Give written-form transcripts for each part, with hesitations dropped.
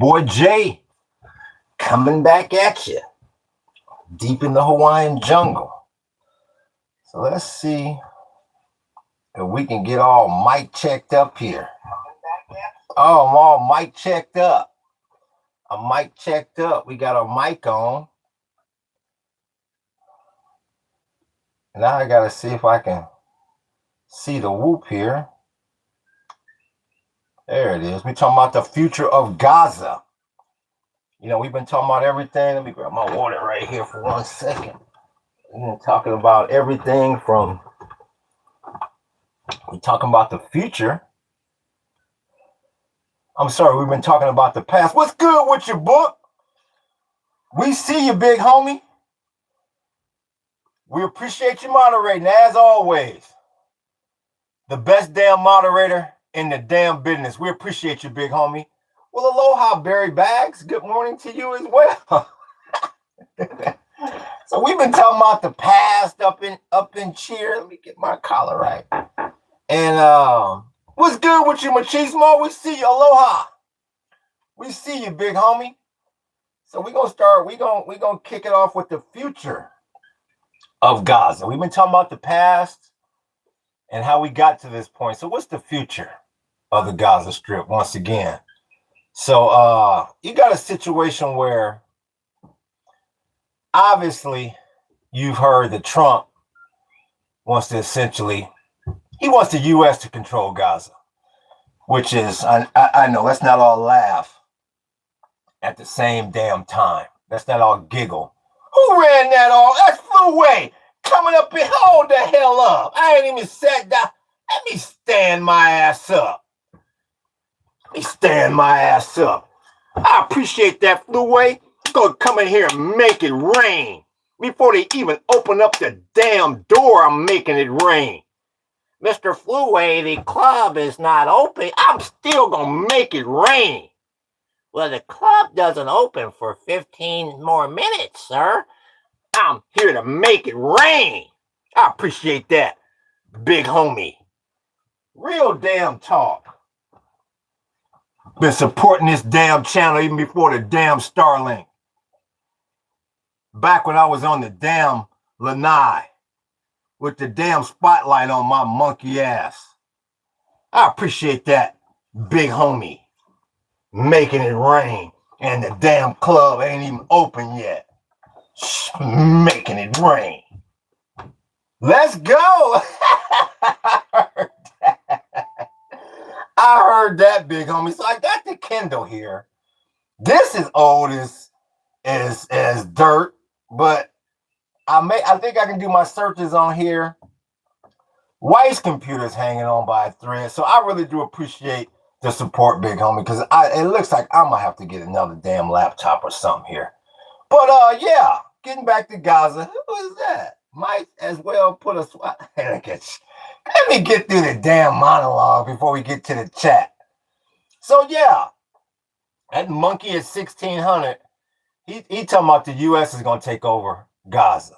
boy Jay coming back at you deep in the Hawaiian jungle. So let's see if we can get all mic checked up here. Oh, I'm all mic checked up. A mic checked up. We got a mic on. Now I got to see if I can see the whoop here. There it is. We're talking about the future of Gaza. You know, we've been talking about everything. Let me grab my water right here for 1 second. We've been talking about everything from, we're talking about the future. I'm sorry, we've been talking about the past. What's good with your book? We see you, big homie. We appreciate you moderating, as always. The best damn moderator in the damn business. We appreciate you, big homie. Well, aloha, Barry Bags. Good morning to you as well. So we've been talking about the past up in cheer. Let me get my collar right. And what's good with you, machismo? We see you. Aloha. We see you, big homie. So we're gonna start. We're gonna kick it off with the future of Gaza. We've been talking about the past and how we got to this point. So what's the future of the Gaza Strip once again? So you got a situation where obviously you've heard that Trump wants to he wants the U.S. to control Gaza, which is, I know, let's not all laugh at the same damn time. Let's not all giggle. Who ran that all? That's Fluway coming up here. Hold the hell up. I ain't even sat down. Let me stand my ass up. I appreciate that, Fluway. I'm gonna come in here and make it rain. Before they even open up the damn door, I'm making it rain. Mr. Fluway, the club is not open. I'm still gonna make it rain. Well, the club doesn't open for 15 more minutes, sir. I'm here to make it rain. I appreciate that, big homie. Real damn talk. Been supporting this damn channel even before the damn Starlink. Back when I was on the damn Lanai with the damn spotlight on my monkey ass. I appreciate that, big homie. Making it rain, and the damn club ain't even open yet. Making it rain. Let's go. I heard that, big homie. So I got the Kindle here. This is old as dirt, but I think I can do my searches on here. White's computer's hanging on by a thread, so I really do appreciate the support, big homie, because it looks like I'm gonna have to get another damn laptop or something here. But yeah, getting back to Gaza. Who is that? Might as well put a let me get through the damn monologue before we get to the chat. So yeah, that monkey at 1600, he talking about the U.S. is gonna take over Gaza,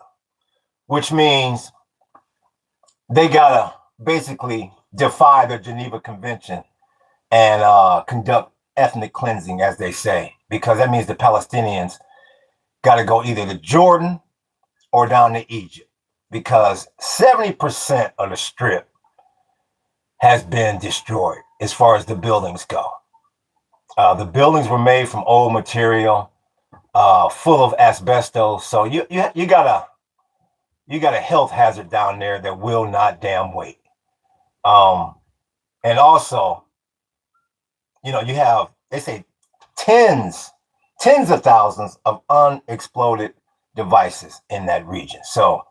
which means they gotta basically defy the Geneva Convention and conduct ethnic cleansing, as they say, because that means the Palestinians got to go either to Jordan or down to Egypt, because 70% of the strip has been destroyed as far as the buildings go. The buildings were made from old material, full of asbestos, so you got a health hazard down there that will not damn wait. And also, you know, you have, they say, tens of thousands of unexploded devices in that region. So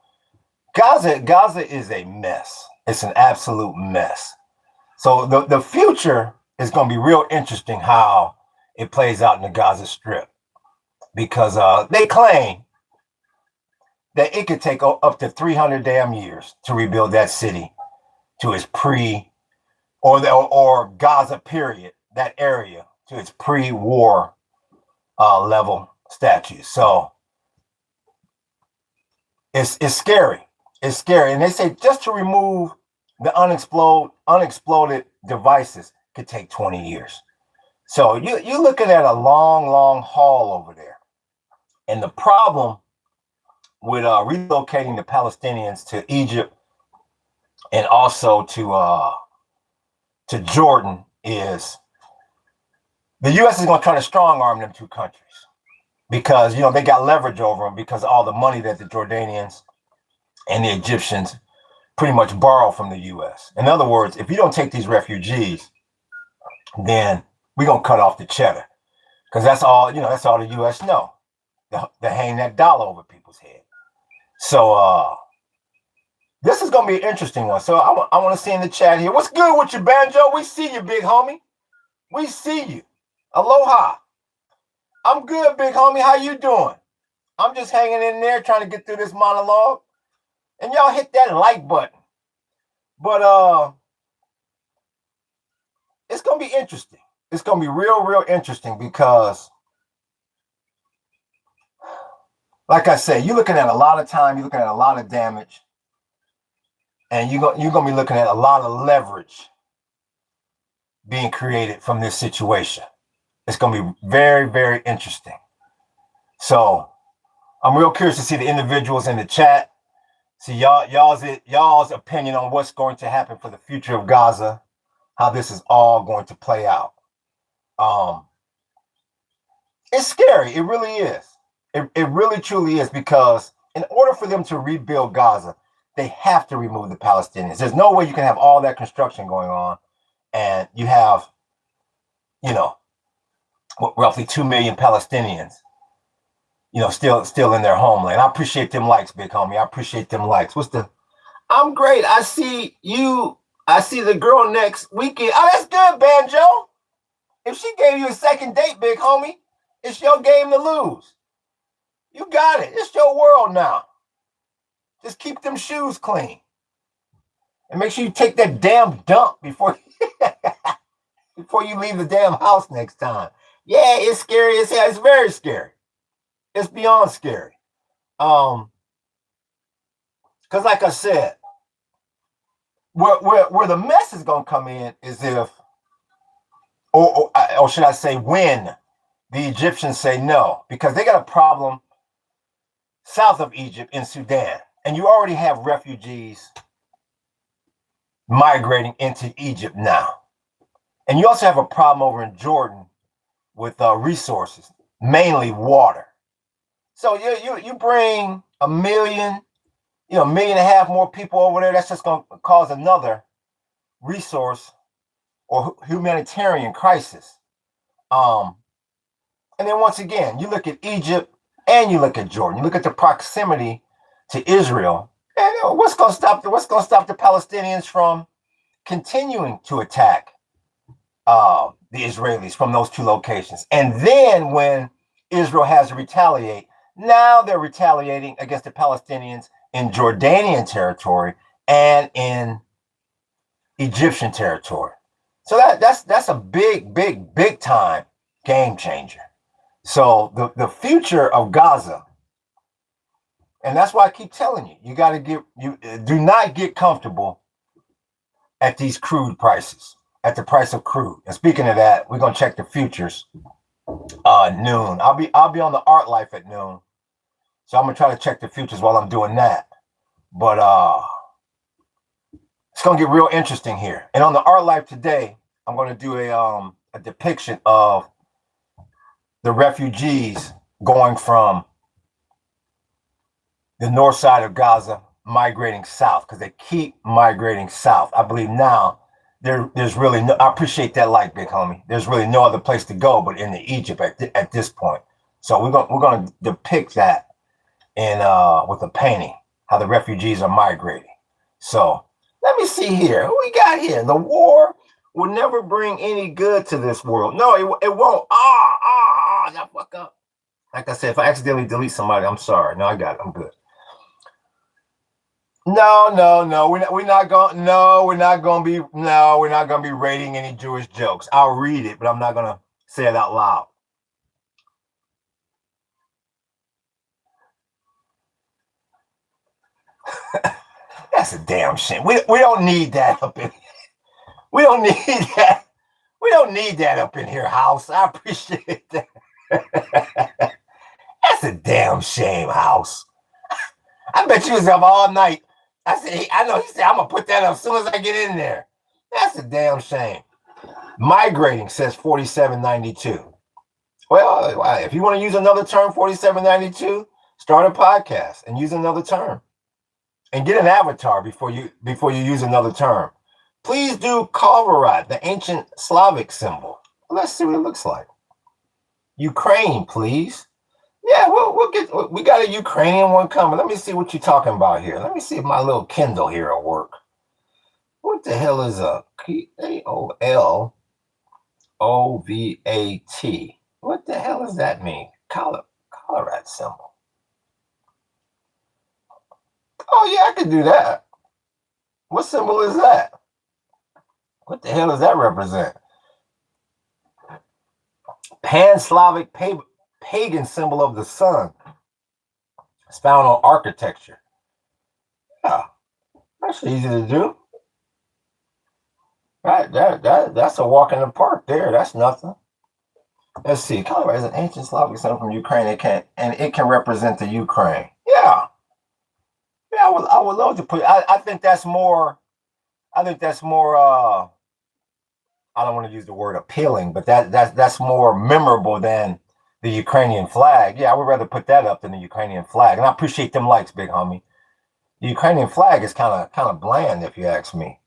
Gaza is a mess. It's an absolute mess. So the future is going to be real interesting how it plays out in the Gaza Strip, because they claim that it could take up to 300 damn years to rebuild that city to its or Gaza period, that area, to its pre-war level status. So it's scary. It's scary. And they say just to remove the unexploded devices could take 20 years. So you're looking at a long, long haul over there. And the problem with relocating the Palestinians to Egypt and also to Jordan is the U.S. is going to try to strong arm them two countries because they got leverage over them because of all the money that the Jordanians and the Egyptians pretty much borrow from the U.S. In other words, if you don't take these refugees, then we're going to cut off the cheddar because that's all the U.S. know. They hang that dollar over people's head. So this is going to be an interesting one. So I want to see in the chat here. What's good with you, Banjo? We see you, big homie. We see you. Aloha. I'm good, big homie. How you doing? I'm just hanging in there trying to get through this monologue. And y'all hit that like button. But it's going to be interesting. It's going to be real, real interesting because, like I said, you're looking at a lot of time. You're looking at a lot of damage. And you're going to be looking at a lot of leverage being created from this situation. It's going to be very, very interesting. So I'm real curious to see the individuals in the chat. See y'all's opinion on what's going to happen for the future of Gaza, how this is all going to play out. It's scary. It really is. It really truly is, because in order for them to rebuild Gaza, they have to remove the Palestinians. There's no way you can have all that construction going on and you have, roughly 2 million Palestinians, still in their homeland. I appreciate them likes, big homie. I appreciate them likes. I'm great. I see you. I see the girl next weekend. Oh, that's good, Banjo. If she gave you a second date, big homie, it's your game to lose. You got it. It's your world now. Just keep them shoes clean. And make sure you take that damn dump before you leave the damn house next time. Yeah, it's scary as hell. It's very scary. It's beyond scary. Because like I said, where the mess is going to come in is if, or should I say when, the Egyptians say no, because they got a problem south of Egypt in Sudan. And you already have refugees migrating into Egypt now. And you also have a problem over in Jordan with resources, mainly water. So you bring 1 million, 1.5 million more people over there. That's just going to cause another resource or humanitarian crisis. And then once again, you look at Egypt and you look at Jordan. You look at the proximity to Israel. And what's going to stop the Palestinians from continuing to attack the Israelis from those two locations? And then when Israel has to retaliate, now they're retaliating against the Palestinians in Jordanian territory and in Egyptian territory. So that's a big time game changer. So the future of Gaza, and that's why I keep telling you, you do not get comfortable at these crude prices, at the price of crude. And speaking of that, we're gonna check the futures noon. I'll be on the Art Life at noon. So I'm gonna try to check the futures while I'm doing that. But it's gonna get real interesting here. And on the Art Life today, I'm gonna do a depiction of the refugees going from the north side of Gaza migrating south, because they keep migrating south. I believe now there's really no, I appreciate that like, big homie. There's really no other place to go but into Egypt at this point. So we're gonna depict that in with a painting, how the refugees are migrating. So let me see here. Who we got here? The war will never bring any good to this world. No, it won't. Y'all fuck up. Like I said, if I accidentally delete somebody, I'm sorry. No, I got it. I'm good. No. We're not gonna be rating any Jewish jokes. I'll read it, but I'm not gonna say it out loud. That's a damn shame. We don't need that up in. We don't need that. We don't need that up in here, House. I appreciate that. That's a damn shame, House. I bet you was up all night. I know he said, I'm going to put that up as soon as I get in there. That's a damn shame. Migrating says 4792. Well, if you want to use another term, 4792, start a podcast and use another term. And get an avatar before you use another term. Please do Kalvarat, the ancient Slavic symbol. Let's see what it looks like. Ukraine, please. Yeah, we got a Ukrainian one coming. Let me see what you're talking about here. Let me see if my little Kindle here will work. What the hell is a Kaolovat? What the hell does that mean? Kalvarat symbol. Oh, yeah, I could do that. What symbol is that? What the hell does that represent? Pan-Slavic pagan symbol of the sun. It's found on architecture. Yeah, that's easy to do. Right, that's a walk in the park there. That's nothing. Let's see. Color is an ancient Slavic symbol from Ukraine. It can represent the Ukraine. Yeah. Yeah, I would love to put. I think that's more. I think that's more. I don't want to use the word appealing, but that's more memorable than the Ukrainian flag. Yeah, I would rather put that up than the Ukrainian flag. And I appreciate them likes, big homie. The Ukrainian flag is kind of bland, if you ask me.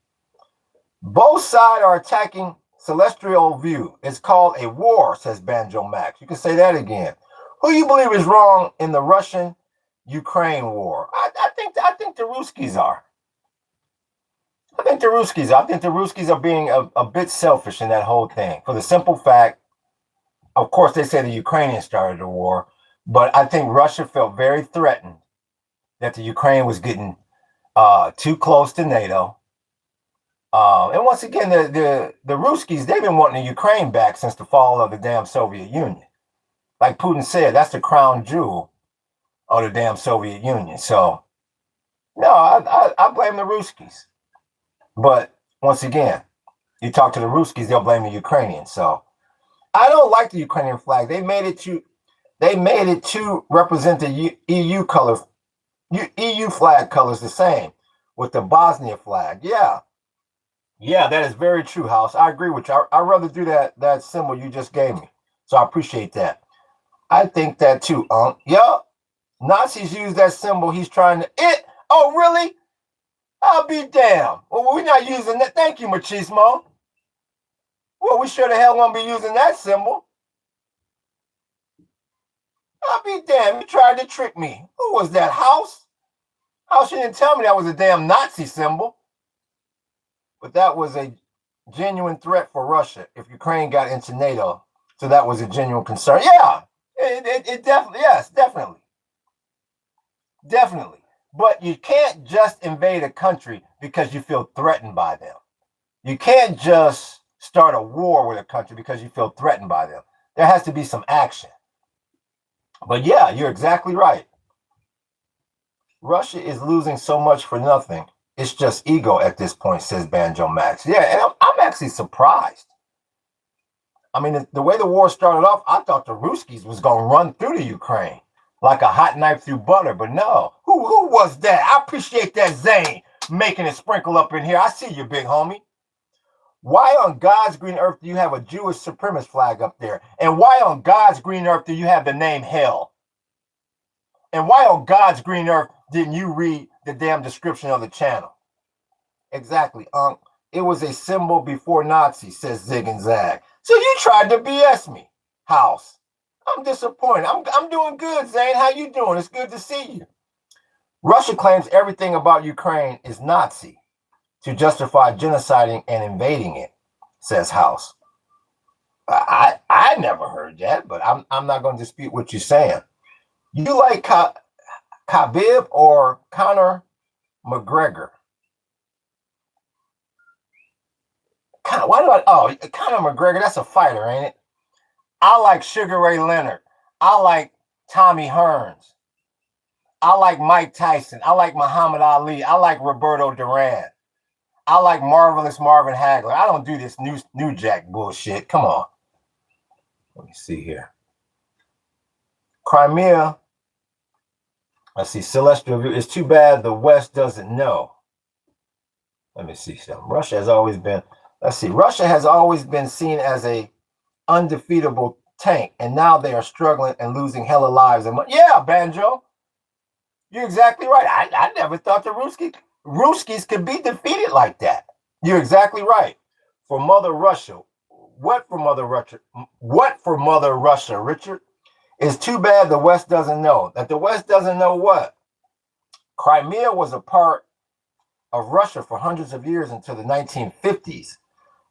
Both sides are attacking celestial view. It's called a war, says Banjo Max. You can say that again. Who you believe is wrong in the Russian-Ukraine war? I think the Ruskies are. I think the Ruskies are being a bit selfish in that whole thing. For the simple fact, of course, they say the Ukrainians started the war, but I think Russia felt very threatened that the Ukraine was getting too close to NATO. And once again, the Ruskies, they've been wanting the Ukraine back since the fall of the damn Soviet Union. Like Putin said, that's the crown jewel of the damn Soviet Union. So, no, I blame the Ruskies. But once again, you talk to the Ruskies, they'll blame the Ukrainians. So, I don't like the Ukrainian flag. They made it to represent the EU color, EU flag colors the same with the Bosnia flag. Yeah, that is very true, House. I agree with you. I'd rather do that symbol you just gave me. So I appreciate that. I think that too, Yeah, Nazis use that symbol. He's trying to Oh, really? I'll be damned. Well, we're not using that. Thank you, Machismo. Well, we sure the hell won't be using that symbol. I'll be damned. You tried to trick me. Who was that, House? House, you didn't tell me that was a damn Nazi symbol. But that was a genuine threat for Russia if Ukraine got into NATO. So that was a genuine concern. Yeah, it definitely, yes, definitely. Definitely. But you can't just invade a country because you feel threatened by them. You can't just start a war with a country because you feel threatened by them. There has to be some action. But yeah, you're exactly right. Russia is losing so much for nothing. It's just ego at this point, says Banjo Max. Yeah, and I'm actually surprised. I mean, the way the war started off, I thought the Ruskies was going to run through the Ukraine like a hot knife through butter, but no. Who was that? I appreciate that, Zane, making it sprinkle up in here. I see you, big homie. Why on God's green earth do you have a Jewish supremacist flag up there? And why on God's green earth do you have the name hell? And why on God's green earth didn't you read the damn description of the channel? Exactly, It was a symbol before Nazi, says Zig and Zag. So you tried to BS me, House. I'm disappointed. I'm doing good, Zane. How you doing? It's good to see you. Russia claims everything about Ukraine is Nazi to justify genociding and invading it, says House. I never heard that, but I'm not going to dispute what you're saying. You like Khabib or Conor McGregor? Conor McGregor, that's a fighter, ain't it? I like Sugar Ray Leonard. I like Tommy Hearns. I like Mike Tyson. I like Muhammad Ali. I like Roberto Duran. I like Marvelous Marvin Hagler. I don't do this new Jack bullshit. Come on. Let me see here. Crimea. Let's see. Celestial View. It's too bad the West doesn't know. Let me see something. Russia has always been. Let's see. Russia has always been seen as a undefeatable tank, and now they are struggling and losing hella lives and money. Yeah, Banjo. You're exactly right. I never thought the Ruskies could be defeated like that. You're exactly right. For Mother Russia. What for Mother Russia? What for Mother Russia, Richard? It's too bad the West doesn't know. That the West doesn't know what? Crimea was a part of Russia for hundreds of years until the 1950s.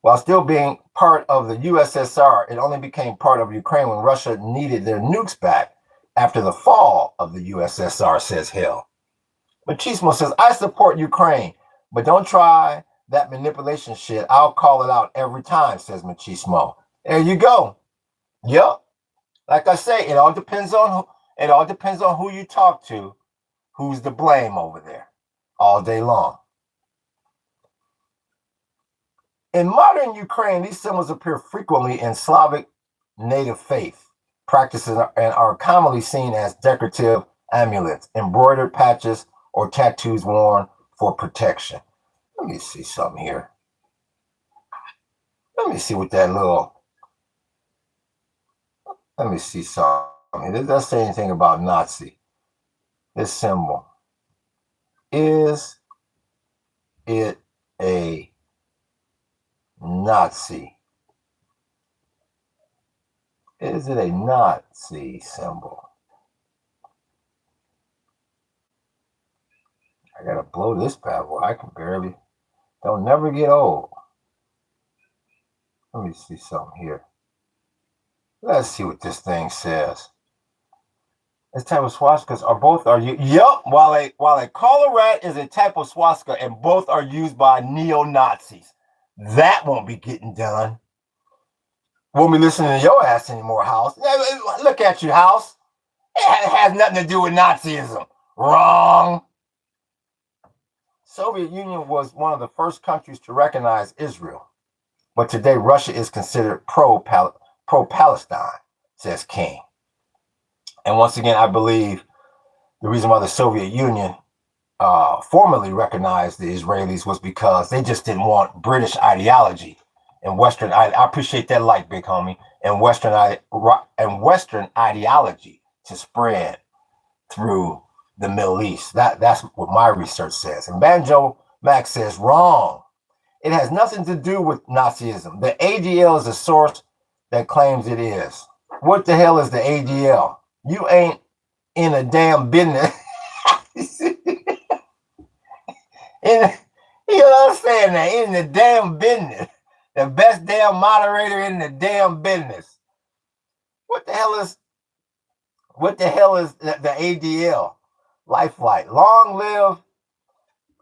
While still being part of the USSR, it only became part of Ukraine when Russia needed their nukes back after the fall of the USSR, says Hill. Machismo says, I support Ukraine, but don't try that manipulation shit. I'll call it out every time, says Machismo. There you go. Yep. Like I say, it all depends on who you talk to, who's to blame over there all day long. In modern Ukraine, these symbols appear frequently in Slavic native faith practices and are commonly seen as decorative amulets, embroidered patches, or tattoos worn for protection. Let me see something here. Let me see what that little... Let me see something. Does that say anything about Nazi? This symbol. Is it a Nazi? Is it a Nazi symbol? I gotta blow this bad boy. I can barely. Don't never get old. Let me see something here. Let's see what this thing says. This type of swastikas are you? Yup. While a collarette is a type of swastika, and both are used by neo-Nazis. That won't be getting done. Won't be listening to your ass anymore, House. Look at you, House. It has nothing to do with Nazism. Wrong. Soviet Union was one of the first countries to recognize Israel, but today Russia is considered pro-Palestine, says King. And once again, I believe the reason why the Soviet Union formally recognized the Israelis was because they just didn't want British ideology and Western. I appreciate that light, big homie. And Western ideology to spread through the Middle East. That's what my research says. And Banjo Max says wrong. It has nothing to do with Nazism. The ADL is a source that claims it is. What the hell is the ADL? You ain't in a damn business. You understand that? In the damn business. The best damn moderator in the damn business. What the hell is the ADL? Lifeline. Long live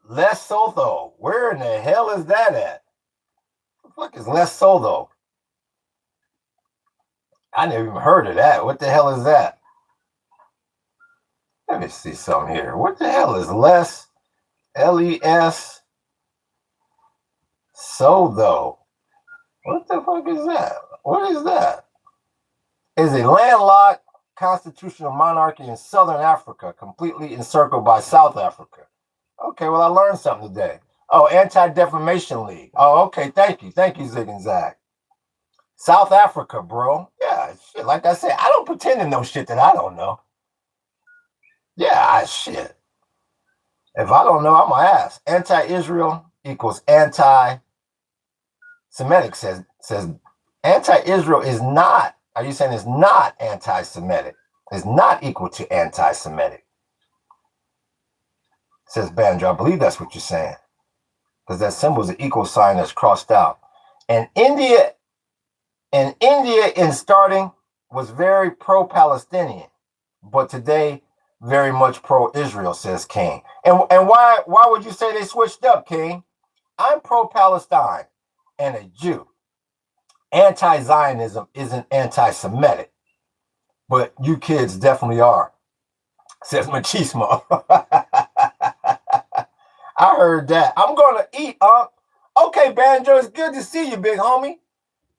Lesotho. Where in the hell is that at? What the fuck is Lesotho? I never even heard of that. What the hell is that? Let me see something here. What the hell is LES Sotho? What the fuck is that? What is that? Is a landlocked constitutional monarchy in southern Africa, completely encircled by South Africa. Okay, well, I learned something today. Oh, Anti-Defamation League. Oh, okay, thank you. Thank you, Zig and Zag. South Africa, bro. Yeah, shit, like I said, I don't pretend to know shit that I don't know. Yeah, shit. If I don't know, I'm gonna ask. Anti-Israel equals anti-Semitic, says anti-Israel is not, are you saying it's not anti-Semitic? It's not equal to anti-Semitic. Says Banjo, I believe that's what you're saying. Because that symbol is an equal sign that's crossed out. And India in starting was very pro-Palestinian, but today very much pro-Israel, says King. And why would you say they switched up, King? I'm pro-Palestine and a Jew. Anti-Zionism isn't anti-Semitic, but you kids definitely are, says Machismo. I heard that. I'm gonna eat, Okay, Banjo, it's good to see you, big homie.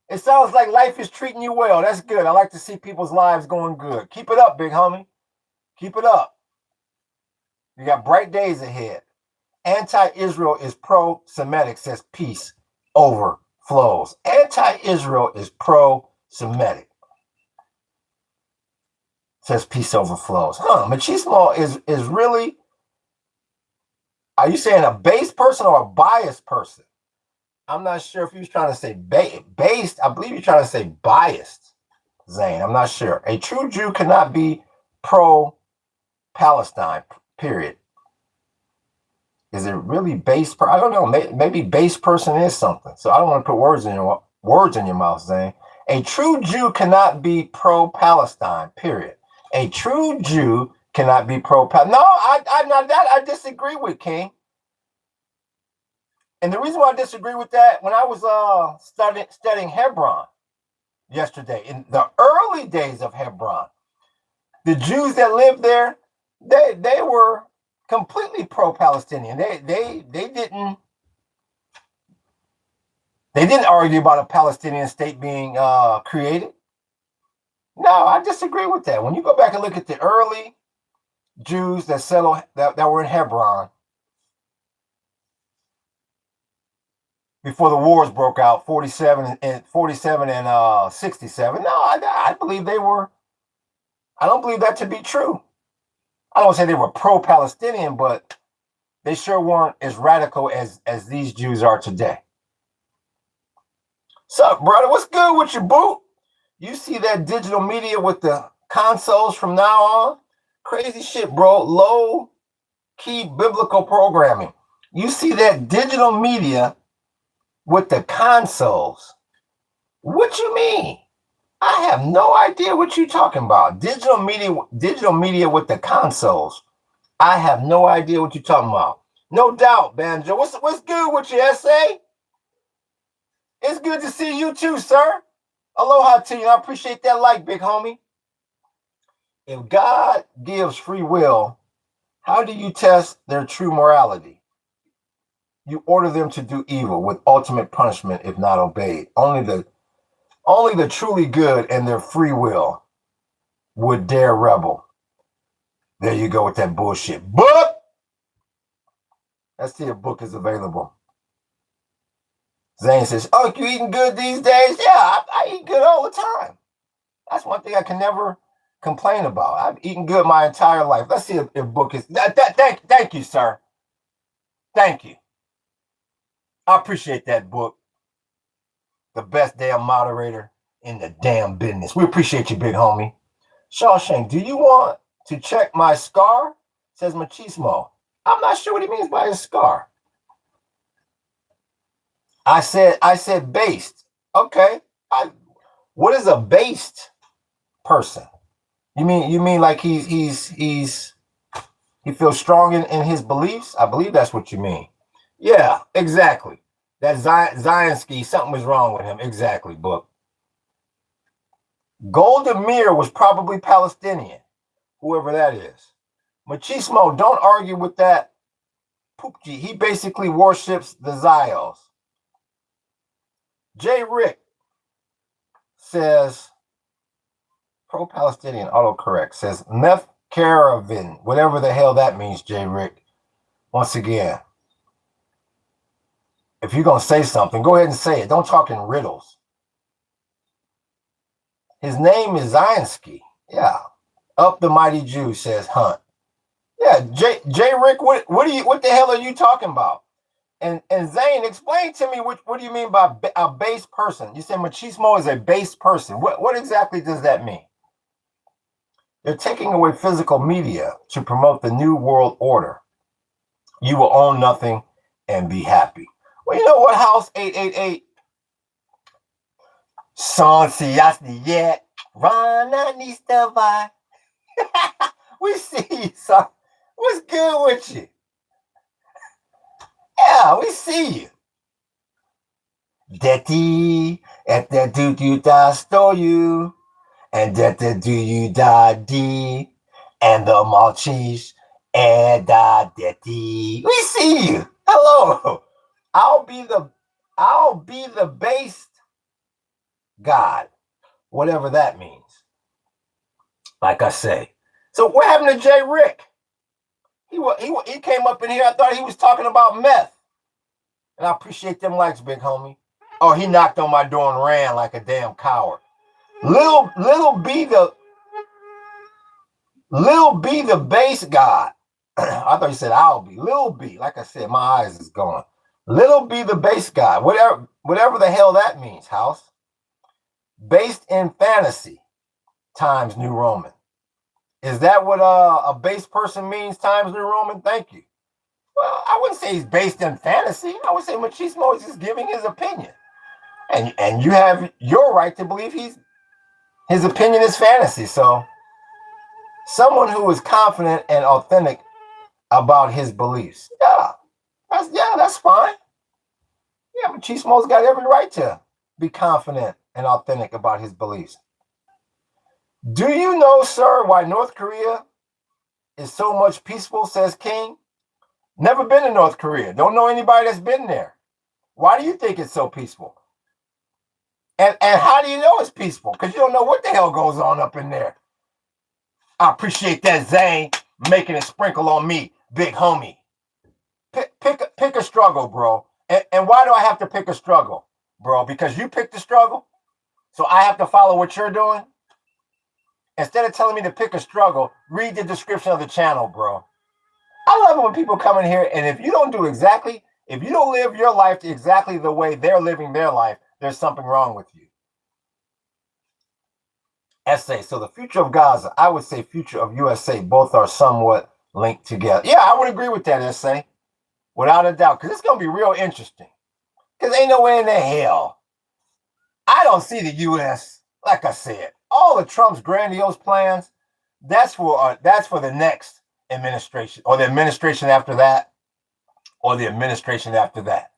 It sounds like life is treating you well. That's good. I like to see people's lives going good. Keep it up, big homie. Keep it up. You got bright days ahead. Anti-Israel is pro-Semitic, says peace overflows. Anti-Israel is pro-Semitic, says peace overflows. Machismo is really, are you saying a base person or a biased person? I'm not sure if he was trying to say based. I believe you're trying to say biased, Zane. I'm not sure. A true Jew cannot be pro-Palestine, period. Is it really base? I don't know. Maybe base person is something. So I don't want to put words in your mouth, Zane. A true Jew cannot be pro-Palestine, period. A true Jew cannot be pro-Palestine. No, I'm not that. I disagree with King. And the reason why I disagree with that, when I was studying Hebron yesterday, in the early days of Hebron, the Jews that lived there, they were completely pro-Palestinian. They didn't argue about a Palestinian state being created. No, I disagree with that. When you go back and look at the early Jews that settled that were in Hebron before the wars broke out, 47 and 67, no, I believe they were. I don't believe that to be true. I don't say they were pro-Palestinian, but they sure weren't as radical as these Jews are today. Sup, brother? What's good with you, boo? You see that digital media with the consoles from now on? Crazy shit, bro. Low-key biblical programming. You see that digital media with the consoles. What you mean? I have no idea what you're talking about. Digital media with the consoles. I have no idea what you're talking about. No doubt, Banjo. What's good with you, SA? It's good to see you too, sir. Aloha to you. I appreciate that like, big homie. If God gives free will, how do you test their true morality? You order them to do evil with ultimate punishment if not obeyed. Only the truly good and their free will would dare rebel. There you go with that bullshit. Book! Let's see if book is available. Zane says, oh, you eating good these days? Yeah, I eat good all the time. That's one thing I can never complain about. I've eaten good my entire life. Let's see if book is... Thank you, sir. Thank you. I appreciate that, book. The best damn moderator in the damn business. We appreciate you, big homie. Shawshank, do you want to check my scar? Says Machismo. I'm not sure what he means by his scar. I said based. Okay. What is a based person? You mean like he feels strong in his beliefs? I believe that's what you mean. Yeah, exactly. That Zionsky, something was wrong with him. Exactly, book. Golda Meir was probably Palestinian, whoever that is. Machismo, don't argue with that Poopji. He basically worships the Zios. J. Rick says, pro-Palestinian autocorrect, says meth caravan, whatever the hell that means, J. Rick. Once again, if you're going to say something, go ahead and say it. Don't talk in riddles. His name is Zionsky. Yeah. Up the mighty Jew, says Hunt. Yeah, J. Rick, what the hell are you talking about? And Zane, explain to me what do you mean by a base person? You said machismo is a base person. What exactly does that mean? They're taking away physical media to promote the new world order. You will own nothing and be happy. Well, you know what, House 888? Son siyasni yet. Rana nistavai. We see you, son. What's good with you? Yeah, we see you. Deti, et the do you da stoyu, and that the do you da di, and the malchish, and da deti. We see you. Hello. I'll be the I'll be the based God, whatever that means. Like I say. So what happened to Jay Rick? He came up in here. I thought he was talking about meth. And I appreciate them likes, big homie. Oh, he knocked on my door and ran like a damn coward. Little B the base God. I thought he said I'll be. Little B, like I said, my eyes is going. Little B the base God. Whatever the hell that means, house. Based in fantasy times New Roman. Is that what a base person means times New Roman? Thank you. Well, I wouldn't say he's based in fantasy. I would say Machismo is just giving his opinion. And you have your right to believe his opinion is fantasy. So someone who is confident and authentic about his beliefs. That's fine. Yeah, Machismo's got every right to be confident and authentic about his beliefs. Do you know, sir, why North Korea is so much peaceful, says King? Never been to North Korea. Don't know anybody that's been there. Why do you think it's so peaceful? And how do you know it's peaceful? Because you don't know what the hell goes on up in there. I appreciate that, Zane, making a sprinkle on me, big homie. Pick a struggle, bro. And why do I have to pick a struggle, bro? Because you picked the struggle, so I have to follow what you're doing? Instead of telling me to pick a struggle, read the description of the channel, bro. I love it when people come in here, and if you don't live your life exactly the way they're living their life, there's something wrong with you. Essay. So the future of Gaza, I would say future of USA, both are somewhat linked together. Yeah, I would agree with that, Essay. Without a doubt, because it's going to be real interesting. Because ain't no way in the hell. I don't see the U.S., like I said, all of Trump's grandiose plans, that's for the next administration, or the administration after that, or the administration after that.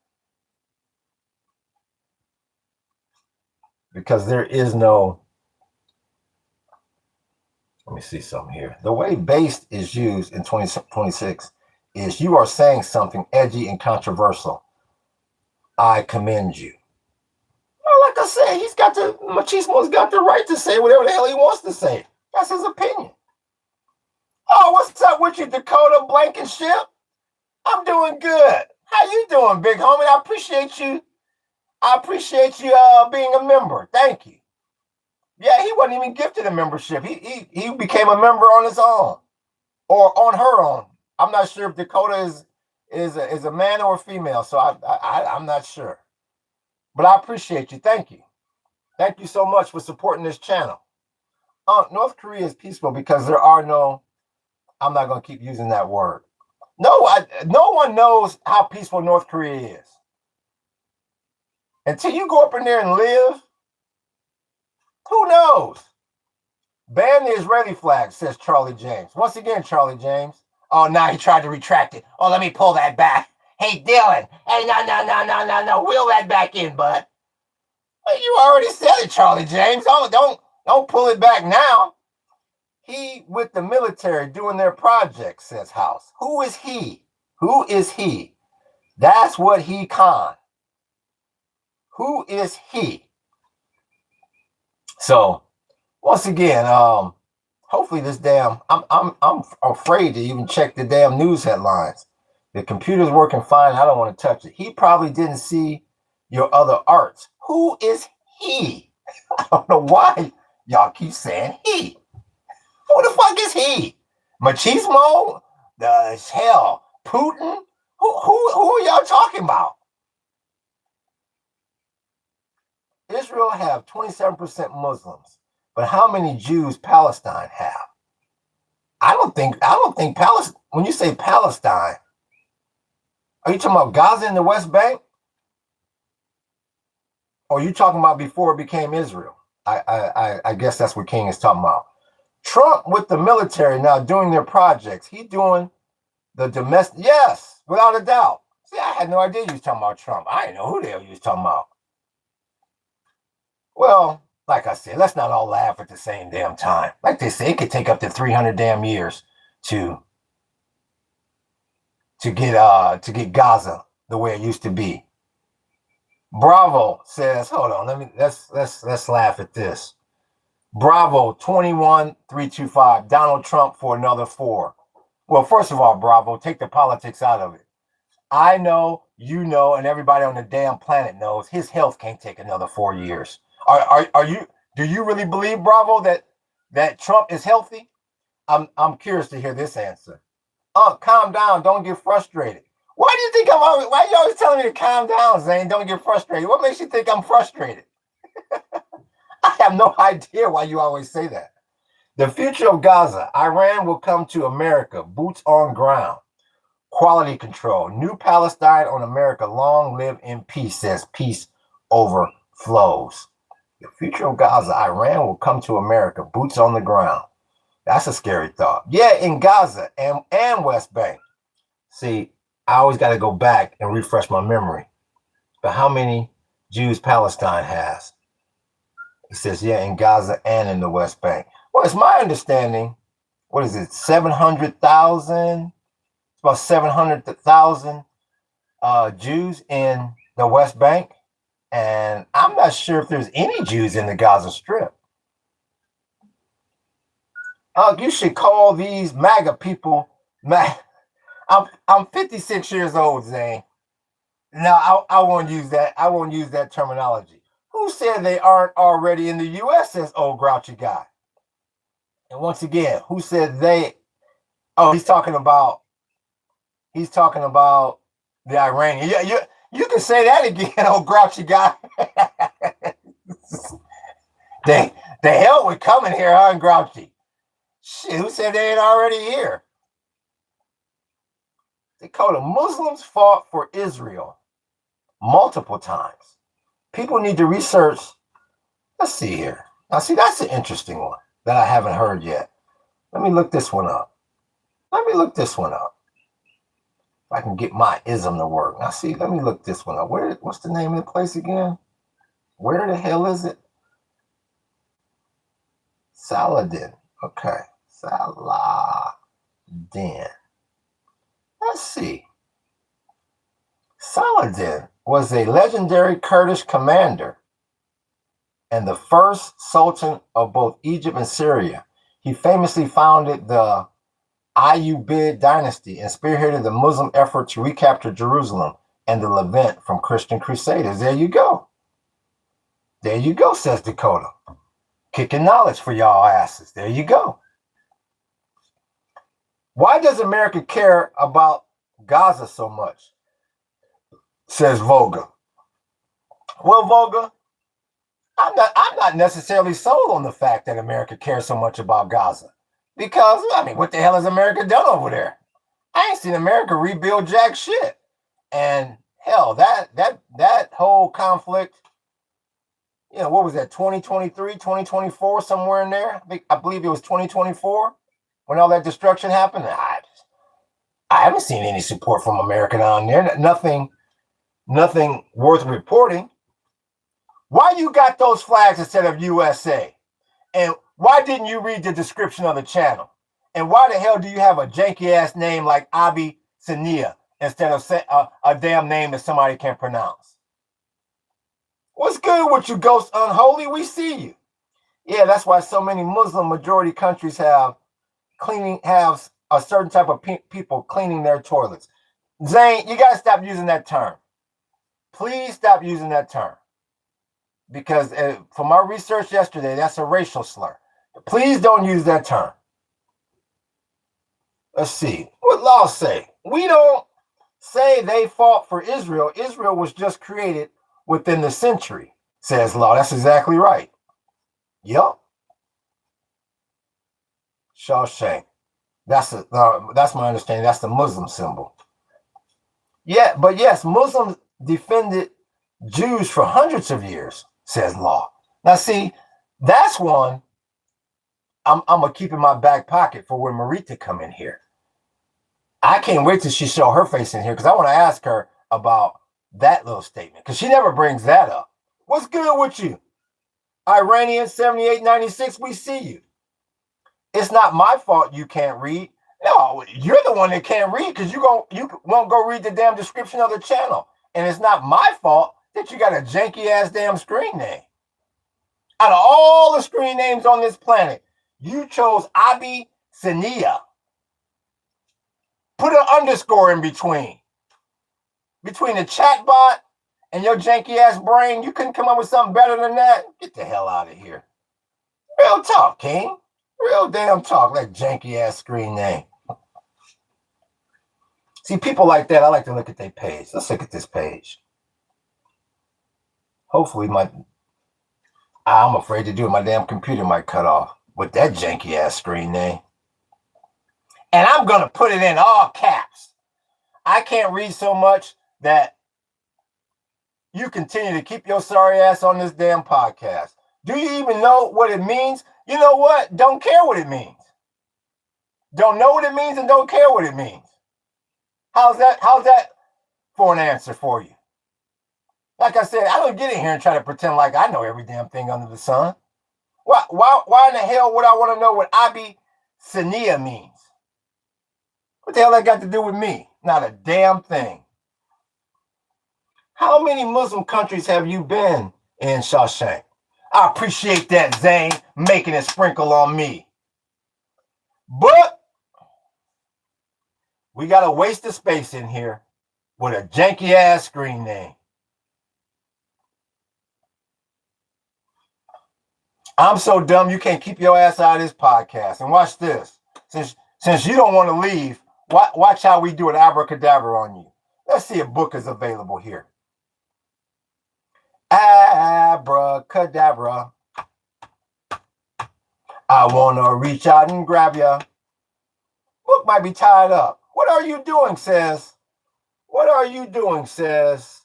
Because there is no, let me see something here. The way based is used in 2026 is you are saying something edgy and controversial. I commend you. Well, like I said, Machismo's got the right to say whatever the hell he wants to say. That's his opinion. Oh, what's up with you, Dakota Blankenship? I'm doing good. How you doing, big homie? I appreciate you. Being a member. Thank you. Yeah, he wasn't even gifted a membership. He became a member on his own, or on her own. I'm not sure if Dakota is a man or a female, so I'm not sure. But I appreciate you. Thank you. Thank you so much for supporting this channel. North Korea is peaceful because there are no, I'm not going to keep using that word. No one knows how peaceful North Korea is. Until you go up in there and live, who knows? Ban the Israeli flag, says Charlie James. Once again, Charlie James. Oh, now he tried to retract it. Oh, let me pull that back. Hey, Dylan. Hey, no. Wheel that back in, bud. Well, you already said it, Charlie James. Don't pull it back now. He with the military doing their project, says House. Who is he? Who is he? That's what he con. Who is he? So, once again, hopefully this damn, I'm afraid to even check the damn news headlines. The computer's working fine. I don't want to touch it. He probably didn't see your other arts. Who is he? I don't know why y'all keep saying he. Who the fuck is he? Machismo? The hell? Putin? Who are y'all talking about? Israel have 27% Muslims, but how many Jews Palestine have? I don't think Palestine. When you say Palestine, are you talking about Gaza and the West Bank? Or are you talking about before it became Israel? I guess that's what King is talking about. Trump with the military now doing their projects. He doing the domestic. Yes, without a doubt. See, I had no idea you was talking about Trump. I didn't know who the hell you was talking about. Well, like I said, let's not all laugh at the same damn time. Like they say, it could take up to 300 damn years to get Gaza the way it used to be. Bravo says, hold on, let's laugh at this. Bravo 21325, Donald Trump for another 4. Well, first of all, Bravo, take the politics out of it. I know, you know, and everybody on the damn planet knows his health can't take another 4 years. Are you? Do you really believe, Bravo, that Trump is healthy? I'm curious to hear this answer. Calm down. Don't get frustrated. Why do you think why are you always telling me to calm down, Zane? Don't get frustrated. What makes you think I'm frustrated? I have no idea why you always say that. The future of Gaza. Iran will come to America. Boots on ground. Quality control. New Palestine on America. Long live in peace, says peace overflows. The future of Gaza. Iran will come to America. Boots on the ground. That's a scary thought. Yeah, in Gaza and West Bank. See, I always got to go back and refresh my memory. But how many Jews Palestine has? He says, yeah, in Gaza and in the West Bank. Well, it's my understanding, what is it, 700,000? It's about 700,000 Jews in the West Bank. And I'm not sure if there's any Jews in the Gaza Strip. You should call these MAGA people. I'm 56 years old, Zane. Now I won't use that. I won't use that terminology. Who said they aren't already in the U.S.? Says old grouchy guy. And once again, who said they? Oh, he's talking about the Iranian. Yeah, you can say that again, old grouchy guy. The hell with coming here, huh, grouchy? Shit, who said they ain't already here? Dakota, Muslims fought for Israel multiple times. People need to research. Let's see here. Now, see, that's an interesting one that I haven't heard yet. Let me look this one up. If I can get my ism to work. Now, see, let me look this one up. What's the name of the place again? Where the hell is it? Saladin. Okay. Saladin. Let's see. Saladin was a legendary Kurdish commander and the first sultan of both Egypt and Syria. He famously founded the Ayyubid dynasty and spearheaded the Muslim effort to recapture Jerusalem and the Levant from Christian crusaders. There you go. There you go, says Dakota. Kicking knowledge for y'all asses. There you go. Why does America care about Gaza so much? Says Volga. Well, Volga, I'm not necessarily sold on the fact that America cares so much about Gaza. Because, I mean, what the hell has America done over there? I ain't seen America rebuild jack shit. And hell, that whole conflict, you know, what was that, 2023, 2024, somewhere in there? I believe it was 2024 when all that destruction happened. I haven't seen any support from America down there. Nothing worth reporting. Why you got those flags instead of USA? And why didn't you read the description of the channel? And why the hell do you have a janky ass name like Abi Sania instead of a damn name that somebody can't pronounce? What's good with you, Ghost Unholy? We see you. Yeah, that's why so many Muslim majority countries have a certain type of people cleaning their toilets. Zane, you gotta stop using that term. Please stop using that term. Because from our research yesterday, that's a racial slur. Please don't use that term. Let's see. What law say? We don't say they fought for Israel. Israel was just created within the century, says law. That's exactly right. Yup. Shawshank. That's my understanding. That's the Muslim symbol. Yeah, but yes, Muslims defended Jews for hundreds of years, says law. Now, see, that's one I'm gonna keep in my back pocket for when Marita come in here. I can't wait till she show her face in here because I want to ask her about that little statement because she never brings that up. What's good with you? Iranian 7896, we see you. It's not my fault you can't read. No, you're the one that can't read because you won't go read the damn description of the channel. And it's not my fault that you got a janky ass damn screen name. Out of all the screen names on this planet, you chose Abyssinia. Put an underscore in between. Between the chatbot and your janky ass brain, you couldn't come up with something better than that? Get the hell out of here. Real talk, King. Real damn talk, that janky ass screen name. See, people like that, I like to look at their page. Let's look at this page. Hopefully I'm afraid to do it. My damn computer might cut off with that janky ass screen name. And I'm going to put it in all caps. I can't read so much that you continue to keep your sorry ass on this damn podcast. Do you even know what it means? You know what? Don't care what it means. Don't know what it means and don't care what it means. How's that for an answer for you? Like I said, I don't get in here and try to pretend like I know every damn thing under the sun. Why in the hell would I want to know what Abyssinia means? What the hell that got to do with me? Not a damn thing. How many Muslim countries have you been in, Shawshank? I appreciate that, Zane, making it sprinkle on me. But we got a waste of space in here with a janky ass screen name. I'm so dumb you can't keep your ass out of this podcast. And watch this. Since you don't want to leave, watch how we do an abracadabra on you. Let's see if book is available here. Abracadabra. I want to reach out and grab ya. Book might be tied up. What are you doing, says? What are you doing, says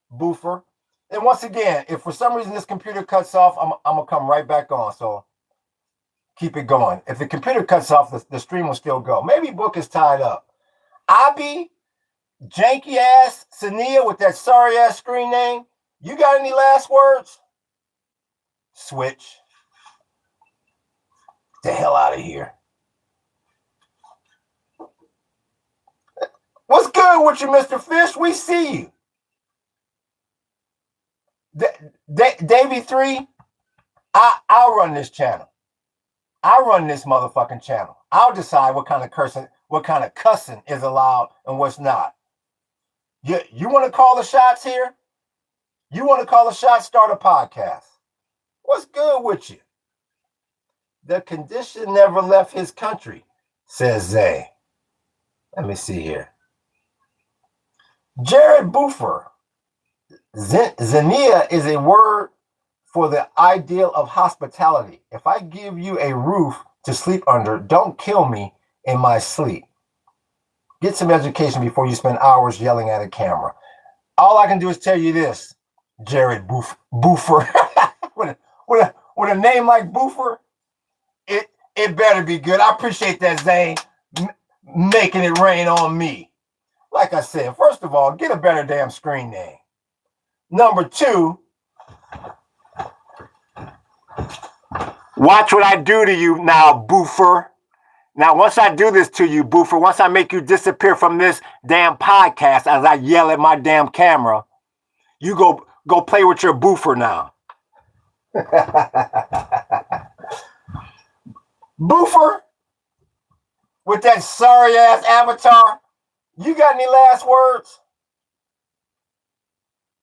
Boofer? And once again, if for some reason this computer cuts off, I'm going to come right back on. So keep it going. If the computer cuts off, the stream will still go. Maybe book is tied up. Abby, janky ass, Sania with that sorry ass screen name. You got any last words? Switch. Get the hell out of here. What's good with you, Mr. Fish? We see you. Davey 3, I'll run this channel. I'll run this motherfucking channel. I'll decide what kind of cussing is allowed and what's not. You want to call the shots here? You want to call the shots? Start a podcast. What's good with you? The condition never left his country, says Zay. Let me see here. Jared Boofer. Xenia is a word for the ideal of hospitality. If I give you a roof to sleep under, don't kill me in my sleep. Get some education before you spend hours yelling at a camera. All I can do is tell you this, Jared Boofer. with a name like Boofer, it better be good. I appreciate that, Zane, making it rain on me. Like I said, first of all, get a better damn screen name. Number 2, watch what I do to you now, Boofer. Now, once I do this to you, Boofer, once I make you disappear from this damn podcast as I yell at my damn camera, you go play with your Boofer now. Boofer, with that sorry ass avatar, you got any last words?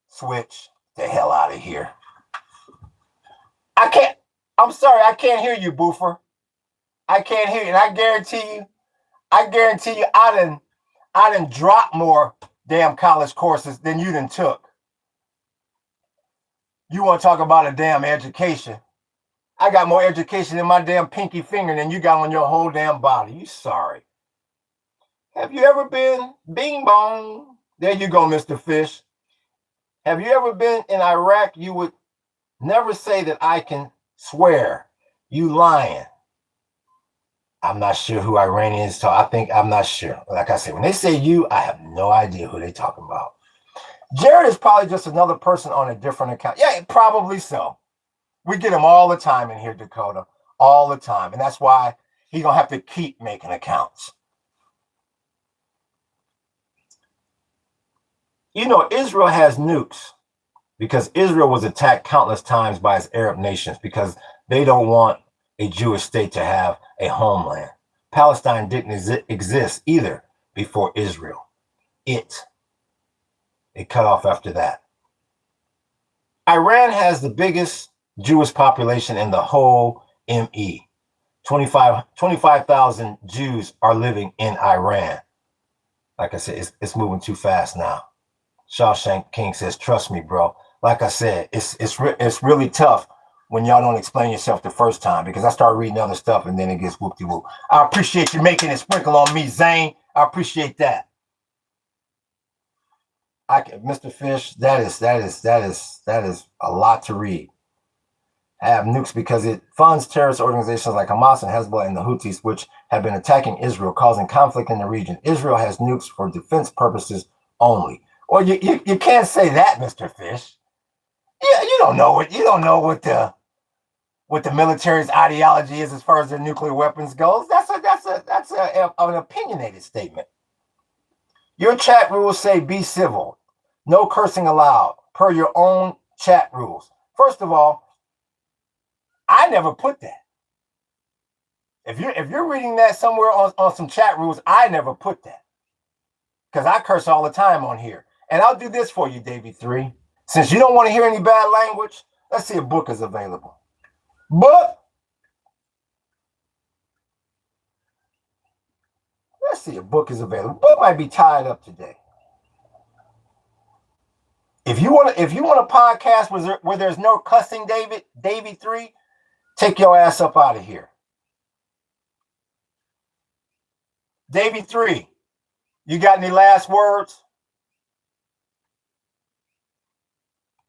Switch the hell out of here. I'm sorry, I can't hear you, Boofer. I can't hear you. And I guarantee you, I done dropped more damn college courses than you done took. You want to talk about a damn education? I got more education in my damn pinky finger than you got on your whole damn body. You sorry. Have you ever been bing bong? There you go, Mr. Fish. Have you ever been in Iraq? You would never say that I can swear. You lying. I'm not sure who Iranians talk. I'm not sure. Like I said, when they say you, I have no idea who they talking about. Jared is probably just another person on a different account. Yeah, probably so. We get him all the time in here, Dakota. All the time. And that's why he's going to have to keep making accounts. You know, Israel has nukes because Israel was attacked countless times by its Arab nations because they don't want a Jewish state to have a homeland. Palestine didn't exist either before Israel. It cut off after that. Iran has the biggest Jewish population in the whole ME. 25,000 Jews are living in Iran. Like I said, it's moving too fast now. Shawshank King says, trust me, bro. Like I said, it's really tough when y'all don't explain yourself the first time, because I start reading other stuff and then it gets whoop-de-whoop. I appreciate you making it sprinkle on me, Zane. I appreciate that. Mr. Fish, that is a lot to read. Have nukes because it funds terrorist organizations like Hamas and Hezbollah and the Houthis, which have been attacking Israel, causing conflict in the region. Israel has nukes for defense purposes only. Well, you can't say that, Mr. Fish. Yeah, you don't know what the military's ideology is as far as their nuclear weapons goes. That's an opinionated statement. Your chat rules say be civil, no cursing allowed, per your own chat rules. First of all, I never put that. If you're reading that somewhere on some chat rules, I never put that. Because I curse all the time on here. And I'll do this for you, Davey 3. Since you don't want to hear any bad language, let's see if book is available. Book. Let's see if book is available. Book might be tied up today. If you want a podcast where there's no cussing, Davey 3, take your ass up out of here. Davey 3, you got any last words?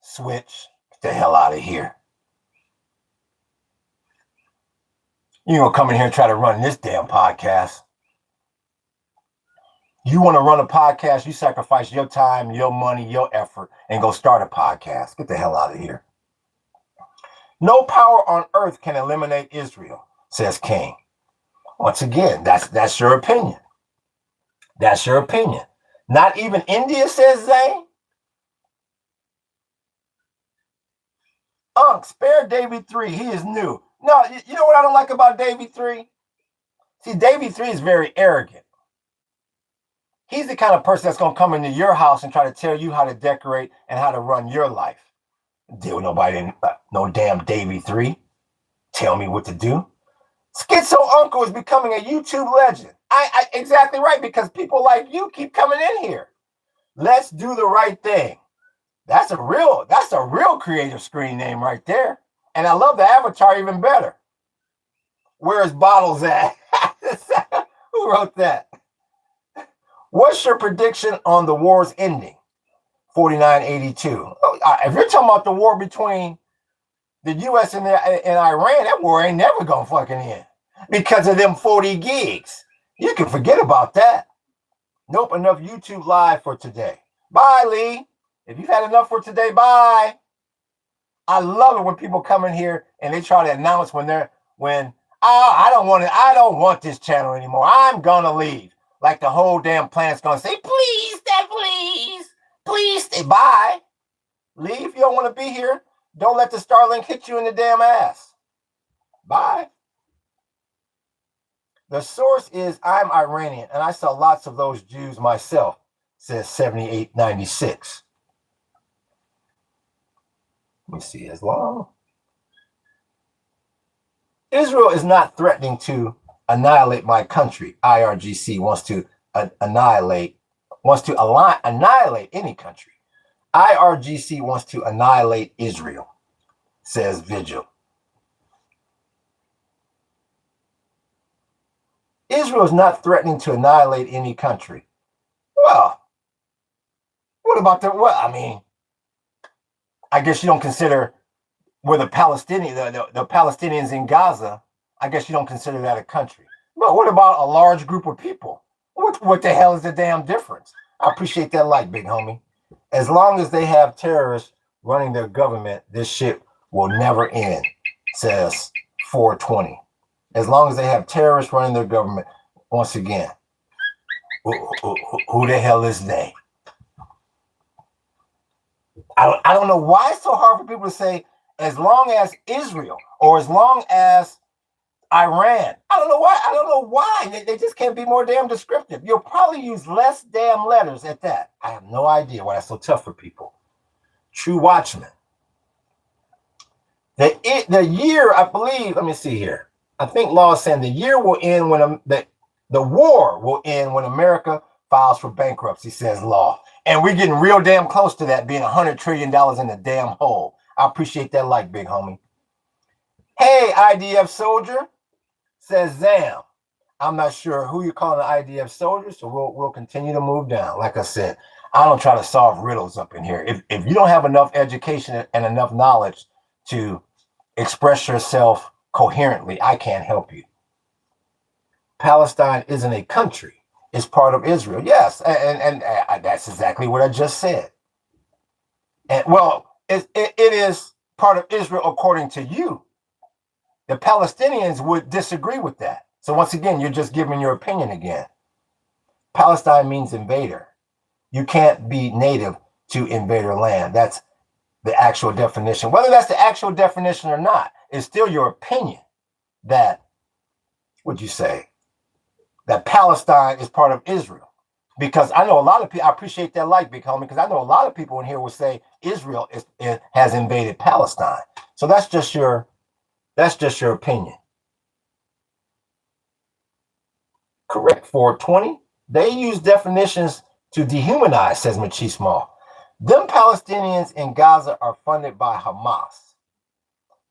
Switch. Get the hell out of here. You gonna come in here and try to run this damn podcast. You want to run a podcast, you sacrifice your time, your money, your effort, and go start a podcast. Get the hell out of here. No power on earth can eliminate Israel, says King. Once again, that's your opinion. That's your opinion. Not even India, says Zane. Spare Davey 3. He is new. No, you know what I don't like about Davey 3? See, Davey 3 is very arrogant. He's the kind of person that's going to come into your house and try to tell you how to decorate and how to run your life. Deal with nobody, no damn Davey 3. Tell me what to do. Schizo Uncle is becoming a YouTube legend. I exactly right, because people like you keep coming in here. Let's do the right thing. That's a real creative screen name right there. And I love the avatar even better. Where's Bottles at? Who wrote that? What's your prediction on the war's ending? 4982. If you're talking about the war between the U.S. and Iran, that war ain't never gonna fucking end because of them 40 gigs. You can forget about that. Nope, enough YouTube live for today. Bye, Lee. If you've had enough for today, bye. I love it when people come in here and they try to announce I don't want this channel anymore. I'm gonna leave. Like the whole damn planet's gonna say, please, Dad, please stay. Bye. Leave if you don't want to be here. Don't let the Starlink hit you in the damn ass. Bye. The source is I'm Iranian and I saw lots of those Jews myself, says 7896. Let me see as long. Israel is not threatening to annihilate my country. IRGC wants to annihilate any country. IRGC wants to annihilate Israel, says Vigil. Israel is not threatening to annihilate any country. Well, what about I guess you don't consider where the Palestinians in Gaza, I guess you don't consider that a country. But what about a large group of people? What the hell is the damn difference? I appreciate that like, big homie. As long as they have terrorists running their government, this shit will never end, says 420. As long as they have terrorists running their government, once again, who the hell is they? I don't know why it's so hard for people to say as long as Israel or as long as Iran. I don't know why. I don't know why. They just can't be more damn descriptive. You'll probably use less damn letters at that. I have no idea why that's so tough for people. True Watchman. The year, I believe, let me see here. I think law is saying the year will end when the war will end when America files for bankruptcy, says law. And we're getting real damn close to that being $100 trillion in the damn hole. I appreciate that like, big homie. Hey, IDF soldier, says Zam. I'm not sure who you're calling an IDF soldier, so we'll continue to move down. Like I said, I don't try to solve riddles up in here. If you don't have enough education and enough knowledge to express yourself coherently, I can't help you. Palestine isn't a country. It's part of Israel. Yes, and that's exactly what I just said. And well, it is part of Israel according to you. The Palestinians would disagree with that. So once again, you're just giving your opinion again. Palestine means invader. You can't be native to invader land. That's the actual definition. Whether that's the actual definition or not, it's still your opinion that, what'd you say, that Palestine is part of Israel. Because I know a lot of people, I appreciate that like, big homie, because I know a lot of people in here will say Israel has invaded Palestine. So that's just your opinion. Correct, 420. They use definitions to dehumanize, says Machismo. Them Palestinians in Gaza are funded by Hamas.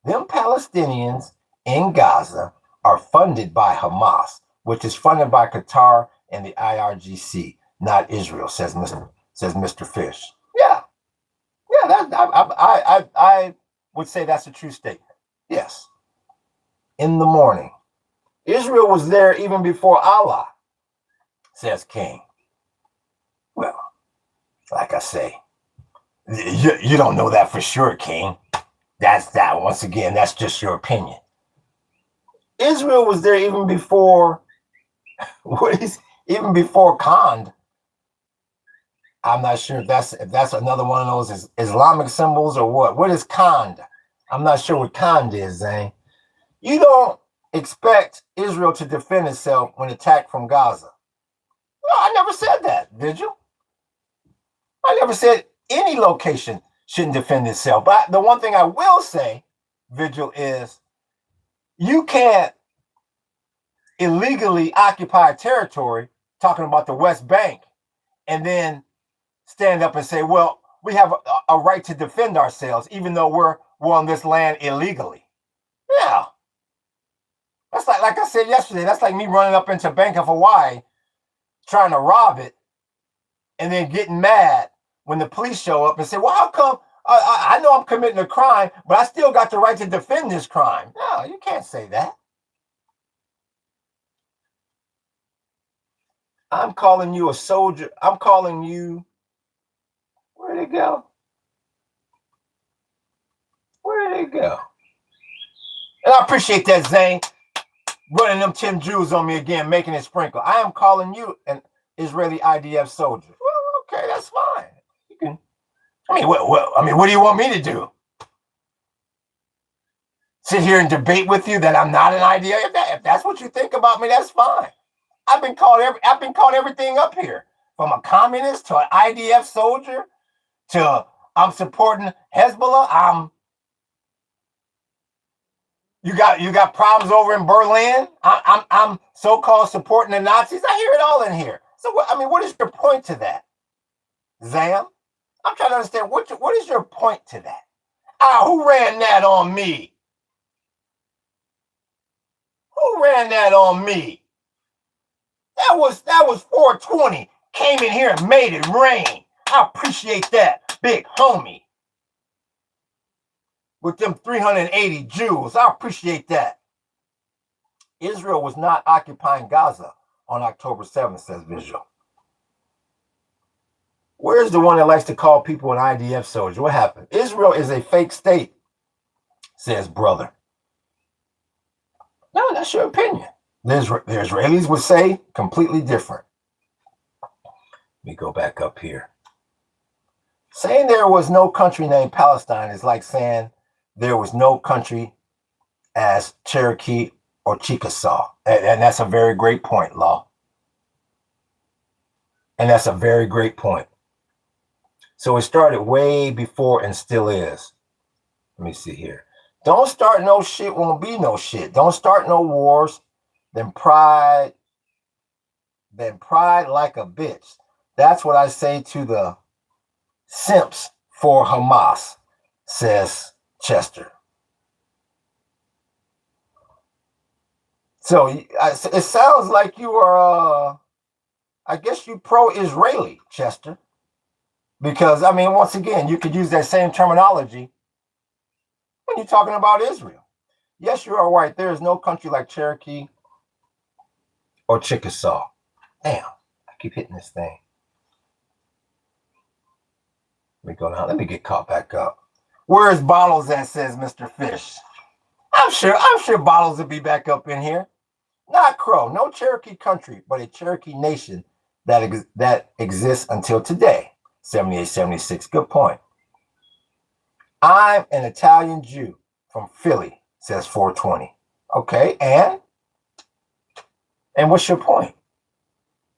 Them Palestinians in Gaza are funded by Hamas, which is funded by Qatar and the IRGC, not Israel, says Mr. Fish. Yeah, I would say that's a true statement. Yes. In the morning, Israel was there even before Allah, says King. Well, like I say, you don't know that for sure, King. That's that. Once again, that's just your opinion. Israel was there even before, even before Kand. I'm not sure if that's another one of those Islamic symbols or what. What is Kand? I'm not sure what Kand is, Zane. You don't expect Israel to defend itself when attacked from Gaza. No, I never said that, Vigil. I never said any location shouldn't defend itself. But the one thing I will say, Vigil, is you can't illegally occupy territory, talking about the West Bank, and then stand up and say, well, we have a right to defend ourselves, even though we're on this land illegally. Yeah. That's like I said yesterday, that's like me running up into Bank of Hawaii, trying to rob it, and then getting mad when the police show up and say, well, how come I know I'm committing a crime, but I still got the right to defend this crime? No, you can't say that. I'm calling you a soldier. I'm calling you, where'd it go? Where'd it go? And I appreciate that, Zane, running them 10 Jews on me again, making it sprinkle. I am calling you an Israeli IDF soldier. Well, okay, that's fine. You can. I mean, what do you want me to do? Sit here and debate with you that I'm not an IDF? If that's what you think about me, that's fine. I've been called everything up here, from a communist to an IDF soldier to I'm supporting Hezbollah. You got problems over in Berlin. I'm so-called supporting the Nazis. I hear it all in here. So what is your point to that, Zam? I'm trying to understand what is your point to that? Who ran that on me? Who ran that on me? That was 420. Came in here and made it rain. I appreciate that, big homie. With them 380 Jews. I appreciate that. Israel was not occupying Gaza on October 7th, says Visual. Where's the one that likes to call people an IDF soldier? What happened? Israel is a fake state, says brother. No, that's your opinion. The Israelis would say completely different. Let me go back up here. Saying there was no country named Palestine is like saying there was no country as Cherokee or Chickasaw. And that's a very great point, Law. And that's a very great point. So it started way before and still is. Let me see here. Don't start no shit, won't be no shit. Don't start no wars. Then pride like a bitch. That's what I say to the simps for Hamas, says Chester. So it sounds like you are, I guess you pro-Israeli, Chester. Because, I mean, once again, you could use that same terminology when you're talking about Israel. Yes, you are right. There is no country like Cherokee or Chickasaw. Damn, I keep hitting this thing. Let me go down. Let me get caught back up. Where is Bottles at, says Mr. Fish. I'm sure Bottles will be back up in here. Not Crow, no Cherokee country, but a Cherokee nation that exists until today. 7876, good point. I'm an Italian Jew from Philly, says 420. Okay, and what's your point?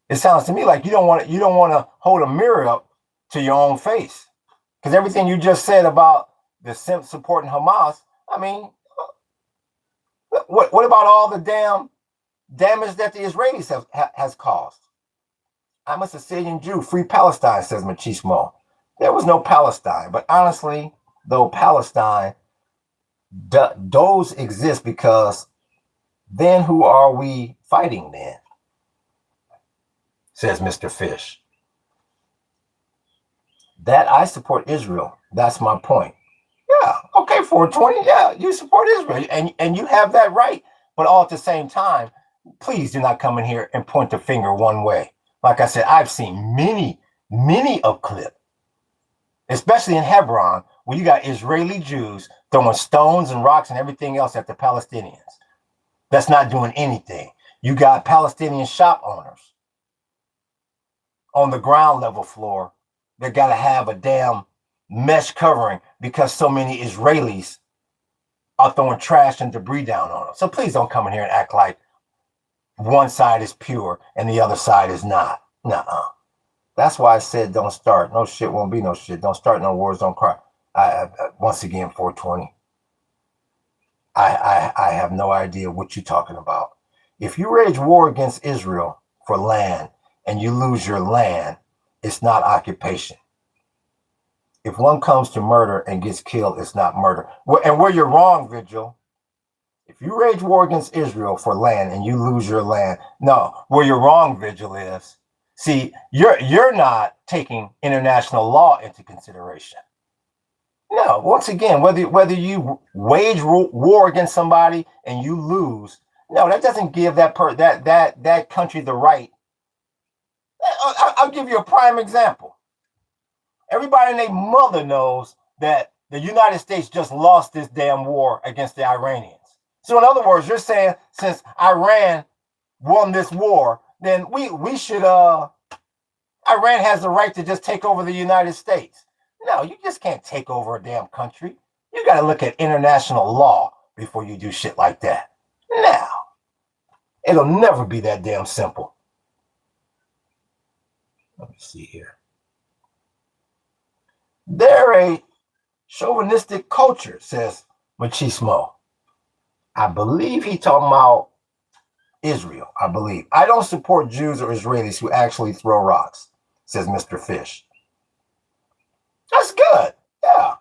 It sounds to me like you don't want to hold a mirror up to your own face. Because everything you just said about the simps supporting Hamas, I mean, what about all the damn damage that the Israelis has caused? I'm a Sicilian Jew, free Palestine, says Machismo. There was no Palestine, but honestly, though Palestine does exist, because then who are we fighting then? Says Mr. Fish. That I support Israel. That's my point. Yeah, okay, 420. Yeah, you support Israel, and you have that right. But all at the same time, please do not come in here and point the finger one way. Like I said, I've seen many a clip, especially in Hebron, where you got Israeli Jews throwing stones and rocks and everything else at the Palestinians. That's not doing anything. You got Palestinian shop owners on the ground level floor that got to have a damn mesh covering because so many Israelis are throwing trash and debris down on them. So please don't come in here and act like one side is pure and the other side is not. Nuh-uh. That's why I said don't start. No shit won't be no shit. Don't start no wars, don't cry. Once again, 420. I have no idea what you're talking about. If you wage war against Israel for land and you lose your land, it's not occupation. If one comes to murder and gets killed, it's not murder. And where you're wrong, Vigil, if you wage war against Israel for land and you lose your land, no, where you're wrong, Vigil, is, see, you're not taking international law into consideration. No, once again, whether you wage war against somebody and you lose, no, that doesn't give that country the right. I'll give you a prime example. Everybody and their mother knows that the United States just lost this damn war against the Iranians. So in other words, you're saying since Iran won this war, then we should Iran has the right to just take over the United States. No, you just can't take over a damn country. You got to look at international law before you do shit like that. Now, it'll never be that damn simple. Let me see here. They're a chauvinistic culture, says Machismo. I believe he talking about Israel, I believe. I don't support Jews or Israelis who actually throw rocks, says Mr. Fish. That's good. Yeah.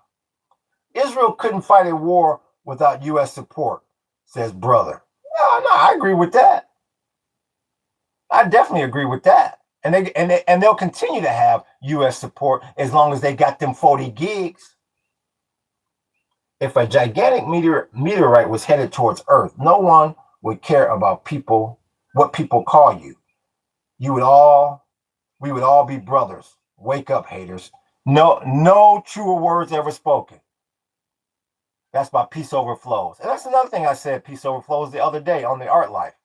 Israel couldn't fight a war without U.S. support, says Brother. No, I agree with that. I definitely agree with that. And they'll continue to have U.S. support as long as they got them 40 gigs. If a gigantic meteorite was headed towards Earth, no one would care about what people call you. We would all be brothers. Wake up, haters. No truer words ever spoken. That's by Peace Overflows. And that's another thing I said, Peace Overflows, the other day on the Art Life.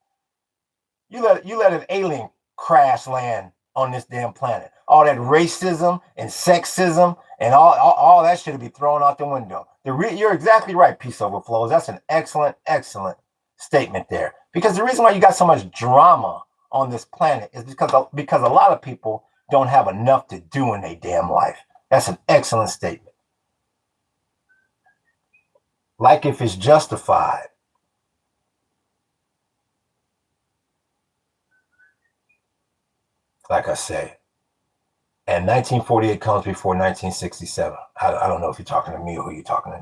You let an alien crash land on this damn planet. all that racism and sexism and all that should be thrown out the window. You're exactly right, Peace Overflows. That's an excellent, excellent statement there. Because the reason why you got so much drama on this planet is because a lot of people don't have enough to do in their damn life. That's an excellent statement. Like if it's justified. Like I say, and 1948 comes before 1967. I don't know if you're talking to me or who you're talking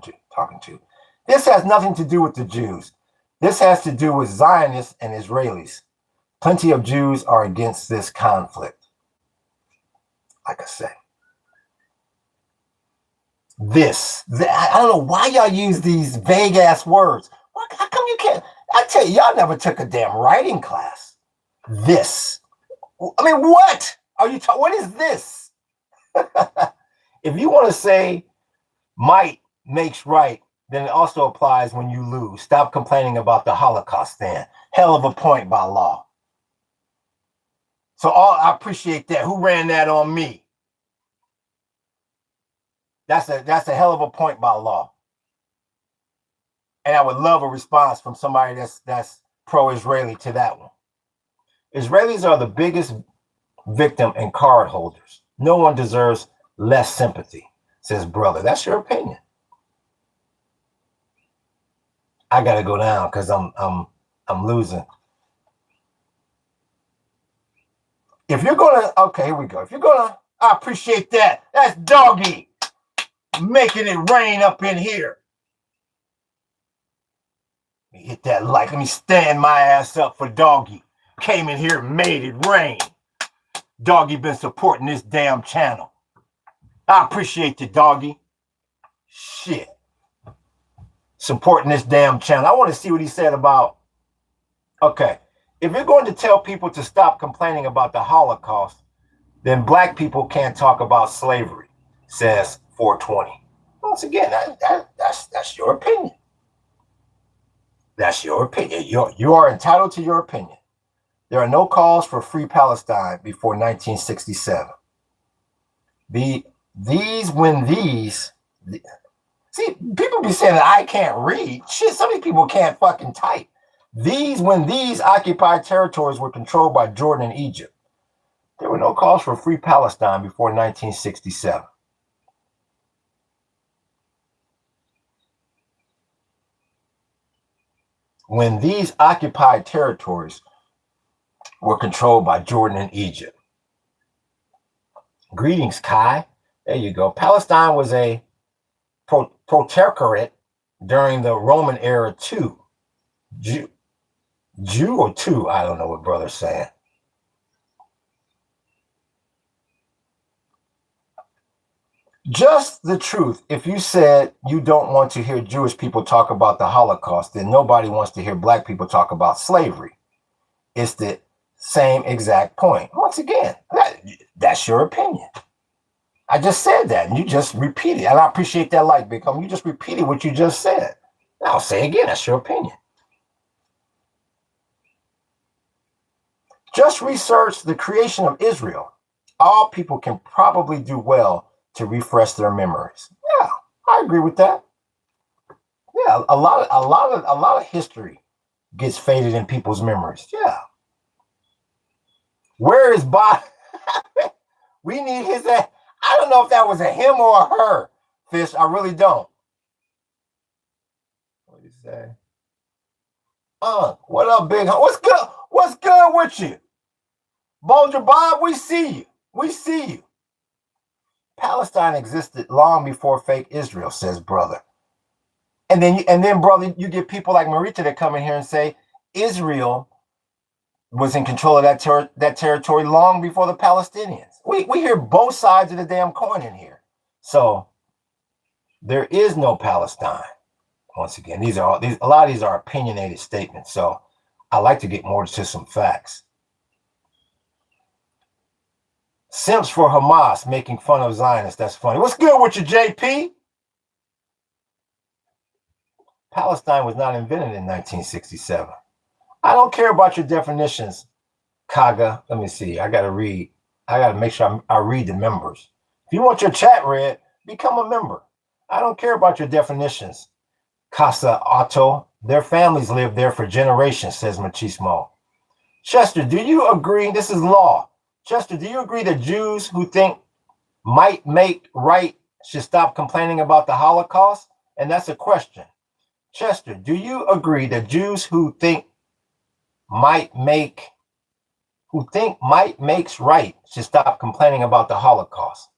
to. This has nothing to do with the Jews. This has to do with Zionists and Israelis. Plenty of Jews are against this conflict. Like I say. I don't know why y'all use these vague ass words. How come you can't? I tell you, y'all never took a damn writing class. This. I mean, what are you talking? What is this? If you want to say might makes right, then it also applies when you lose. Stop complaining about the Holocaust then. Hell of a point by law. So I appreciate that. Who ran that on me? That's a hell of a point by law. And I would love a response from somebody that's pro-Israeli to that one. Israelis are the biggest victim and card holders. No one deserves less sympathy, says brother. That's your opinion. I gotta go down because I'm losing. If you're gonna, okay, here we go. If you're gonna, I appreciate that. That's Doggy making it rain up in here. Let me hit that like. Let me stand my ass up for Doggy. Came in here and made it rain. Doggy been supporting this damn channel. I appreciate you, Doggy. Shit. Supporting this damn channel. I want to see what he said about, okay, if you're going to tell people to stop complaining about the Holocaust, then black people can't talk about slavery, says 420. Once again, that's your opinion. That's your opinion. You are entitled to your opinion. There are no calls for free Palestine before 1967. See, people be saying that I can't read. Shit, some of these people can't fucking type. When these occupied territories were controlled by Jordan and Egypt, there were no calls for free Palestine before 1967. When these occupied territories were controlled by Jordan and Egypt. Greetings, Kai. There you go. Palestine was a protectorate during the Roman era too. Jew or two? I don't know what brother's saying. Just the truth. If you said you don't want to hear Jewish people talk about the Holocaust, then nobody wants to hear black people talk about slavery. It's the same exact point. Once again, that's your opinion. I just said that, and you just repeated it. And I appreciate that like, Big Homie. You just repeated what you just said. Now I'll say again, that's your opinion. Just research the creation of Israel. All people can probably do well to refresh their memories. Yeah, I agree with that. Yeah, a lot of history gets faded in people's memories. Yeah. Where is Bob? We need his. I don't know if that was a him or a her, Fish. I really don't. What did he say? What up, Big Homie? What's good? What's good with you? Bulger Bob, we see you. We see you. Palestine existed long before fake Israel, says brother. And then, brother, you get people like Marita that come in here and say Israel was in control of that territory long before the Palestinians. We hear both sides of the damn coin in here. So there is no Palestine. Once again, a lot of these are opinionated statements. So I like to get more to some facts. Simps for Hamas making fun of Zionists. That's funny. What's good with you, JP? Palestine was not invented in 1967. I don't care about your definitions, Kaga. Let me see. I got to read. I got to make sure I read the members. If you want your chat read, become a member. I don't care about your definitions. Casa Otto, their families lived there for generations, says Machismo. Chester, do you agree? This is law. Chester, do you agree that Jews who think might make right should stop complaining about the Holocaust? And that's a question. Chester, do you agree that Jews who think might makes right should stop complaining about the Holocaust?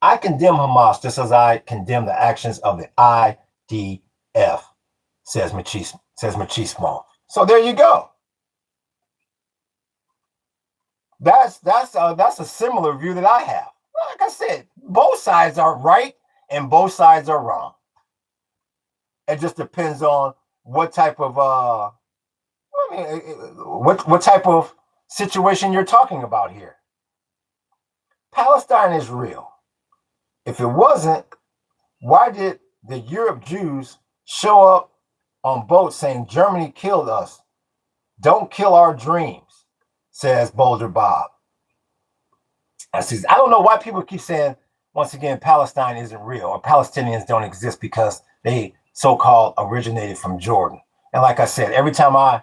I condemn Hamas just as I condemn the actions of the IDF, says Machismo. So there you go. That's a similar view that I have. Like I said, both sides are right and both sides are wrong. It just depends on what type of what type of situation you're talking about here. Palestine is real. If it wasn't, why did the Europe Jews show up on boats saying Germany killed us? Don't kill our dreams, says Boulder Bob. I don't know why people keep saying, once again, Palestine isn't real or Palestinians don't exist because they so-called originated from Jordan. And like I said, every time I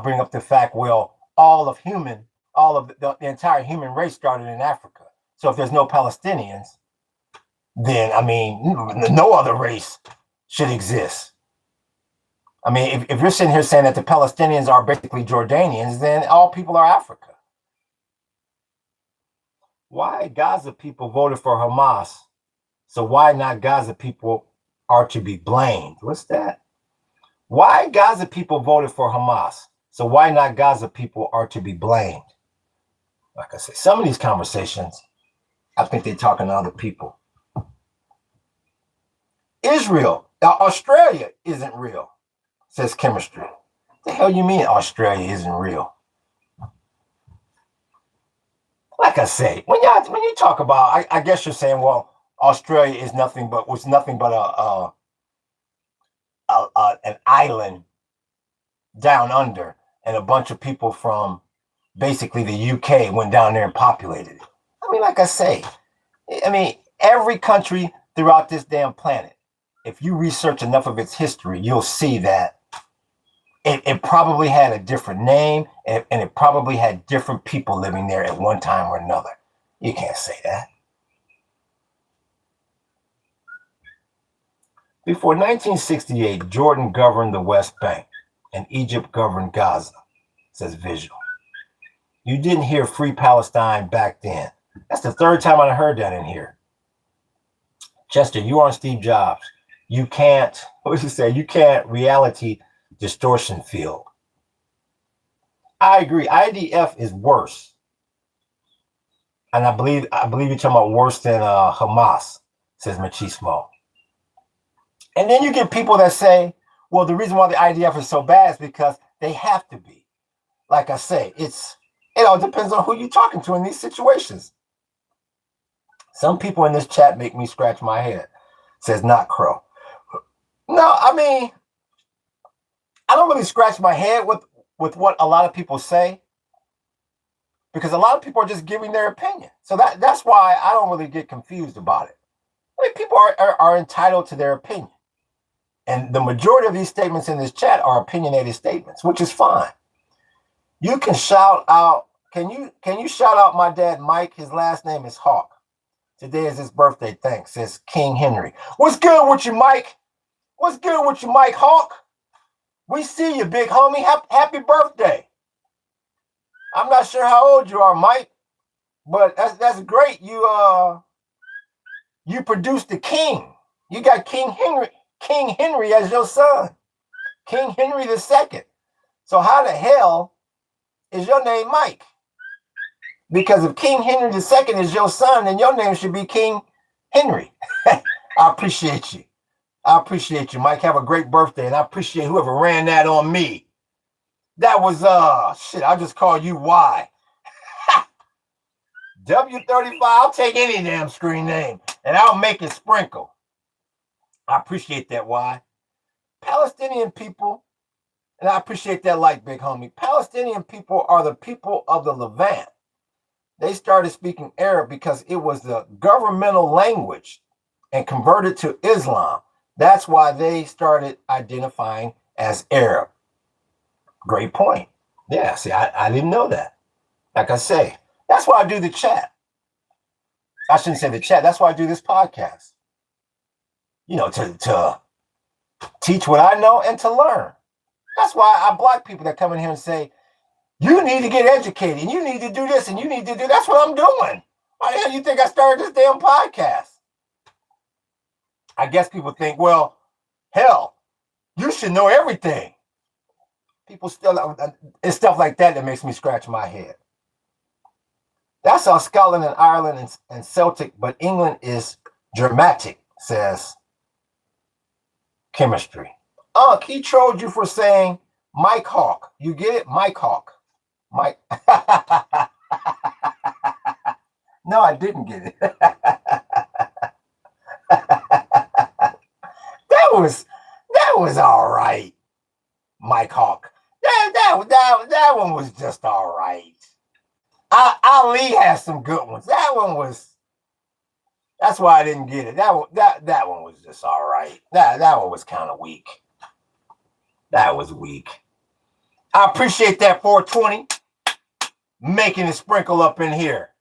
bring up the fact, well, all of the entire human race started in Africa. So if there's no Palestinians, then, I mean, no other race should exist. I mean, if you're sitting here saying that the Palestinians are basically Jordanians, then all people are Africa. Why Gaza people voted for Hamas? So why not Gaza people are to be blamed? What's that? Why Gaza people voted for Hamas? So why not Gaza people are to be blamed? Like I said, some of these conversations, I think they're talking to other people. Australia isn't real, says Chemistry. The hell you mean Australia isn't real? Like I say, when you talk about, I guess you're saying, well, Australia is nothing but an island down under, and a bunch of people from basically the UK went down there and populated it. I mean, like I say, every country throughout this damn planet, if you research enough of its history, you'll see that it probably had a different name and it probably had different people living there at one time or another. You can't say that. Before 1968, Jordan governed the West Bank and Egypt governed Gaza, says Visual. You didn't hear Free Palestine back then. That's the third time I heard that in here. Chester, you are on Steve Jobs. You can't, what did you say? You can't reality distortion field. I agree. IDF is worse. And I believe you're talking about worse than Hamas, says Machismo. And then you get people that say, well, the reason why the IDF is so bad is because they have to be. Like I say, it all depends on who you're talking to in these situations. Some people in this chat make me scratch my head, says Not Crow. No, I mean, I don't really scratch my head with what a lot of people say, because a lot of people are just giving their opinion. So that's why I don't really get confused about it. I mean, people are entitled to their opinion. And the majority of these statements in this chat are opinionated statements, which is fine. You can shout out, can you shout out my dad, Mike? His last name is Hawk. Today is his birthday, thanks, says King Henry. What's good with you, Mike? What's good with you, Mike Hawk? We see you, big homie. Happy birthday. I'm not sure how old you are, Mike, but that's great. You produced the king. You got King Henry as your son. King Henry II. So how the hell is your name Mike? Because if King Henry II is your son, then your name should be King Henry. I appreciate you. I appreciate you, Mike. Have a great birthday, and I appreciate whoever ran that on me. That was, shit, I'll just call you Y. W35, I'll take any damn screen name, and I'll make it sprinkle. I appreciate that, Y. Palestinian people, And I appreciate that like, big homie. Palestinian people are the people of the Levant. They started speaking Arab because it was the governmental language and converted to Islam. That's why they started identifying as Arab. Great point. Yeah, see, I didn't know that. Like I say, that's why I do the chat. I shouldn't say the chat. That's why I do this podcast. You know, to teach what I know and to learn. That's why I block people that come in here and say, you need to get educated, and you need to do this, and you need to do. That's what I'm doing. Why the hell you think I started this damn podcast? I guess people think, well, hell, you should know everything. People still, it's stuff like that that makes me scratch my head. That's how Scotland and Ireland and Celtic, but England is dramatic, says Chemistry. He trolled you for saying Mike Hawk. You get it? Mike Hawk. Mike. No, I didn't get it. That was all right. Mike Hawk. That one was just all right. Ali has some good ones. That's why I didn't get it. That one was just all right. That one was kind of weak. That was weak. I appreciate that 420 making it sprinkle up in here.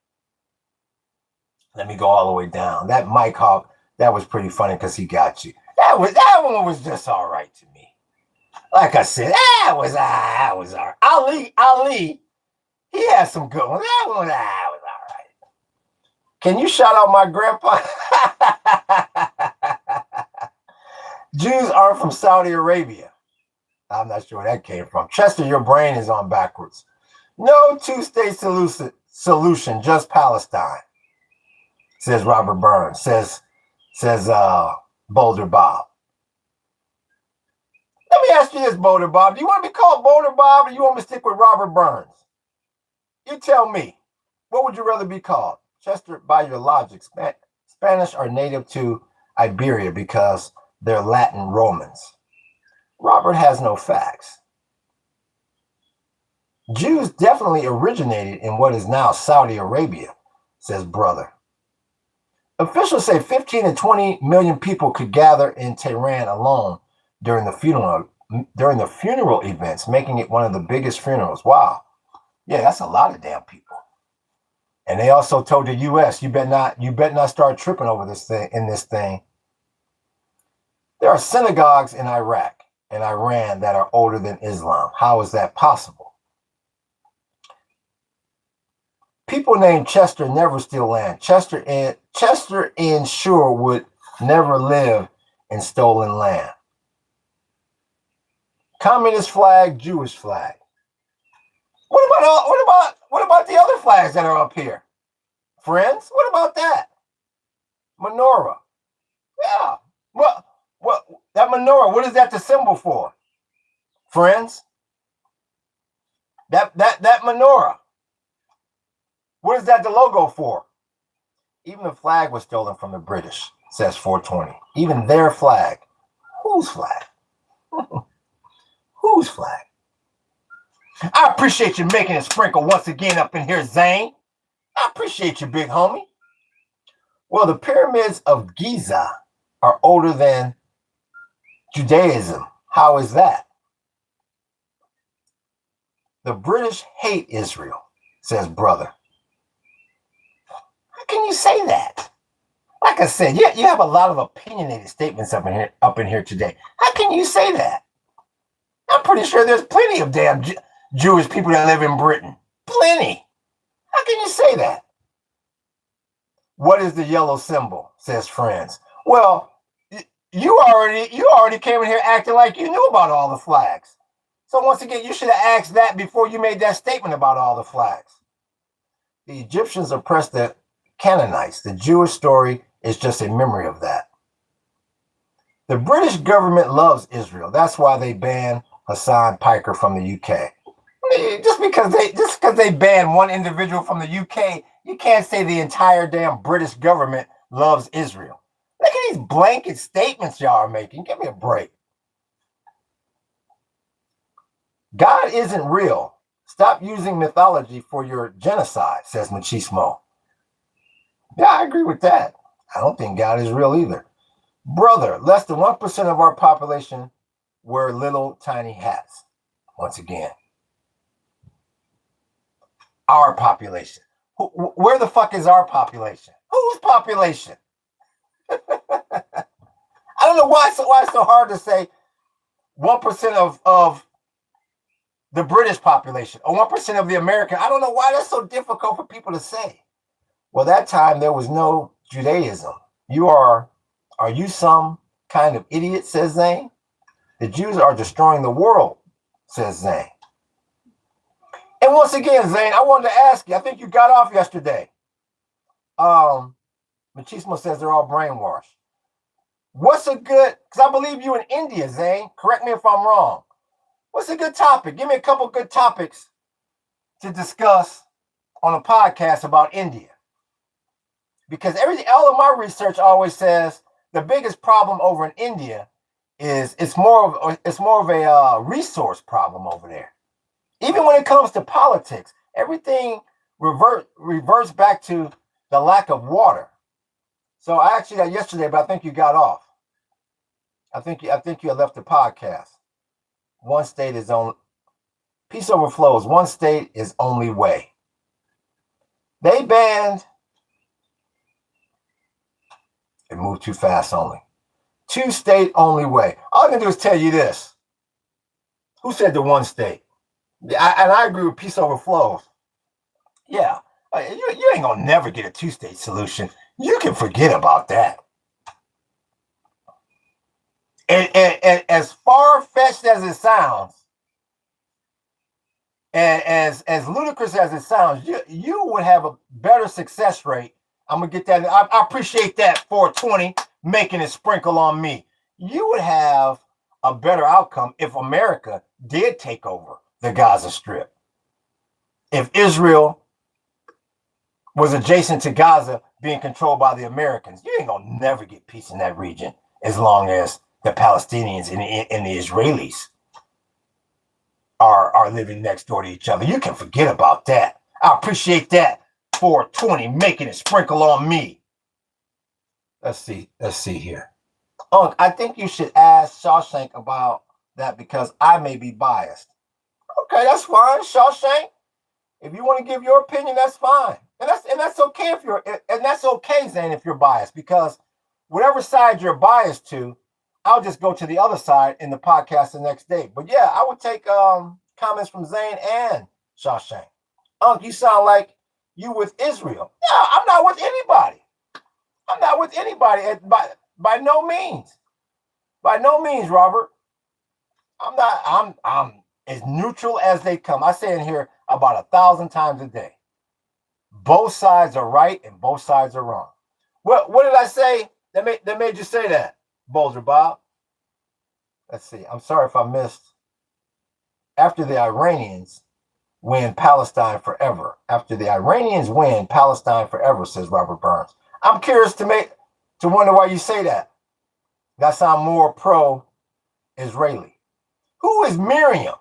Let me go all the way down. That Mike Hawk, that was pretty funny because he got you. That one was just all right to me. Like I said, that was all right. Ali, he had some good ones. That was all right. Can you shout out my grandpa? Jews are from Saudi Arabia. I'm not sure where that came from. Chester, your brain is on backwards. No two-state solution, just Palestine, says Robert Burns, says Boulder Bob. Let me ask you this, Boulder Bob. Do you want to be called Boulder Bob or you want me to stick with Robert Burns? You tell me. What would you rather be called? Chester, by your logic, Spanish are native to Iberia because they're Latin Romans. Robert has no facts. Jews definitely originated in what is now Saudi Arabia, says Brother. Officials say 15 to 20 million people could gather in Tehran alone during the funeral events, making it one of the biggest funerals. Wow. Yeah, that's a lot of damn people. And they also told the U.S., you bet not start tripping over this thing. There are synagogues in Iraq and Iran that are older than Islam. How is that possible? People named Chester never steal land. Chester and Shore would never live in stolen land. Communist flag, Jewish flag. What about the other flags that are up here? Friends, what about that? Menorah. Yeah. What that menorah, what is that the symbol for? Friends? That menorah. What is that the logo for? Even the flag was stolen from the British, says 420. Even their flag. Whose flag? Whose flag? I appreciate you making it sprinkle once again up in here, Zane. I appreciate you, big homie. Well, the pyramids of Giza are older than Judaism. How is that? The British hate Israel, says Brother. How can you say that? Like I said, you have a lot of opinionated statements up in here today. How can you say that? I'm pretty sure there's plenty of damn Jewish people that live in Britain. Plenty. How can you say that? What is the yellow symbol, says Friends. Well, you already came in here acting like you knew about all the flags. So once again, you should have asked that before you made that statement about all the flags. The Egyptians oppressed the Canaanites. The Jewish story is just a memory of that. The British government loves Israel. That's why they banned Hassan Piker from the UK. Just because they banned one individual from the UK, you can't say the entire damn British government loves Israel. Look at these blanket statements y'all are making. Give me a break. God isn't real. Stop using mythology for your genocide, says Machismo. Yeah, I agree with that. I don't think God is real either. Brother, less than 1% of our population wear little tiny hats. Once again, our population. Where the fuck is our population? Whose population? I don't know why it's so hard to say 1% of the British population or 1% of the American. I don't know why that's so difficult for people to say. Well, that time there was no Judaism. Are you some kind of idiot, says Zane? The Jews are destroying the world, says Zane. And once again, Zane, I wanted to ask you, I think you got off yesterday. Machismo says they're all brainwashed. What's a good, because I believe you in India, Zane. Correct me if I'm wrong. What's a good topic? Give me a couple good topics to discuss on a podcast about India. Because all of my research always says the biggest problem over in India is it's more of a resource problem over there. Even when it comes to politics, everything reverts back to the lack of water. So I actually got yesterday, but I think you got off. I think you had left the podcast. One state is on. Peace overflows. One state is only way. They banned. It moved too fast only. 2 state only way. All I'm gonna do is tell you this. Who said the one state? And I agree with peace overflows. Yeah, you ain't gonna never get a 2 state solution. You can forget about that. And as far-fetched as it sounds, and as ludicrous as it sounds, you would have a better success rate. I'm gonna get that. I appreciate that 420 making it sprinkle on me. You would have a better outcome if America did take over the Gaza Strip. If Israel was adjacent to Gaza being controlled by the Americans, you ain't gonna never get peace in that region as long as the Palestinians and the Israelis are living next door to each other. You can forget about that. I appreciate that 420 making it sprinkle on me. Let's see here. Unc, I think you should ask Shawshank about that because I may be biased. Okay, that's fine, Shawshank. If you want to give your opinion, that's fine. And that's okay that's okay, Zane, if you're biased, because whatever side you're biased to, I'll just go to the other side in the podcast the next day. But yeah, I would take comments from Zane and Shawshank. Unc, you sound like you with Israel. No, I'm not with anybody. I'm not with anybody by no means. By no means, Robert. I'm as neutral as they come. I say in here about 1,000 times a day. Both sides are right and both sides are wrong. What did I say that made you say that, Boulder Bob? Let's see. I'm sorry if I missed. After the Iranians win Palestine forever. After the Iranians win Palestine forever, says Robert Burns. I'm curious to wonder why you say that. That sounds more pro-Israeli. Who is Miriam?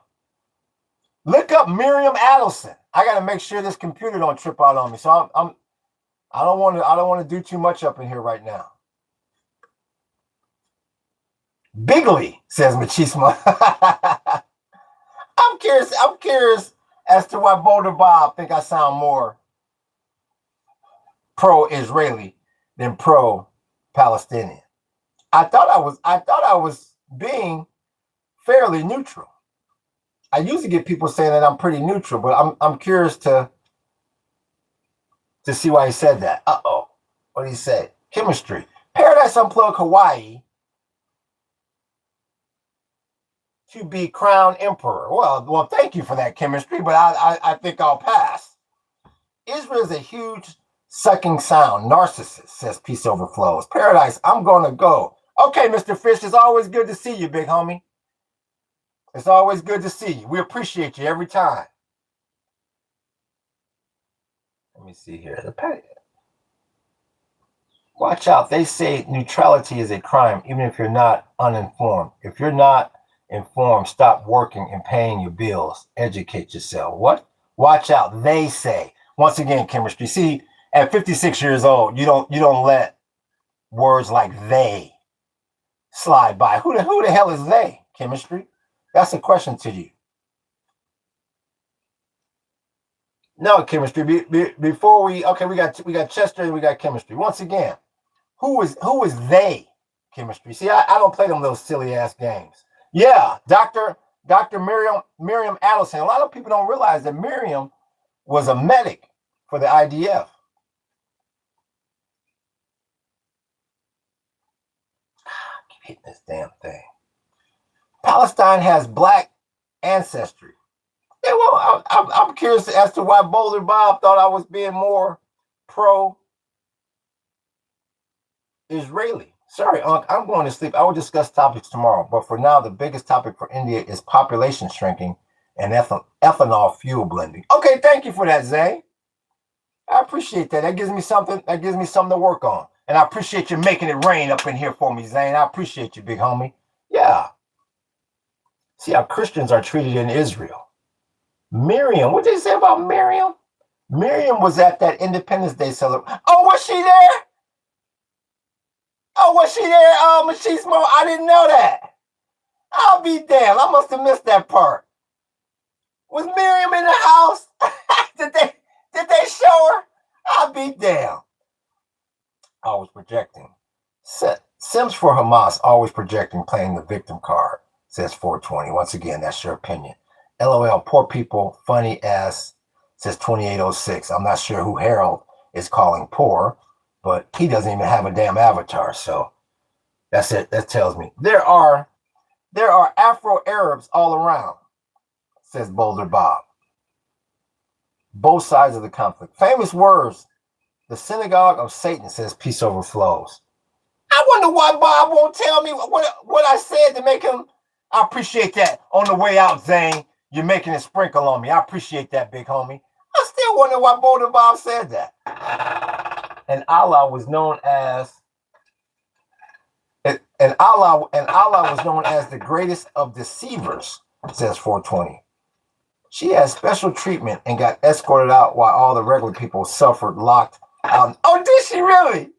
Look up Miriam Adelson. I got to make sure this computer don't trip out on me. So I don't want to do too much up in here right now. Bigly, says Machismo. I'm curious as to why Boulder Bob think I sound more pro-Israeli than pro-Palestinian. I thought I was being fairly neutral. I usually get people saying that I'm pretty neutral, but I'm curious to see why he said that. What did he say? Chemistry. Paradise Unplugged Hawaii to be crowned emperor. Well, thank you for that chemistry, but I think I'll pass. Israel is a huge sucking sound narcissist, says Peace Overflows. Paradise, I'm gonna go. Okay, Mr. Fish, it's always good to see you, big homie. It's always good to see you. We appreciate you every time. Let me see here. Watch out. They say neutrality is a crime, even if you're not uninformed. If you're not informed, stop working and paying your bills, educate yourself. What? Watch out, they say. Once again, chemistry. See, at 56 years old, you don't let words like they slide by. Who the hell is they, chemistry? That's a question to you. No, chemistry. Before we got Chester and we got chemistry. Once again, who is they, chemistry? See, I don't play them little silly ass games. Yeah, Dr. Miriam Adelson. A lot of people don't realize that Miriam was a medic for the IDF. I keep hitting this damn thing. Palestine has black ancestry. Yeah, well, I'm curious as to why Boulder Bob thought I was being more pro-Israeli. Sorry, Unc, I'm going to sleep. I will discuss topics tomorrow. But for now, the biggest topic for India is population shrinking and ethanol fuel blending. Okay, thank you for that, Zay. I appreciate that. That gives me something to work on. And I appreciate you making it rain up in here for me, Zane. I appreciate you, big homie. Yeah. See how Christians are treated in Israel. Miriam, what did they say about Miriam? Miriam was at that Independence Day celebration. Oh, was she there? Oh, was she there? Machismo, I didn't know that. I'll be damned. I must have missed that part. Was Miriam in the house? Did they show her? I'll be damned. Always projecting. Sims for Hamas, always projecting, playing the victim card, says 420. Once again, that's your opinion. LOL, poor people, funny ass, says 2806. I'm not sure who Harold is calling poor, but he doesn't even have a damn avatar. So that's it. That tells me there are Afro-Arabs all around, says Boulder Bob. Both sides of the conflict. Famous words. The synagogue of Satan, says peace overflows. I wonder why Bob won't tell me what I said to make him. I appreciate that. On the way out, Zane, you're making a sprinkle on me. I appreciate that, big homie. I still wonder why Boulder Bob said that. And Allah was known as the greatest of deceivers, says 420. She had special treatment and got escorted out while all the regular people suffered locked out. Oh, did she really?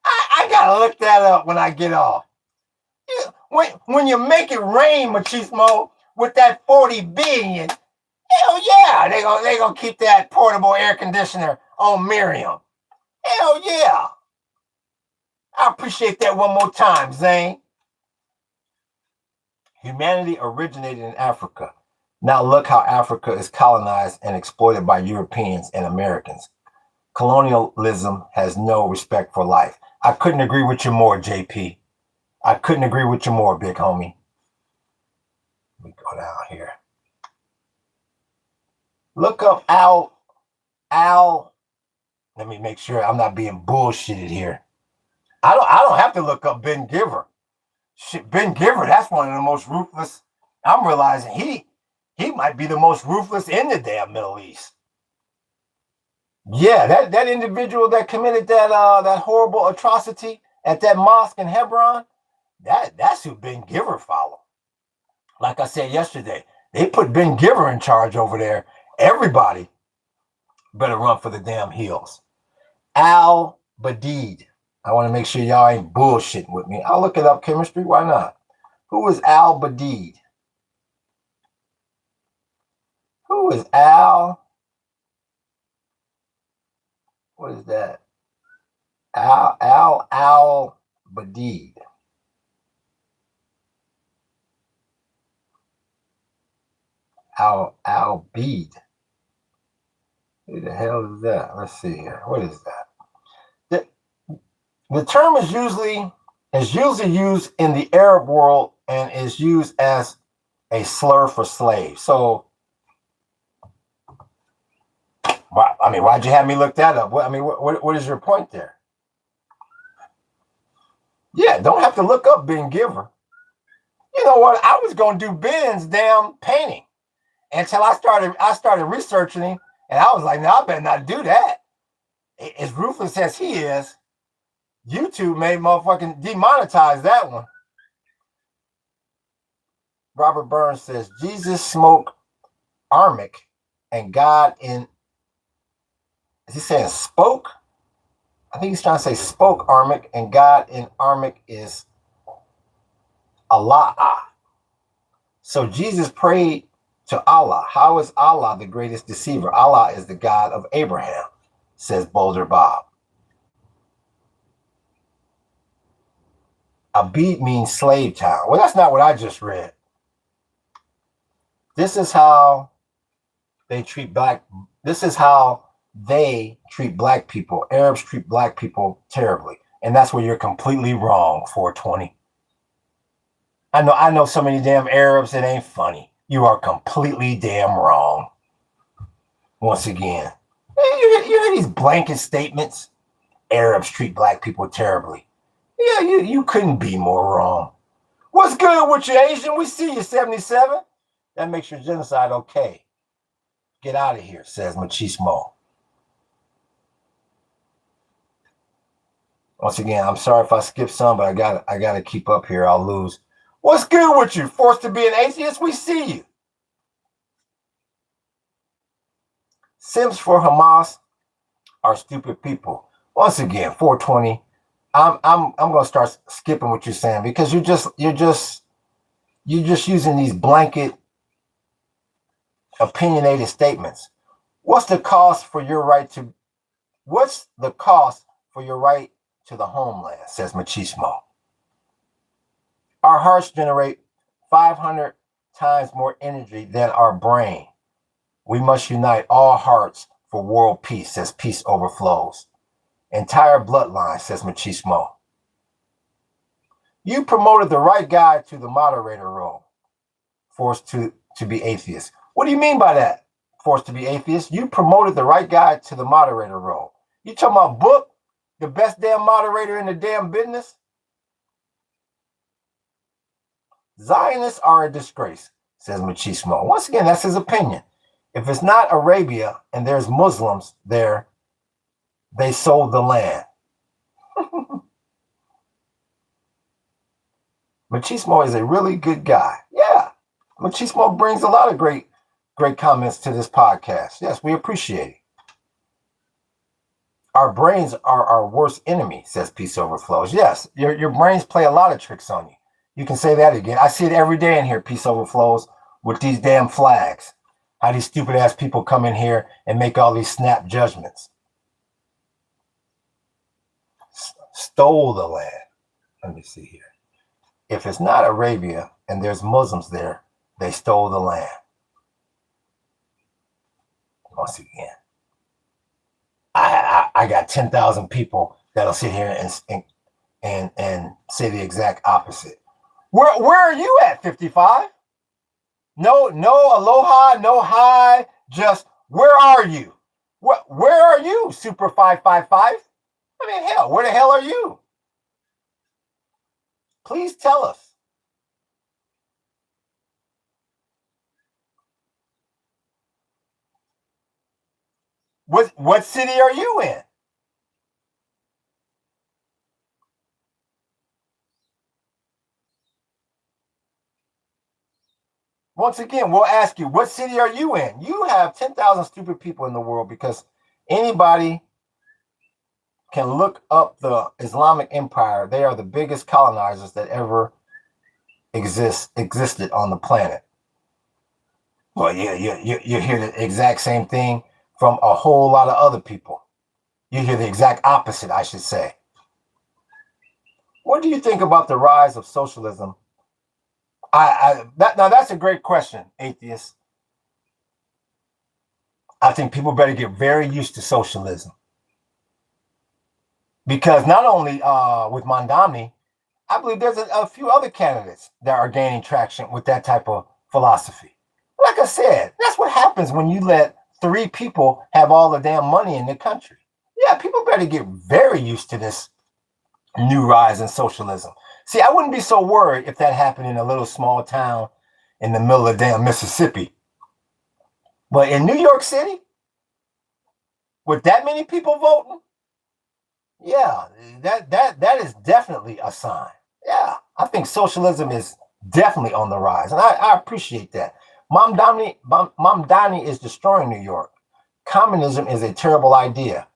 I gotta look that up when I get off. Yeah, when you make it rain, Machismo, with that 40 billion, hell yeah, they gonna keep that portable air conditioner on Miriam. Hell yeah. I appreciate that one more time, Zane. Humanity originated in Africa. Now look how Africa is colonized and exploited by Europeans and Americans. Colonialism has no respect for life. I couldn't agree with you more, JP. I couldn't agree with you more, big homie. Let me go down here. Look up Al. Let me make sure I'm not being bullshitted here. I don't have to look up Ben Giver. Shit, Ben Giver, that's one of the most ruthless. I'm realizing he might be the most ruthless in the damn Middle East. Yeah, that individual that committed that horrible atrocity at that mosque in Hebron, that's who Ben Giver followed. Like I said yesterday, they put Ben Giver in charge over there. Everybody better run for the damn hills. Al Badid. I want to make sure y'all ain't bullshitting with me. I'll look it up, chemistry. Why not? Who is Al Badid? Who is Al? What is that? Al Badid. Al Bead. Who the hell is that? Let's see here. What is that? The term is usually used in the Arab world and is used as a slur for slaves. So, I mean, why'd you have me look that up? What is your point there? Yeah, don't have to look up Ben Giver. You know what? I was gonna do Ben's damn painting until I started researching him, and I was like, no, I better not do that. As ruthless as he is, YouTube may motherfucking demonetize that one. Robert Burns says Jesus smoked Armic and God in. Is he saying spoke? I think he's trying to say spoke Armic and God in Armic is Allah. So Jesus prayed to Allah. How is Allah the greatest deceiver? Allah is the God of Abraham, says Boulder Bob. Abid means slave town. Well, that's not what I just read. This is how they treat black. This is how they treat black people. Arabs treat black people terribly. And that's where you're completely wrong, 420. I know so many damn Arabs, it ain't funny. You are completely damn wrong. Once again, you hear these blanket statements? Arabs treat black people terribly. Yeah, you couldn't be more wrong. What's good with you, Asian? We see you, 77. That makes your genocide okay. Get out of here, says Machismo. Once again, I'm sorry if I skip some, but I gotta keep up here. I'll lose. What's good with you? Forced to be an atheist? We see you. Sims for Hamas are stupid people. Once again, 420. I'm gonna start skipping what you're saying because you're just using these blanket opinionated statements. What's the cost for your right to the homeland, says Machismo. Our hearts generate 500 times more energy than our brain. We must unite all hearts for world peace, says Peace Overflows. Entire bloodline, says Machismo. You promoted the right guy to the moderator role, forced to be atheist. What do you mean by that, forced to be atheist? You promoted the right guy to the moderator role. You talking about Book, the best damn moderator in the damn business? Zionists are a disgrace, says Machismo. Once again, that's his opinion. If it's not Arabia and there's Muslims there, they sold the land. Machismo is a really good guy. Yeah, Machismo brings a lot of great comments to this podcast. Yes, we appreciate it. Our brains are our worst enemy, says Peace Overflows. Yes, your brains play a lot of tricks on you. You can say that again. I see it every day in here, Peace Overflows, with these damn flags. How these stupid ass people come in here and make all these snap judgments. Stole the land. Let me see here. If it's not Arabia and there's Muslims there, they stole the land. Once again, I got 10,000 people that'll sit here and say the exact opposite. Where are you at, 55? No aloha, no hi, just where are you? Where are you, Super 555? I mean, hell, where the hell are you? Please tell us. What city are you in? Once again, we'll ask you, what city are you in? You have 10,000 stupid people in the world because anybody can look up the Islamic Empire. They are the biggest colonizers that ever existed on the planet. Well, you hear the exact same thing from a whole lot of other people. You hear the exact opposite, I should say. What do you think about the rise of socialism? Now that's a great question, atheist. I think people better get very used to socialism. Because not only with Mondani, I believe there's a few other candidates that are gaining traction with that type of philosophy. Like I said, that's what happens when you let 3 people have all the damn money in the country. Yeah, people better get very used to this new rise in socialism. See, I wouldn't be so worried if that happened in a little small town in the middle of damn Mississippi. But in New York City, with that many people voting, yeah, that is definitely a sign. Yeah, I think socialism is definitely on the rise. And I appreciate that. Mom Donnie is destroying New York. Communism is a terrible idea.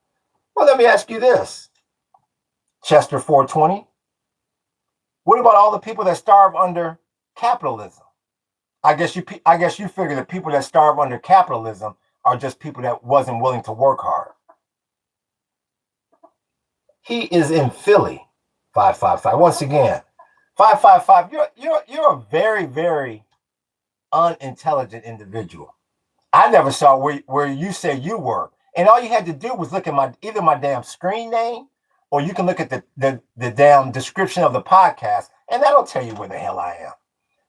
Well, let me ask you this, Chester 420. What about all the people that starve under capitalism? I guess you figure the people that starve under capitalism are just people that wasn't willing to work hard. He is in Philly. 555. Once again, 555. You're a very, very unintelligent individual. I never saw where you said you were. And all you had to do was look at either my damn screen name, or you can look at the damn description of the podcast, and that'll tell you where the hell I am.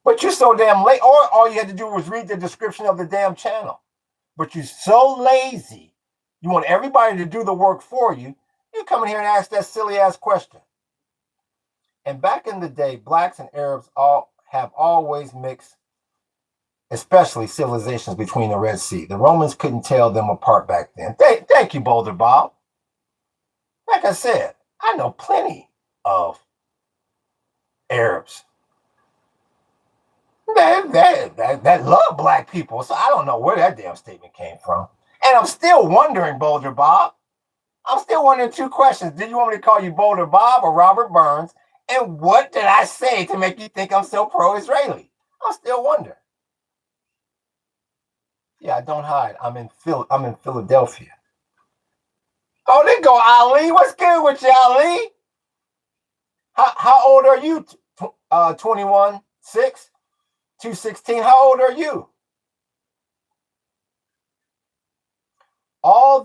But you're so damn late, or all you had to do was read the description of the damn channel. But you're so lazy, you want everybody to do the work for you. You come in here and ask that silly ass question. And back in the day, blacks and Arabs have always mixed, especially civilizations between the Red Sea. The Romans couldn't tell them apart back then. Thank you, Boulder Bob. Like I said, I know plenty of Arabs that love black people. So I don't know where that damn statement came from. And I'm still wondering, Boulder Bob. I'm still wondering two questions. Did you want me to call you Boulder Bob or Robert Burns? And what did I say to make you think I'm so pro-Israeli? I'm still wondering. Yeah, don't hide. I'm in Philadelphia. Oh, there go Ali. What's good with you, Ali? How old are you? 21, 6, 216. How old are you? All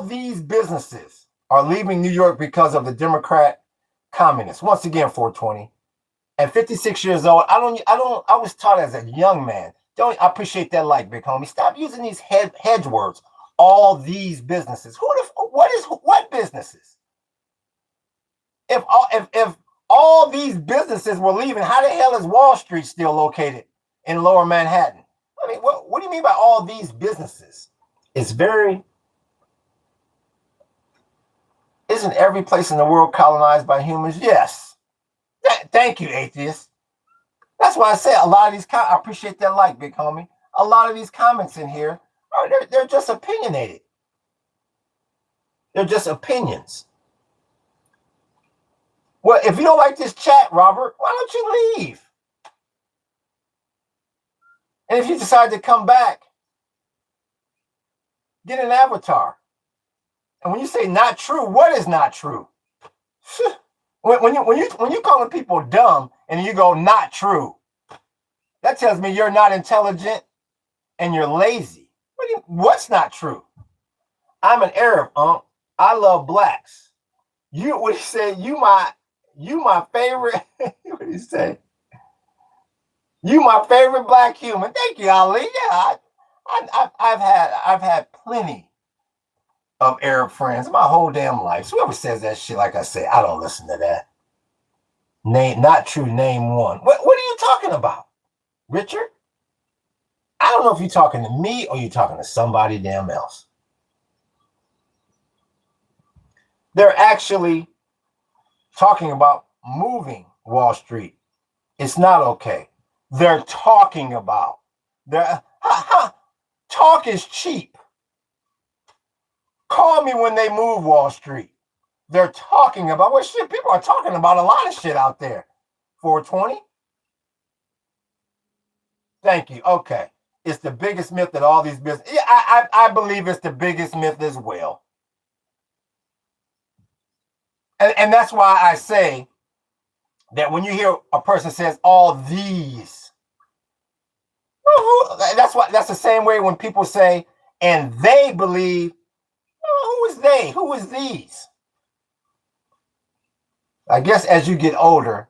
these businesses are leaving New York because of the Democrat communists. Once again, 420. At 56 years old, I was taught as a young man. I appreciate that like, big homie. Stop using these hedge words. All these businesses. What businesses? If all these businesses were leaving, how the hell is Wall Street still located in Lower Manhattan? I mean, what do you mean by all these businesses? Isn't every place in the world colonized by humans? Yes. Thank you, atheist. That's why I say a lot of these. I appreciate that like, big homie. A lot of these comments in here they're just opinionated. They're just opinions. Well, if you don't like this chat, Robert, why don't you leave? And if you decide to come back, get an avatar. And when you say not true, what is not true? When you calling people dumb and you go not true, that tells me you're not intelligent and you're lazy. What's not true? I'm an Arab, I love blacks. What do you say? You my favorite. What do you say? You my favorite black human. Thank you, Ali. Yeah, I've had plenty of Arab friends my whole damn life. So whoever says that shit, like I say, I don't listen to that. Not true. Name one. What are you talking about, Richard? I don't know if you're talking to me or you're talking to somebody damn else. They're actually talking about moving Wall Street. It's not okay. They're talking about. Talk is cheap. Call me when they move Wall Street. They're talking about. Well, shit, people are talking about a lot of shit out there. 420? Thank you. Okay. It's the biggest myth that all these business. Yeah, I believe it's the biggest myth as well. And that's why I say that when you hear a person says all these, that's the same way when people say, and they believe, who is they? Who is these? I guess as you get older,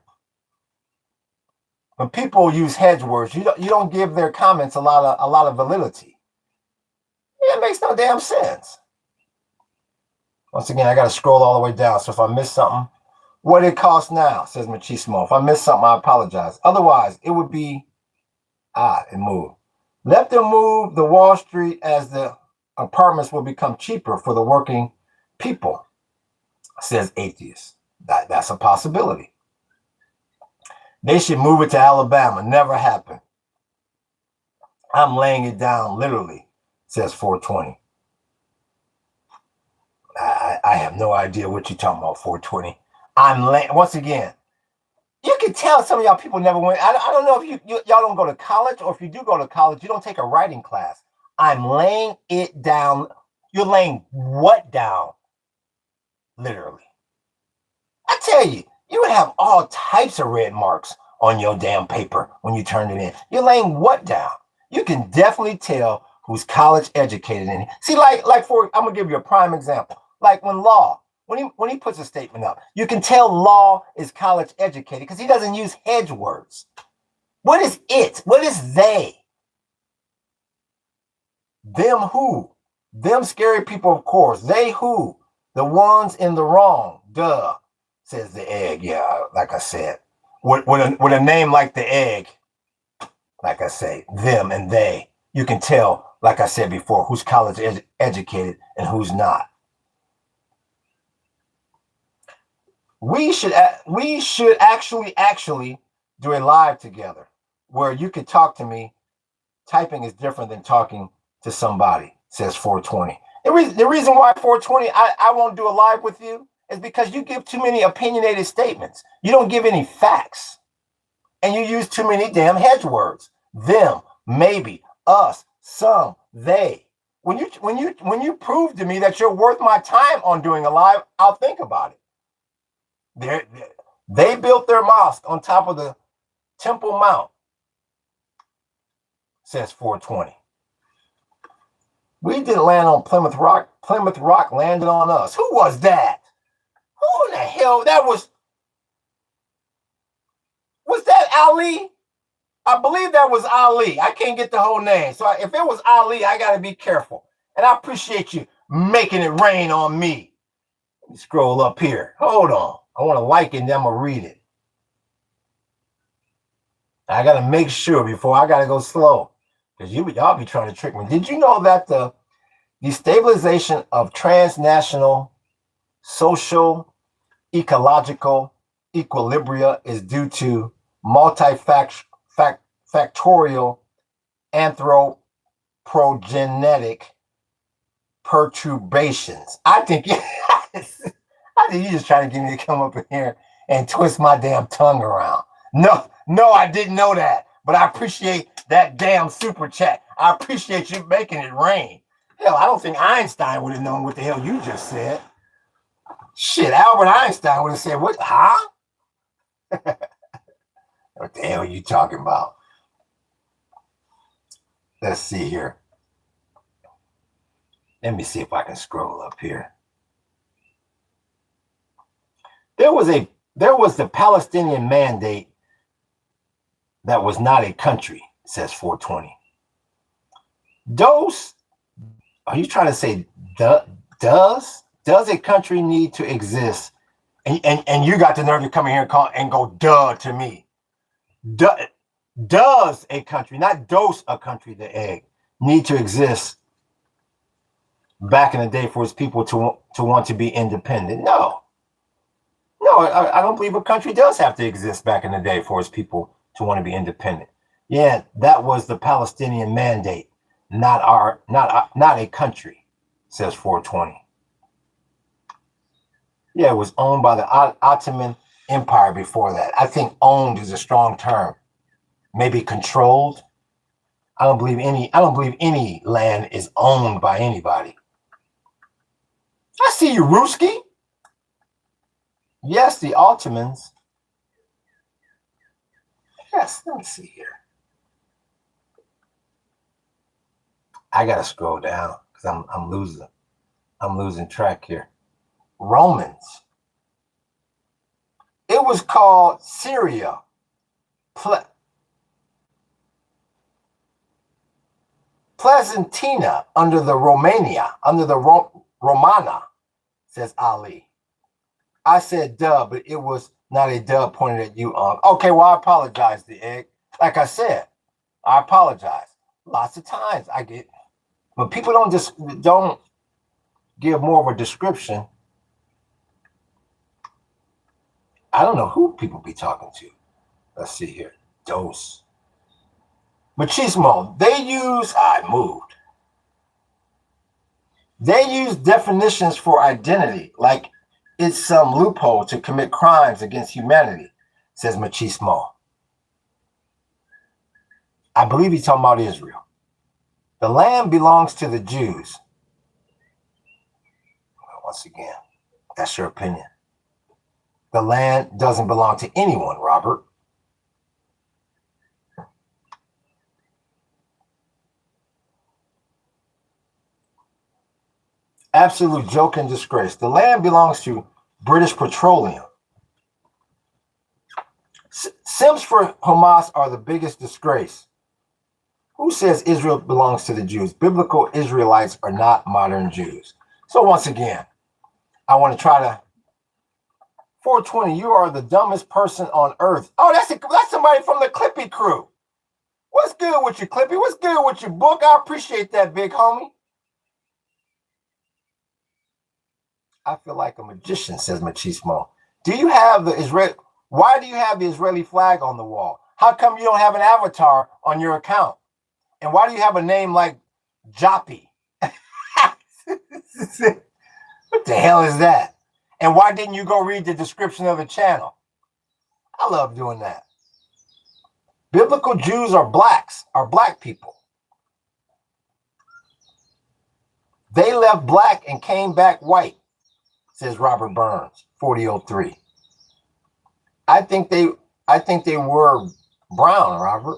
when people use hedge words, you don't give their comments a lot of validity. It makes no damn sense. Once again, I got to scroll all the way down. So if I miss something, what it costs now, says Machismo. If I miss something, I apologize. Otherwise, it would be and move. Let them move the Wall Street as the apartments will become cheaper for the working people, says atheist. That's a possibility. They should move it to Alabama. Never happened. I'm laying it down literally, says 420. I have no idea what you're talking about, 420. Once again, you can tell some of y'all people never went. I don't know if y'all don't go to college, or if you do go to college, you don't take a writing class. I'm laying it down. You're laying what down? Literally. I tell you, you would have all types of red marks on your damn paper when you turned it in. You're laying what down? You can definitely tell who's college educated in it. See, I'm gonna give you a prime example. Like when he puts a statement up, you can tell Law is college educated because he doesn't use hedge words. What is it? What is they? Them who? Them scary people, of course. They who? The ones in the wrong. Duh, says the egg. Yeah, like I said. With a name like the egg, like I say, them and they, you can tell, like I said before, who's college educated and who's not. We should actually do a live together where you could talk to me. Typing is different than talking to somebody, says 420. The reason why 420 I won't do a live with you is because you give too many opinionated statements. You don't give any facts. And you use too many damn hedge words. Them, maybe, us, some, they. When you prove to me that you're worth my time on doing a live, I'll think about it. They built their mosque on top of the Temple Mount, says 420. We didn't land on Plymouth Rock. Plymouth Rock landed on us. Who was that? Who in the hell? That was that Ali? I believe that was Ali. I can't get the whole name. So if it was Ali, I got to be careful. And I appreciate you making it rain on me. Let me scroll up here. Hold on. I want to like it and then I'm going to read it. I got to make sure before I got to go slow. Because y'all be trying to trick me. Did you know that the destabilization of transnational social ecological equilibria is due to multifactorial anthropogenetic perturbations? I think you're just trying to get me to come up in here and twist my damn tongue around. No, I didn't know that. But I appreciate that damn super chat. I appreciate you making it rain. Hell, I don't think Einstein would have known what the hell you just said. Shit, Albert Einstein would have said, what, huh? What the hell are you talking about? Let's see here. Let me see if I can scroll up here. There was the Palestinian Mandate that was not a country, says 420. Are you trying to say does a country need to exist? And you got the nerve to come in here and go duh to me. Does a country, not dose a country, the egg, need to exist back in the day for its people to want to be independent? No, I don't believe a country does have to exist back in the day for its people to want to be independent. Yeah, that was the Palestinian Mandate, not a country, says 420. Yeah, it was owned by the Ottoman Empire before that. I think owned is a strong term. Maybe controlled. I don't believe any land is owned by anybody. I see you, Ruski. Yes, the Ottomans. Yes, let me see here. I gotta scroll down because I'm losing track here. Romans. It was called Syria. Placentina under the Romana, says Ali. I said duh, but it was not a duh pointed at you. Okay, well, I apologize, the egg. Like I said, I apologize. Lots of times I get, but people don't give more of a description. I don't know who people be talking to. Let's see here. Dose. Machismo. I moved. They use definitions for identity, like it's some loophole to commit crimes against humanity, says Machismo. I believe he's talking about Israel. The land belongs to the Jews. Well, once again, that's your opinion. The land doesn't belong to anyone, Robert. Absolute joke and disgrace. The land belongs to British Petroleum. Sims for Hamas are the biggest disgrace. Who says Israel belongs to the Jews? Biblical Israelites are not modern Jews. So once again, I want to try to 420, you are the dumbest person on earth. Oh, that's somebody from the Clippy crew. What's good with you, Clippy? What's good with your book? I appreciate that, big homie. I feel like a magician, says Machismo. Why do you have the Israeli flag on the wall? How come you don't have an avatar on your account? And why do you have a name like Joppy? What the hell is that? And why didn't you go read the description of the channel? I love doing that. Biblical Jews are black people. They left black and came back white, says Robert Burns, 4003. I think they were brown, Robert.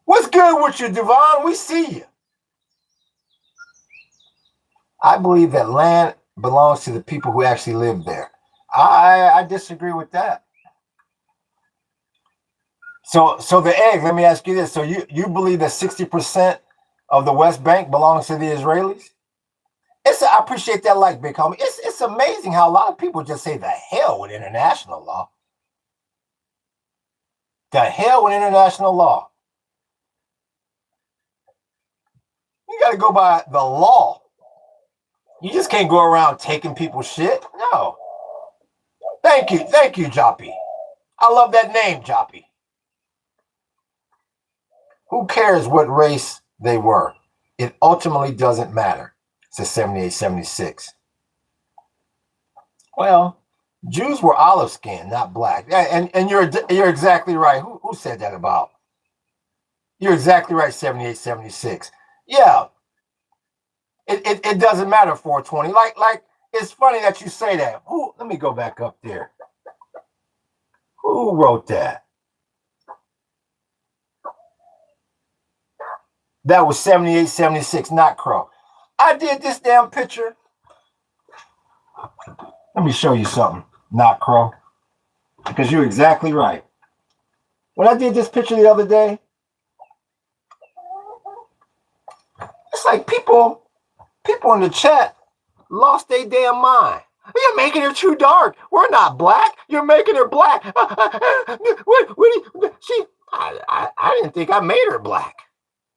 What's good with you, Devon? We see you. I believe that land belongs to the people who actually live there. I disagree with that. So the egg, let me ask you this. So you believe that 60% of the West Bank belongs to the Israelis? I appreciate that, like, big homie. It's amazing how a lot of people just say the hell with international law. The hell with international law. You got to go by the law. You just can't go around taking people's shit. No. Thank you, Joppy. I love that name, Joppy. Who cares what race they were? It ultimately doesn't matter, says 7876. Well, Jews were olive skinned, not black. And you're exactly right. Who said that about? You're exactly right, 7876. Yeah. It doesn't matter, 420. Like it's funny that you say that. Let me go back up there. Who wrote that? That was 7876, not Crow. I did this damn picture. Let me show you something, not Crow. Because you're exactly right. When I did this picture the other day, it's like people in the chat lost their damn mind. You're making her too dark. We're not black. You're making her black. I didn't think I made her black.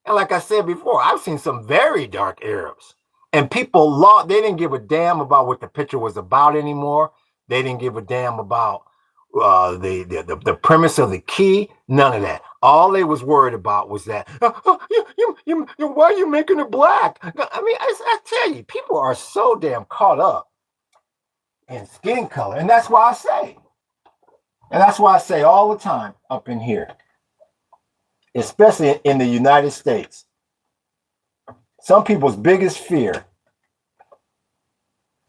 And like I said before, I've seen some very dark Arabs. And people they didn't give a damn about what the picture was about anymore. They didn't give a damn about the premise of the key. None of that. All they was worried about was that, why are you making her black? I mean, I tell you, people are so damn caught up in skin color. And that's why I say all the time up in here, especially in the United States, some people's biggest fear,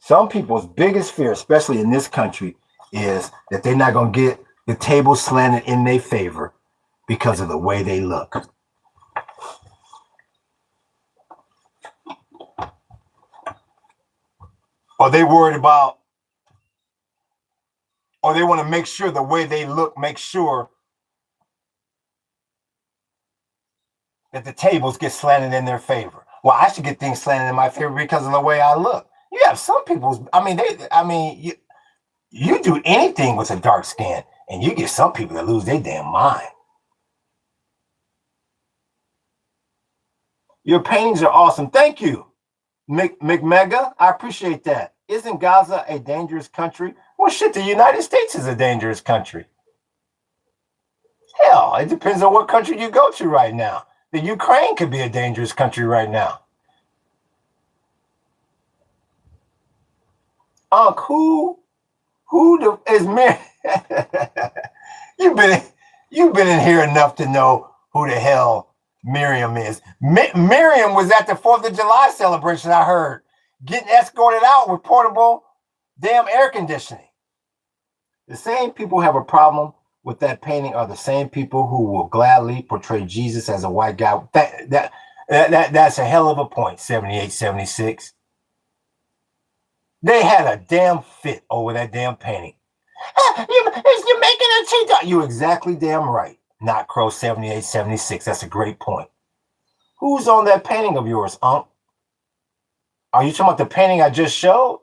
especially in this country, is that they're not going to get the table slanted in their favor because of the way they look. Or they worried about, or they want to make sure the way they look, make sure that the tables get slanted in their favor. Well, I should get things slanted in my favor because of the way I look. You have some people, you do anything with a dark skin, and you get some people that lose their damn mind. Your paintings are awesome. Thank you, McMega. I appreciate that. Isn't Gaza a dangerous country? Well, shit, the United States is a dangerous country. Hell, it depends on what country you go to right now. The Ukraine could be a dangerous country right now. Unc, is Miriam? you've been you've been in here enough to know who the hell Miriam is. Miriam was at the 4th of July celebration, I heard, getting escorted out with portable damn air conditioning. The same people who have a problem with that painting are the same people who will gladly portray Jesus as a white guy. That's a hell of a point, 78, 76. They had a damn fit over that damn painting. You're making a cheat. You exactly damn right. Not Crow 78, 76. That's a great point. Who's on that painting of yours, Unc? Are you talking about the painting I just showed?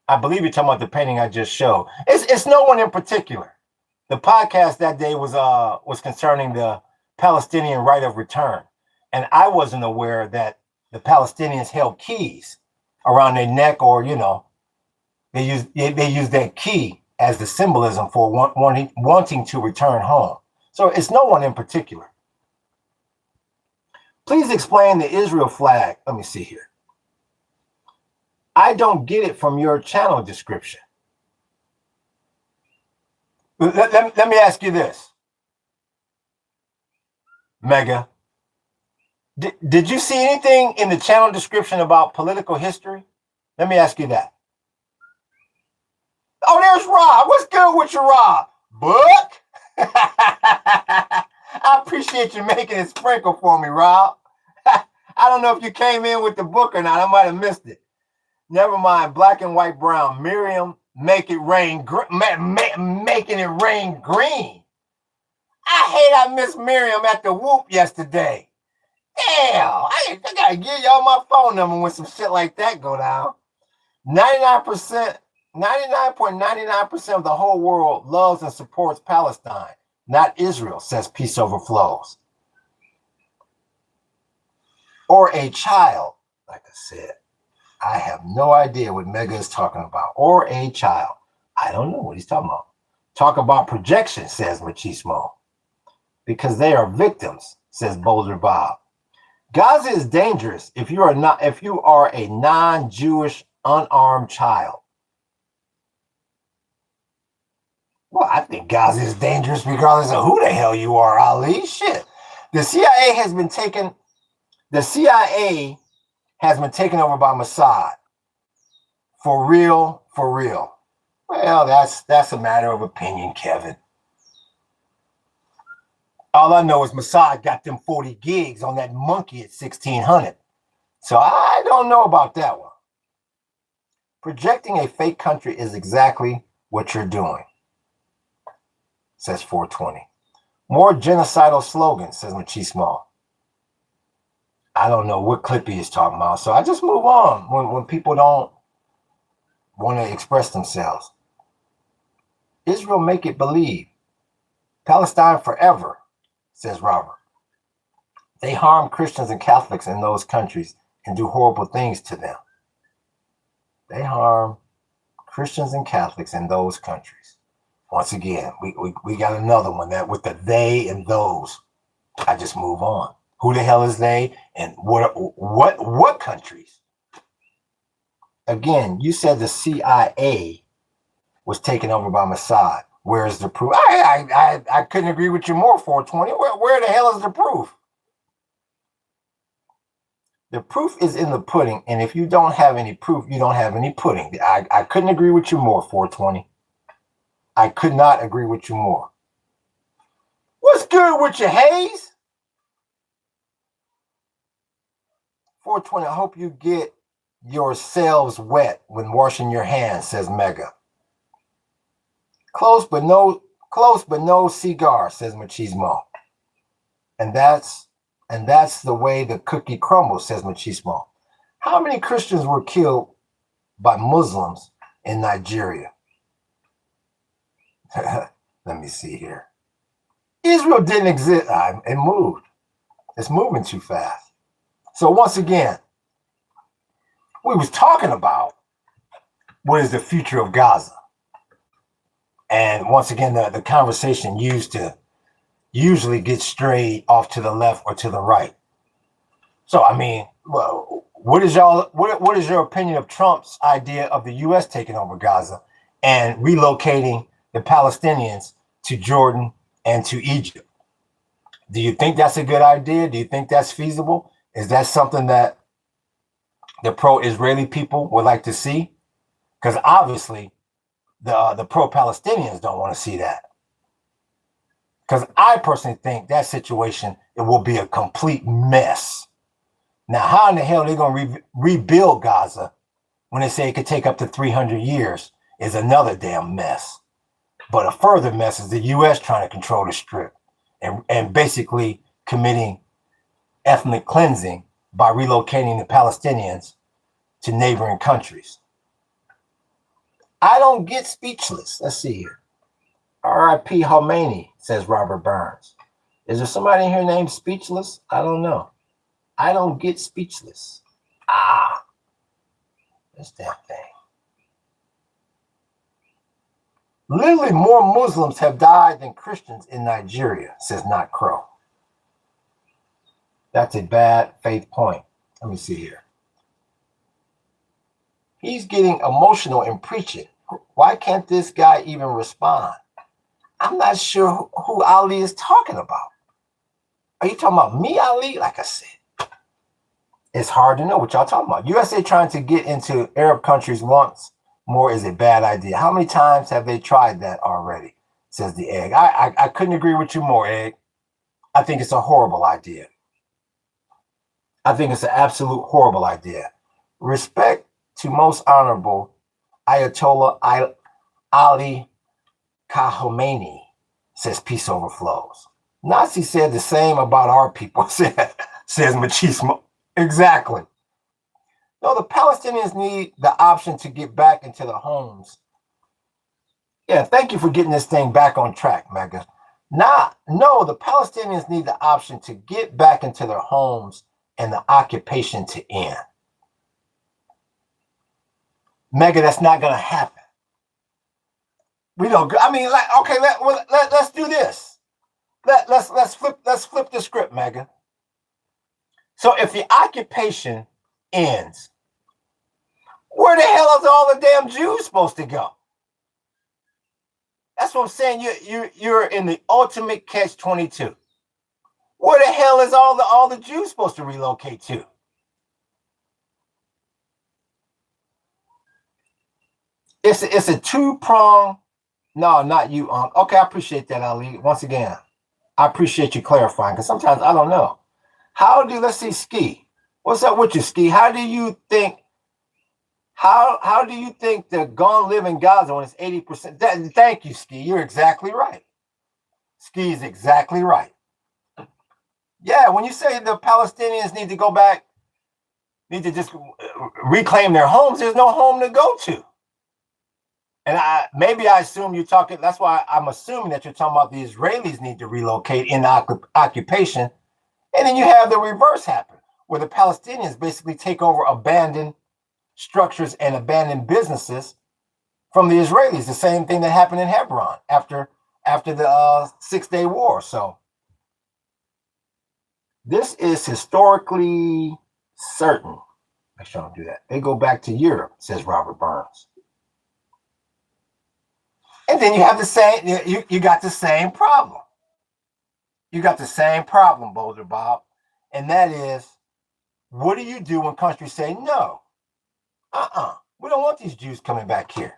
I believe you're talking about the painting I just showed. It's no one in particular. The podcast that day was concerning the Palestinian right of return. And I wasn't aware that the Palestinians held keys around their neck, or they use that key as the symbolism for wanting to return home. So it's no one in particular. Please explain the Israel flag. Let me see here. I don't get it from your channel description. Let me ask you this, Mega. Did you see anything in the channel description about political history? Let me ask you that. Oh, there's Rob. What's good with you, Rob? Book? I appreciate you making it sprinkle for me, Rob. I don't know if you came in with the book or not. I might have missed it. Never mind. Black and white brown. Miriam, make it rain. Making it rain green. I hate I missed Miriam at the whoop yesterday. Damn, I gotta give y'all my phone number when some shit like that go down. 99.99% of the whole world loves and supports Palestine, not Israel, says Peace Overflows. Or a child, like I said. I have no idea what Mega is talking about. Or a child. I don't know what he's talking about. Talk about projection, says Machismo. Because they are victims, says Boulder Bob. Gaza is dangerous if you are a non-Jewish unarmed child. Well, I think Gaza is dangerous regardless of who the hell you are, Ali. Shit. The CIA has been taken over by Mossad. For real, for real. Well, that's a matter of opinion, Kevin. All I know is Mossad got them 40 gigs on that monkey at 1600. So I don't know about that one. Projecting a fake country is exactly what you're doing, says 420. More genocidal slogans, says Machismo. I don't know what clip he is talking about, so I just move on when people don't want to express themselves. Israel make it believe. Palestine forever, says Robert. They harm Christians and Catholics in those countries and do horrible things to them. They harm Christians and Catholics in those countries. Once again, we got another one that with the they and those. I just move on. Who the hell is they and what countries? Again, you said the CIA was taken over by Mossad. Where is the proof? I couldn't agree with you more, 420. Where the hell is the proof? The proof is in the pudding, and if you don't have any proof, you don't have any pudding. I couldn't agree with you more, 420. I could not agree with you more. What's good with you, Hayes? 420, I hope you get yourselves wet when washing your hands, says Mega. Close but no cigar, says Machismo. And that's the way the cookie crumbles, says Machismo. How many Christians were killed by Muslims in Nigeria? Let me see here. Israel didn't exist. It moved. It's moving too fast. So once again, we was talking about what is the future of Gaza. And once again, the conversation used to usually gets strayed off to the left or to the right. So, I mean, well, what is your opinion of Trump's idea of the U.S. taking over Gaza and relocating the Palestinians to Jordan and to Egypt? Do you think that's a good idea? Do you think that's feasible? Is that something that the pro-Israeli people would like to see? Because obviously the pro-Palestinians don't want to see that. Because I personally think that situation, it will be a complete mess. Now, how in the hell are they going to rebuild Gaza when they say it could take up to 300 years is another damn mess. But a further mess is the U.S. trying to control the Strip and basically committing ethnic cleansing by relocating the Palestinians to neighboring countries. I don't get speechless. Let's see here. R.I.P. HAWAIIAN, says Robert Burns. Is there somebody in here named Speechless? I don't know. I don't get speechless. This damn thing. Literally more Muslims have died than Christians in Nigeria, says Not Crow. That's a bad faith point. Let me see here. He's getting emotional in preaching. Why can't this guy even respond? I'm not sure who Ali is talking about. Are you talking about me, Ali? Like I said, it's hard to know what y'all talking about. USA trying to get into Arab countries once more is a bad idea. How many times have they tried that already? Says the Egg. I couldn't agree with you more, Egg. I think it's a horrible idea. I think it's an absolute horrible idea. Respect to most honorable Ayatollah Ali Khamenei, says Peace Overflows. Nazi said the same about our people, says Machismo. Exactly. No, the Palestinians need the option to get back into their homes. Yeah, thank you for getting this thing back on track, Mega. No, the Palestinians need the option to get back into their homes and the occupation to end. Mega, that's not going to happen. We don't. I mean, like, okay, let's do this. Let's flip the script, Mega. So if the occupation ends, where the hell is all the damn Jews supposed to go? That's what I'm saying. You're in the ultimate catch-22. Where the hell is all the Jews supposed to relocate to? It's a two-prong. No, not you, Okay, I appreciate that, Ali. Once again, I appreciate you clarifying, because sometimes I don't know. Let's see, Ski. What's up with you, Ski? How do you think they're gonna live in Gaza when it's 80%? Thank you, Ski. You're exactly right. Ski is exactly right. Yeah, when you say the Palestinians need to go back, need to just reclaim their homes, there's no home to go to. And I assume you're talking, that's why I'm assuming that you're talking about the Israelis need to relocate in occupation. And then you have the reverse happen, where the Palestinians basically take over abandoned structures and abandoned businesses from the Israelis. The same thing that happened in Hebron after the 6-Day War. So this is historically certain. Make sure I don't do that. They go back to Europe, says Robert Burns. And then you have the same, you got the same problem. You got the same problem, Boulder Bob. And that is, what do you do when countries say, no, we don't want these Jews coming back here.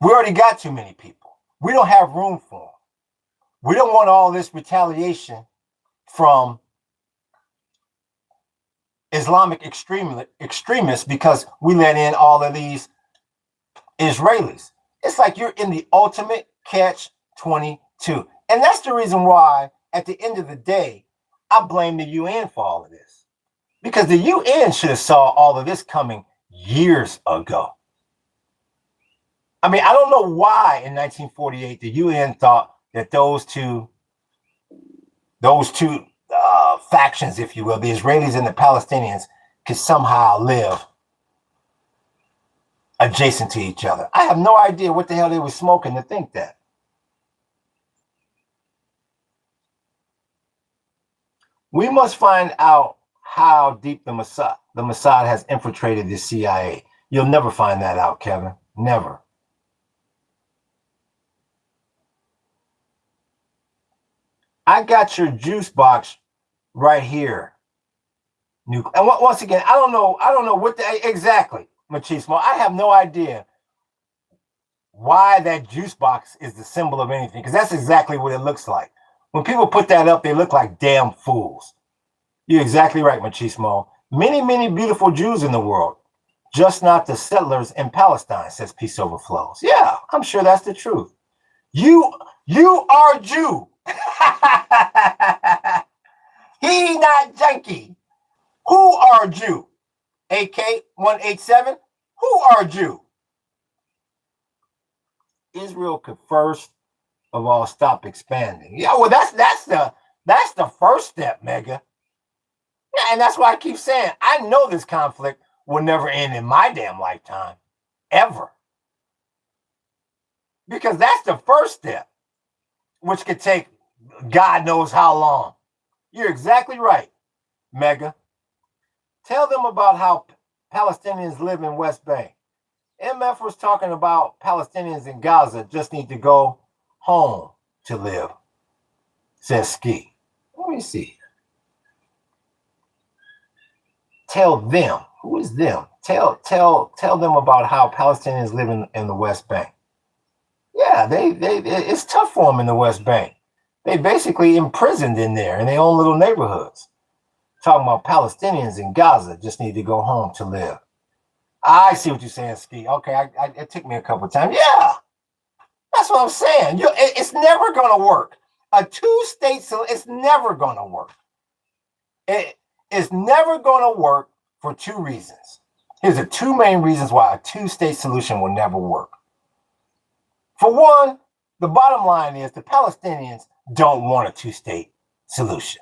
We already got too many people. We don't have room for them. We don't want all this retaliation from Islamic extremists because we let in all of these Israelis. It's like you're in the ultimate catch-22. And that's the reason why, at the end of the day, I blame the UN for all of this. Because the UN should have saw all of this coming years ago. I mean, I don't know why in 1948 the UN thought that those two factions, if you will, the Israelis and the Palestinians, could somehow live adjacent to each other. I have no idea what the hell they were smoking to think that. We must find out how deep the Mossad has infiltrated the CIA. You'll never find that out, Kevin. Never. I got your juice box right here. And once again, I don't know what exactly, Machismo. I have no idea why that juice box is the symbol of anything, because that's exactly what it looks like. When people put that up, they look like damn fools. You're exactly right, Machismo. Many, many beautiful Jews in the world, just not the settlers in Palestine, says Peace Overflows. Yeah, I'm sure that's the truth. You are Jew. He not junkie. Who are Jew? AK-187. Who are Jew? Israel could first of all stop expanding. Yeah, well, that's the first step, Mega. Yeah, and that's why I keep saying I know this conflict will never end in my damn lifetime, ever. Because that's the first step, which could take God knows how long. You're exactly right, Mega. Tell them about how Palestinians live in West Bank. MF was talking about Palestinians in Gaza just need to go home to live, says Ski. Let me see. Tell them. Who is them? Tell them about how Palestinians live in the West Bank. Yeah, it's tough for them in the West Bank. They basically imprisoned in there in their own little neighborhoods. Talking about Palestinians in Gaza just need to go home to live. I see what you're saying, Ski. Okay, it took me a couple of times. Yeah, that's what I'm saying. It's never going to work. A two-state solution, it's never going to work. It's never going to work for two reasons. Here's the two main reasons why a two-state solution will never work. For one, the bottom line is the Palestinians don't want a two-state solution.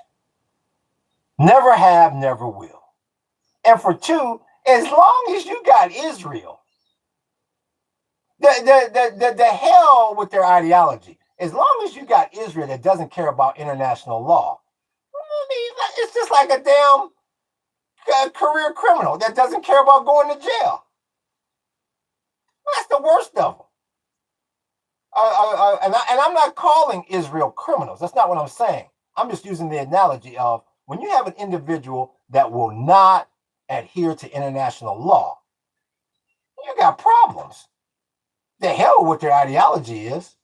Never have, never will. And for two, as long as you got Israel, the hell with their ideology. As long as you got Israel that doesn't care about international law, it's just like a damn career criminal that doesn't care about going to jail. That's the worst of them. And I'm not calling Israel criminals. That's not what I'm saying. I'm just using the analogy of when you have an individual that will not adhere to international law, you got problems. The hell with what their ideology is.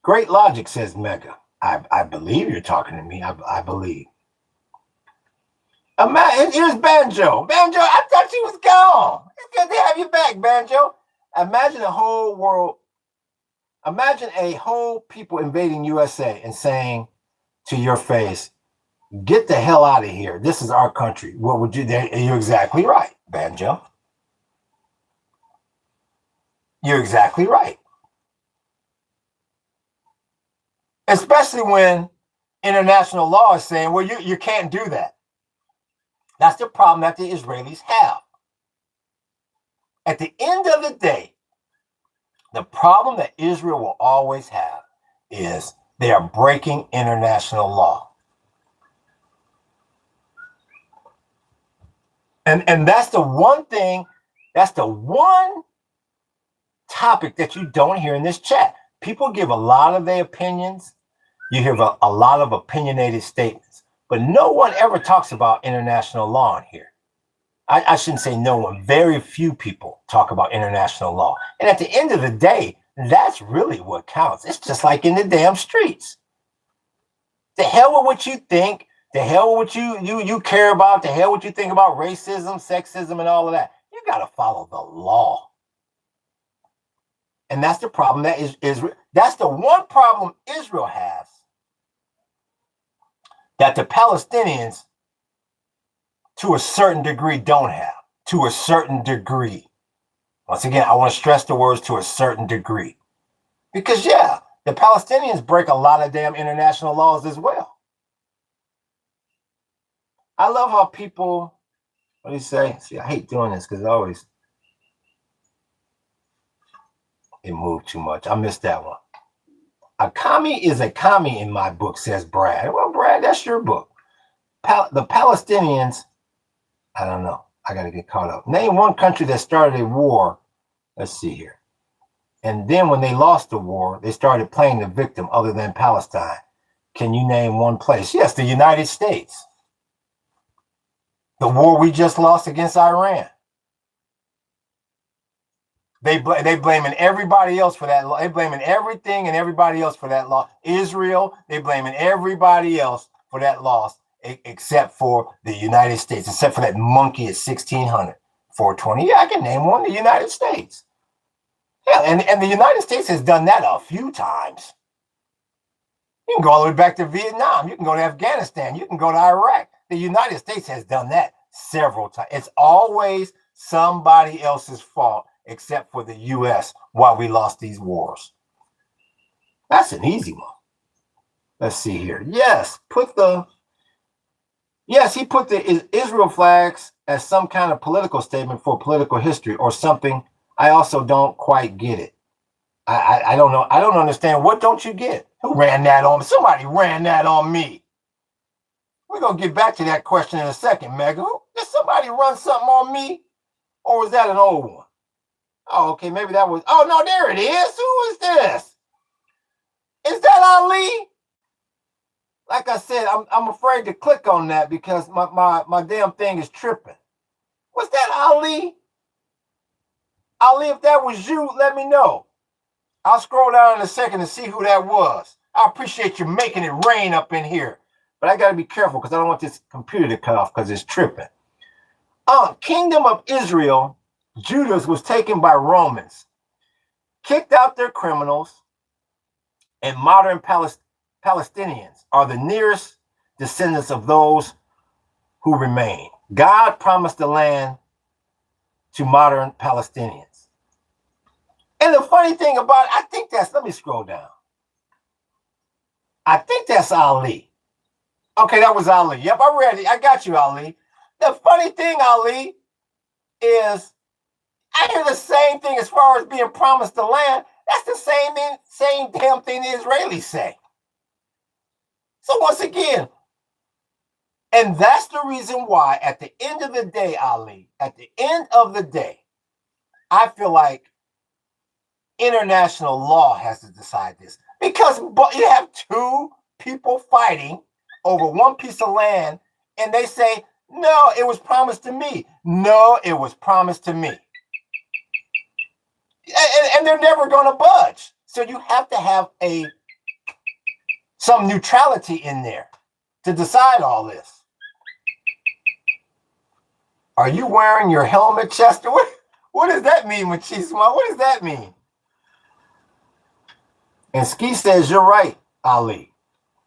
Great logic, says Mega. I believe you're talking to me. I believe. Here's Banjo. Banjo, I thought you was gone. It's good to have you back, Banjo. Imagine a whole people invading USA and saying to your face, get the hell out of here. This is our country. What would you do? You're exactly right, Banjo. You're exactly right. Especially when international law is saying, well, you can't do that. That's the problem that the Israelis have. At the end of the day, the problem that Israel will always have is they are breaking international law. And that's the one thing, that's the one topic that you don't hear in this chat. People give a lot of their opinions. You hear a lot of opinionated statements, but no one ever talks about international law in here. I shouldn't say no one. Very few people talk about international law. And at the end of the day, that's really what counts. It's just like in the damn streets. The hell with what you think. The hell with what you care about. The hell what you think about racism, sexism, and all of that. You got to follow the law. And that's the problem that is Israel. That's the one problem Israel has that the Palestinians, to a certain degree, don't have. To a certain degree. Once again, I want to stress the words to a certain degree. Because, yeah, the Palestinians break a lot of damn international laws as well. I love how people, what do you say? See, I hate doing this because I always, it moved too much. I missed that one. A commie is a commie in my book, says Brad. Well, Brad, that's your book. The Palestinians, I don't know. I got to get caught up. Name one country that started a war. Let's see here. And then when they lost the war, they started playing the victim other than Palestine. Can you name one place? Yes, the United States. The war we just lost against Iran. They blaming everybody else for that. They blaming everything and everybody else for that loss. Israel, they blaming everybody else for that loss except for the United States, except for that monkey at 1600, 420. Yeah, I can name one, the United States. Yeah, and the United States has done that a few times. You can go all the way back to Vietnam. You can go to Afghanistan. You can go to Iraq. The United States has done that several times. It's always somebody else's fault except for the U.S. while we lost these wars. That's an easy one. Let's see here. Yes, he put the Israel flags as some kind of political statement for political history or something. I also don't quite get it. I don't know. I don't understand. What don't you get? Who ran that on me? Somebody ran that on me. We're going to get back to that question in a second, Mega. Did somebody run something on me? Or was that an old one? Oh, okay. Maybe that was. Oh, no, there it is. Who is this? Is that Ali? Like I said, I'm afraid to click on that because my damn thing is tripping. Was that Ali? Ali, if that was you, let me know. I'll scroll down in a second to see who that was. I appreciate you making it rain up in here. But I got to be careful because I don't want this computer to cut off because it's tripping. Kingdom of Israel, Judah was taken by Romans, kicked out their criminals, and modern Palestinians are the nearest descendants of those who remain. God promised the land to modern Palestinians. And the funny thing about it, I think that's, let me scroll down. I think that's Ali. Okay, that was Ali. Yep, I'm ready. I got you, Ali. The funny thing, Ali, is I hear the same thing as far as being promised the land. That's the same damn thing the Israelis say. So once again, and that's the reason why at the end of the day, Ali, at the end of the day, I feel like international law has to decide this. Because you have two people fighting over one piece of land, and they say, no, it was promised to me. No, it was promised to me. And they're never going to budge. So you have to have some neutrality in there to decide all this. Are you wearing your helmet, Chester? What does that mean, Machismo? What does that mean? And Ski says, you're right, Ali.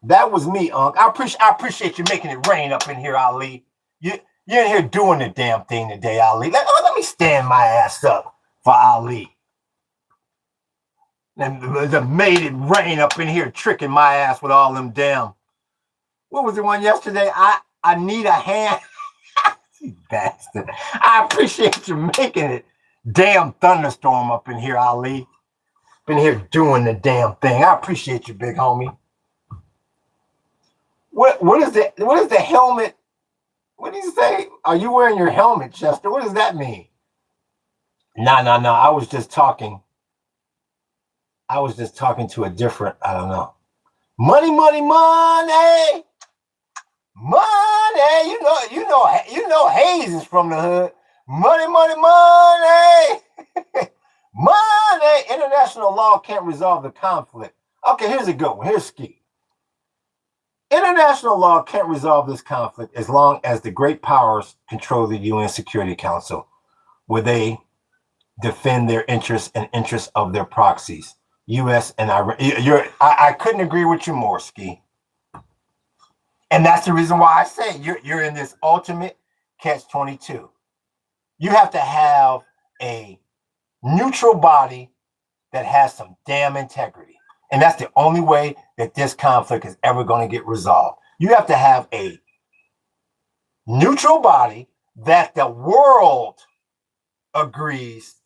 That was me, Unc. I appreciate you making it rain up in here, Ali. You're in here doing the damn thing today, Ali. Let me stand my ass up for Ali. And made it rain up in here, tricking my ass with all them damn. What was the one yesterday? I need a hand. You bastard. I appreciate you making it damn thunderstorm up in here, Ali. Been here doing the damn thing. I appreciate you, big homie. What is the helmet? What did you say? Are you wearing your helmet, Chester? What does that mean? No. I was just talking to a different, I don't know. Money. You know Hayes is from the hood. Money. Money. International law can't resolve the conflict. Okay, here's a good one. Here's Ski. International law can't resolve this conflict as long as the great powers control the UN Security Council, where they defend their interests and interests of their proxies. U.S. and Iran. I couldn't agree with you more, Ski. And that's the reason why I say you're in this ultimate catch-22. You have to have a neutral body that has some damn integrity. And that's the only way that this conflict is ever going to get resolved. You have to have a neutral body that the world agrees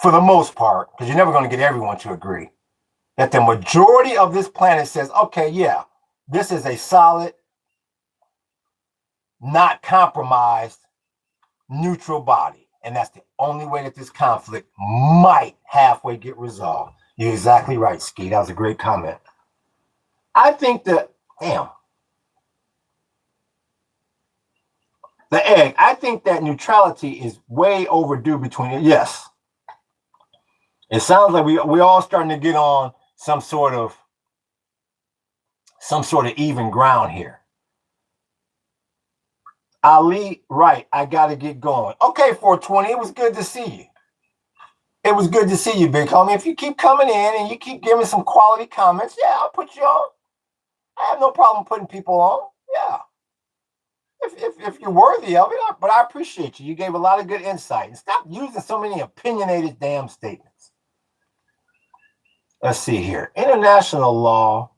for the most part, because you're never going to get everyone to agree, that the majority of this planet says, okay, yeah, this is a solid, not compromised, neutral body. And that's the only way that this conflict might halfway get resolved. You're exactly right, Ski. That was a great comment. I think that, damn. The egg, I think that neutrality is way overdue between it. Yes. It sounds like we all starting to get on some sort of even ground here. Ali, right, I got to get going. Okay, 420, it was good to see you. It was good to see you, big homie. If you keep coming in and you keep giving some quality comments, yeah, I'll put you on. I have no problem putting people on. Yeah. If you're worthy of it, but I appreciate you. You gave a lot of good insight. And stop using so many opinionated damn statements. Let's see here. International law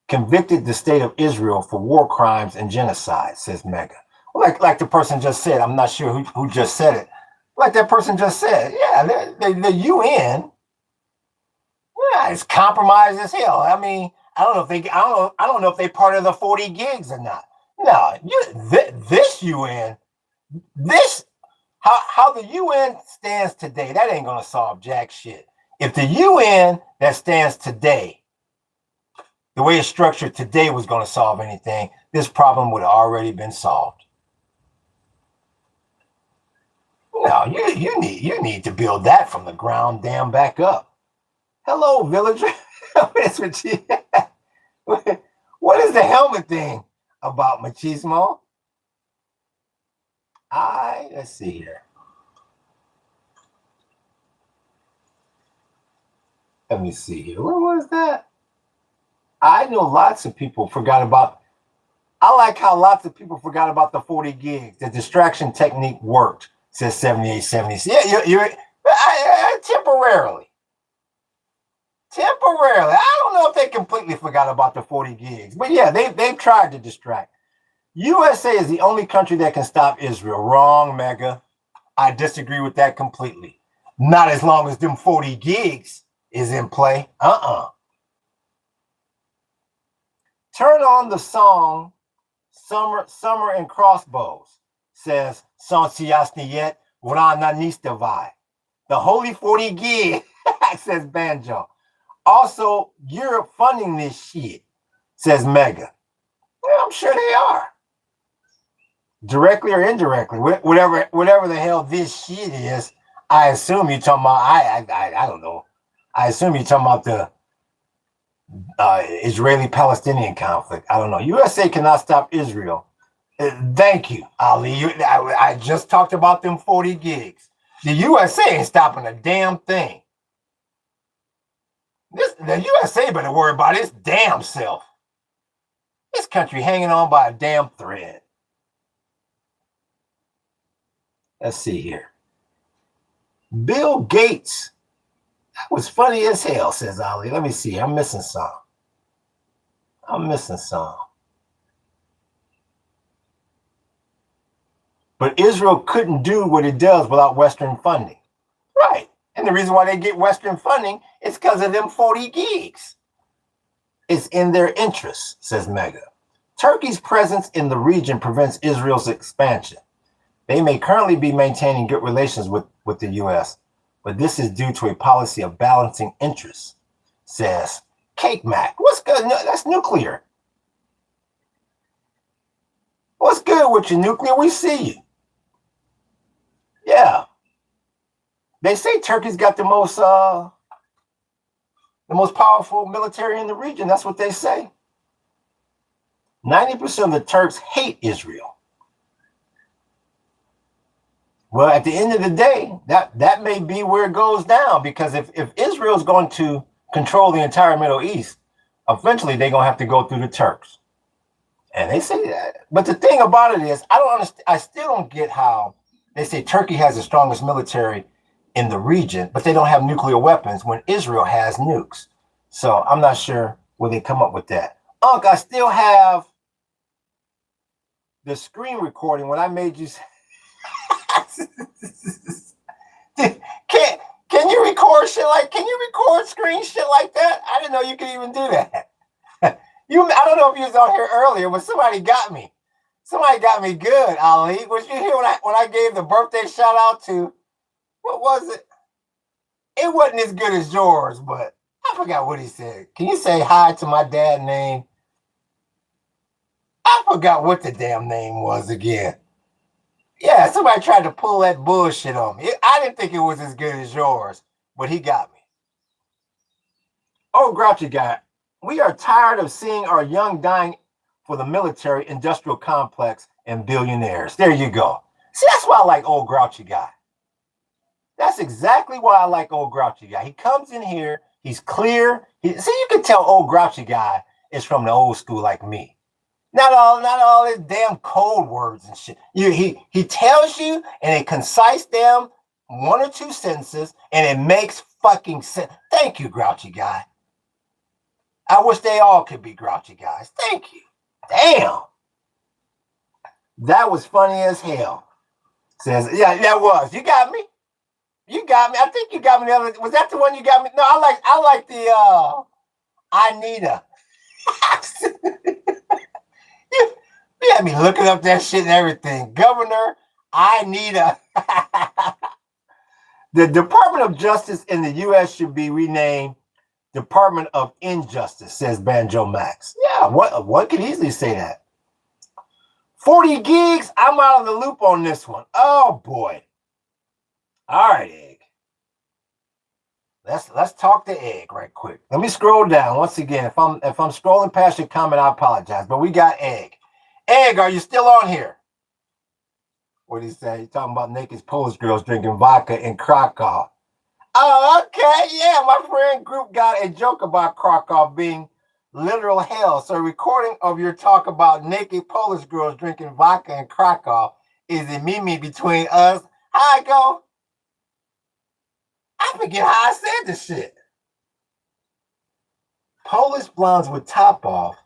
convicted the state of Israel for war crimes and genocide, says Mega. Well, like the person just said, I'm not sure who just said it. Like that person just said, yeah, the UN, yeah, it's compromised as hell. I mean, I don't know if they part of the 40 gigs or not. No, this UN, how the UN stands today, that ain't gonna solve jack shit. If the UN that stands today, the way it's structured today, was gonna solve anything, this problem would have already been solved. No, you need to build that from the ground down back up. Hello, villager. What is the helmet thing about, machismo? Let's see here. Let me see here. Where was that? I know lots of people forgot about. I like how lots of people forgot about the 40 gigs. The distraction technique worked, says 7870. Yeah, you're temporarily. Temporarily. I don't know if they completely forgot about the 40 gigs, but yeah, they've tried to distract. USA is the only country that can stop Israel. Wrong, Mega. I disagree with that completely. Not as long as them 40 gigs is in play. Turn on the song Summer and Crossbows, says Sonsiasniyet Vrananistavai. The holy 40 gig, says Banjo. Also, Europe funding this shit, says Mega. Well, I'm sure they are. Directly or indirectly, whatever the hell this shit is, I assume you're talking about, I don't know. I assume you're talking about the Israeli-Palestinian conflict. I don't know. USA cannot stop Israel. Thank you, Ali. I just talked about them 40 gigs. The USA ain't stopping a damn thing. The USA better worry about its damn self. This country hanging on by a damn thread. Let's see here. Bill Gates. That was funny as hell, says Ali. Let me see. I'm missing some. But Israel couldn't do what it does without Western funding. Right. And the reason why they get Western funding is because of them 40 gigs. It's in their interest, says Mega. Turkey's presence in the region prevents Israel's expansion. They may currently be maintaining good relations with the U.S., but this is due to a policy of balancing interests, says Cake Mac. What's good? No, that's nuclear. What's good with your nuclear? We see you. Yeah. They say Turkey's got the most powerful military in the region. That's what they say. 90% of the Turks hate Israel. Well, at the end of the day, that may be where it goes down, because if Israel is going to control the entire Middle East, eventually they're going to have to go through the Turks. And they say that. But the thing about it is, I still don't get how they say Turkey has the strongest military in the region, but they don't have nuclear weapons when Israel has nukes. So I'm not sure where they come up with that. Unc, I still have the screen recording when I made you. Can you record shit like? Can you record screen shit like that? I didn't know you could even do that. I don't know if you was on here earlier, but somebody got me. Somebody got me good, Ali. Was you here when I gave the birthday shout out to, what was it? It wasn't as good as yours, but I forgot what he said. Can you say hi to my dad name? I forgot what the damn name was again. Yeah, somebody tried to pull that bullshit on me. I didn't think it was as good as yours, but he got me. Oh, grouchy guy. We are tired of seeing our young dying for the military industrial complex and billionaires. There you go. See, that's why I like old grouchy guy. That's exactly why I like old grouchy guy. He comes in here, he's clear. See, you can tell old grouchy guy is from the old school like me. Not all his damn code words and shit. He tells you in a concise damn 1 or 2 sentences, and it makes fucking sense. Thank you, grouchy guy. I wish they all could be grouchy guys. Thank you. Damn. That was funny as hell. Says, yeah, that was. You got me. You got me. I think you got me the other. Was that the one you got me? No, I like the Anita. You had me looking up that shit and everything. Governor Anita. The Department of Justice in the U.S. should be renamed Department of Injustice, says Banjo Max. Yeah, one could easily say that. 40 gigs, I'm out of the loop on this one. Oh boy. All right, Egg. Let's talk to Egg right quick. Let me scroll down once again. If I'm scrolling past your comment, I apologize. But we got Egg. Egg, are you still on here? What did he say? He's talking about naked Polish girls drinking vodka in Krakow. Oh, okay. Yeah, my friend group got a joke about Krakow being literal hell. So a recording of your talk about naked Polish girls drinking vodka in Krakow is a meme between us. How I go? I forget how I said this shit. Polish blondes with top off,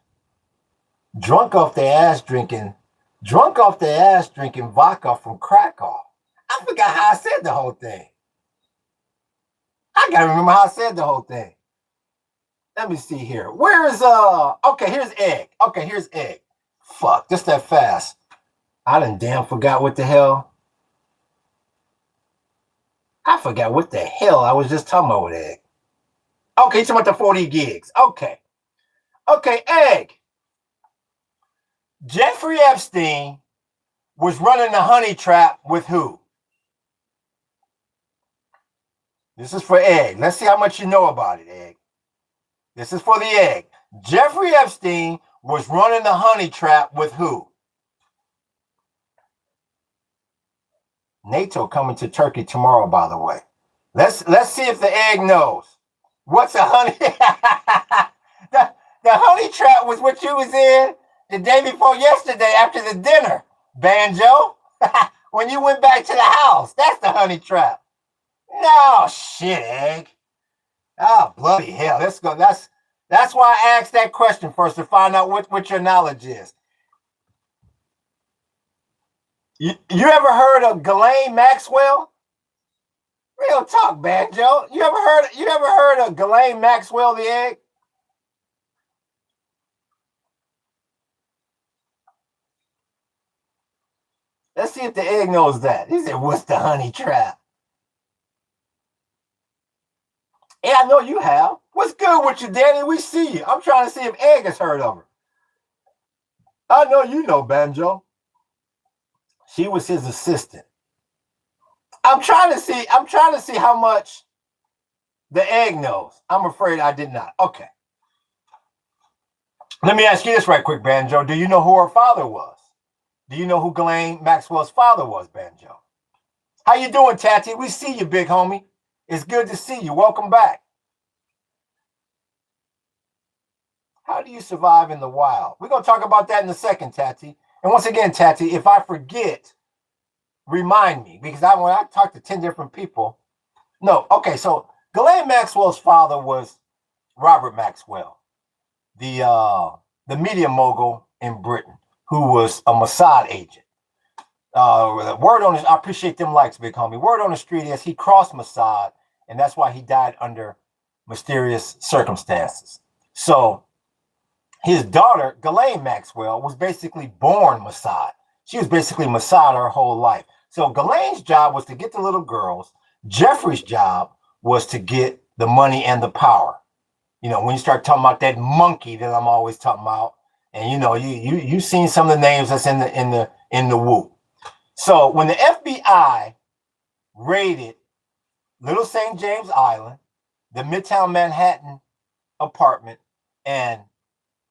drunk off their ass drinking vodka from Krakow. I forgot how I said the whole thing. I gotta remember how I said the whole thing. Let me see here. Where is okay, here's Egg. Okay, here's Egg. Fuck, just that fast. I done damn forgot what the hell. I forgot what the hell I was just talking about with Egg. Okay, you're talking about the 40 gigs. Okay. Okay, Egg. Jeffrey Epstein was running the honey trap with who? This is for Egg. Let's see how much you know about it, Egg. This is for the Egg. Jeffrey Epstein was running the honey trap with who? NATO coming to Turkey tomorrow, by the way. Let's see if the Egg knows. What's a honey? the honey trap was what you was in the day before yesterday after the dinner, Banjo. When you went back to the house. That's the honey trap. No shit, Egg. Oh, bloody hell. Let's go. That's why I asked that question first, to find out what your knowledge is. You ever heard of Ghislaine Maxwell? Real talk, Banjo. You ever heard of Ghislaine Maxwell, the Egg? Let's see if the Egg knows that. He said, what's the honey trap? Yeah, I know you have. What's good with you, Danny? We see you. I'm trying to see if Egg has heard of her. I know you know, Banjo. She was his assistant. I'm trying to see how much the Egg knows. I'm afraid I did not. Okay. Let me ask you this right quick, Banjo. Do you know who her father was? Do you know who Ghislaine Maxwell's father was, Banjo? How you doing, Tati? We see you, big homie. It's good to see you. Welcome back. How do you survive in the wild? We're going to talk about that in a second, Tati. And once again, Tati, if I forget, remind me. Because when I talk to 10 different people. No, okay, so Ghislaine Maxwell's father was Robert Maxwell, the media mogul in Britain, who was a Mossad agent. The word on I appreciate them likes, big homie. Word on the street is he crossed Mossad, and that's why he died under mysterious circumstances. So his daughter, Ghislaine Maxwell, was basically born Mossad. She was basically Mossad her whole life. So Ghislaine's job was to get the little girls. Jeffrey's job was to get the money and the power. You know, when you start talking about that monkey that I'm always talking about, and you know, you've seen some of the names that's in the whoop. So when the FBI raided Little St. James Island, the Midtown Manhattan apartment, and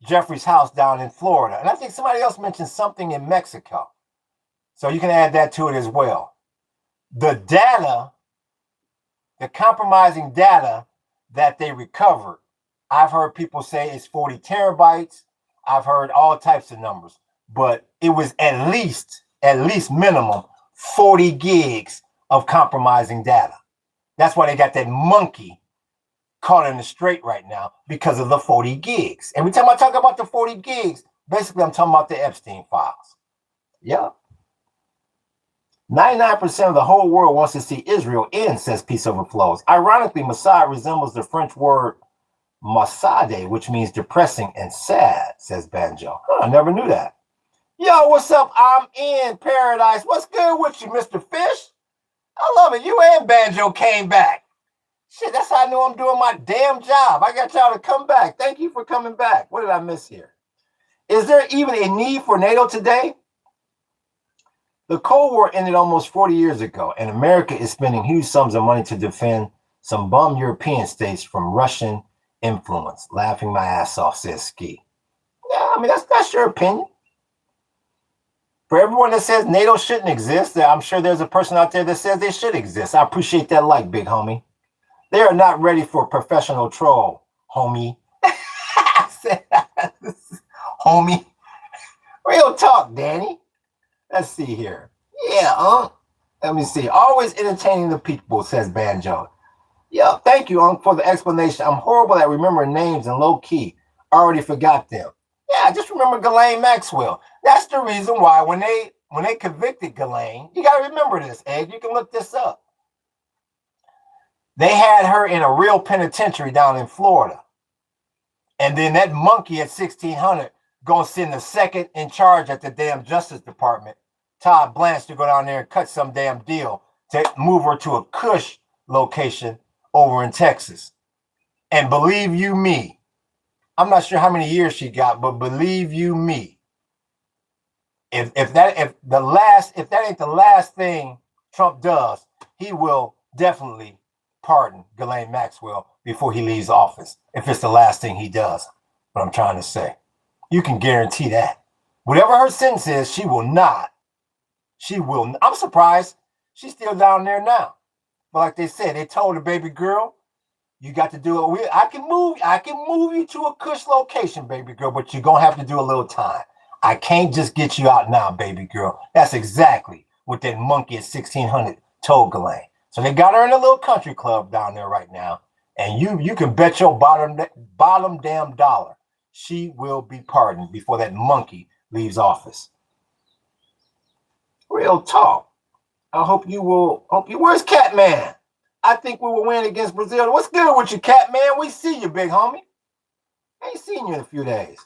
Jeffrey's house down in Florida, and I think somebody else mentioned something in Mexico, so you can add that to it as well. The data, the compromising data that they recovered, I've heard people say it's 40 terabytes. I've heard all types of numbers, but it was at least minimum 40 gigs of compromising data. That's why they got that monkey caught in the straight right now, because of the 40 gigs. Every time I talk about the 40 gigs, basically I'm talking about the Epstein files. Yeah. 99% of the whole world wants to see Israel end, says Peace Overflows. Ironically, Mossad resembles the French word Maussade, which means depressing and sad, says Banjo. I never knew that. Yo, what's up? I'm in paradise. What's good with you, Mr. Fish? I love it. You and Banjo came back. Shit, that's how I know I'm doing my damn job. I got y'all to come back. Thank you for coming back. What did I miss here? Is there even a need for NATO today? The Cold War ended almost 40 years ago, and America is spending huge sums of money to defend some bum European states from Russian influence. Laughing my ass off, says Ski. Yeah, I mean, that's your opinion. For everyone that says NATO shouldn't exist, I'm sure there's a person out there that says they should exist. I appreciate that like, big homie. They are not ready for a professional troll, homie. I said, homie. Real talk, Danny. Let's see here. Yeah, let me see. Always entertaining the people, says Banjo. Yeah, thank you, for the explanation. I'm horrible at remembering names and low key. Already forgot them. Yeah, I just remember Ghislaine Maxwell. That's the reason why when they convicted Ghislaine, you got to remember this, Ed. You can look this up. They had her in a real penitentiary down in Florida. And then that monkey at 1600 gonna send the second in charge at the damn Justice Department, Todd Blanche, to go down there and cut some damn deal to move her to a cush location over in Texas. And believe you me, I'm not sure how many years she got, but believe you me, if that ain't the last thing Trump does, he will definitely pardon Ghislaine Maxwell before he leaves office. If it's the last thing he does, what I'm trying to say, you can guarantee that. Whatever her sentence is, she will not. I'm surprised she's still down there now. But like they said, they told the baby girl, you got to do it. I can move you to a cush location, baby girl, but you're gonna have to do a little time. I can't just get you out now, baby girl. That's exactly what that monkey at 1600 told Ghislaine. So they got her in a little country club down there right now, and you can bet your bottom damn dollar she will be pardoned before that monkey leaves office. Real talk. I hope you will. Where's Catman? I think we will win against Brazil. What's good with you, Catman? We see you, big homie. I ain't seen you in a few days.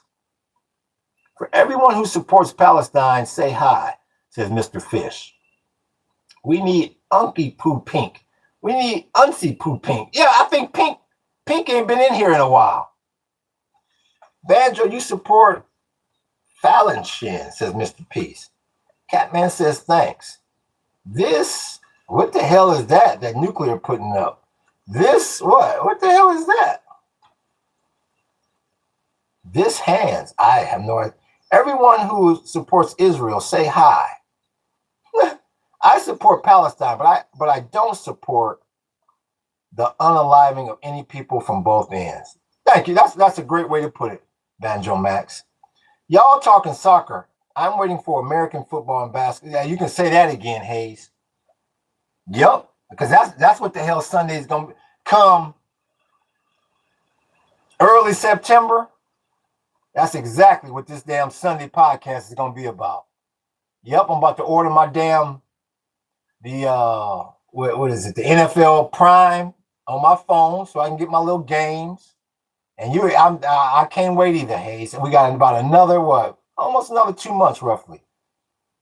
For everyone who supports Palestine, say hi, says Mr. Fish. We need Unky Poo Pink. We need Unsy Poo Pink. Yeah, I think Pink ain't been in here in a while. Banjo, you support Fallon Shin, says Mr. Peace. Catman says thanks. This, what the hell is that Nuclear putting up? This, what the hell is that? This hands, I have no idea. Everyone who supports Israel, say hi. I support Palestine, but I don't support the unaliving of any people from both ends. Thank you. That's a great way to put it, Banjo Max. Y'all talking soccer. I'm waiting for American football and basketball. Yeah, you can say that again, Hayes. Yep, because that's what the hell Sunday is going to come early September. That's exactly what this damn Sunday podcast is going to be about. Yep, I'm about to order my damn what is it? The NFL Prime on my phone so I can get my little games. And I can't wait either, Hayes. And we got about another almost another 2 months roughly.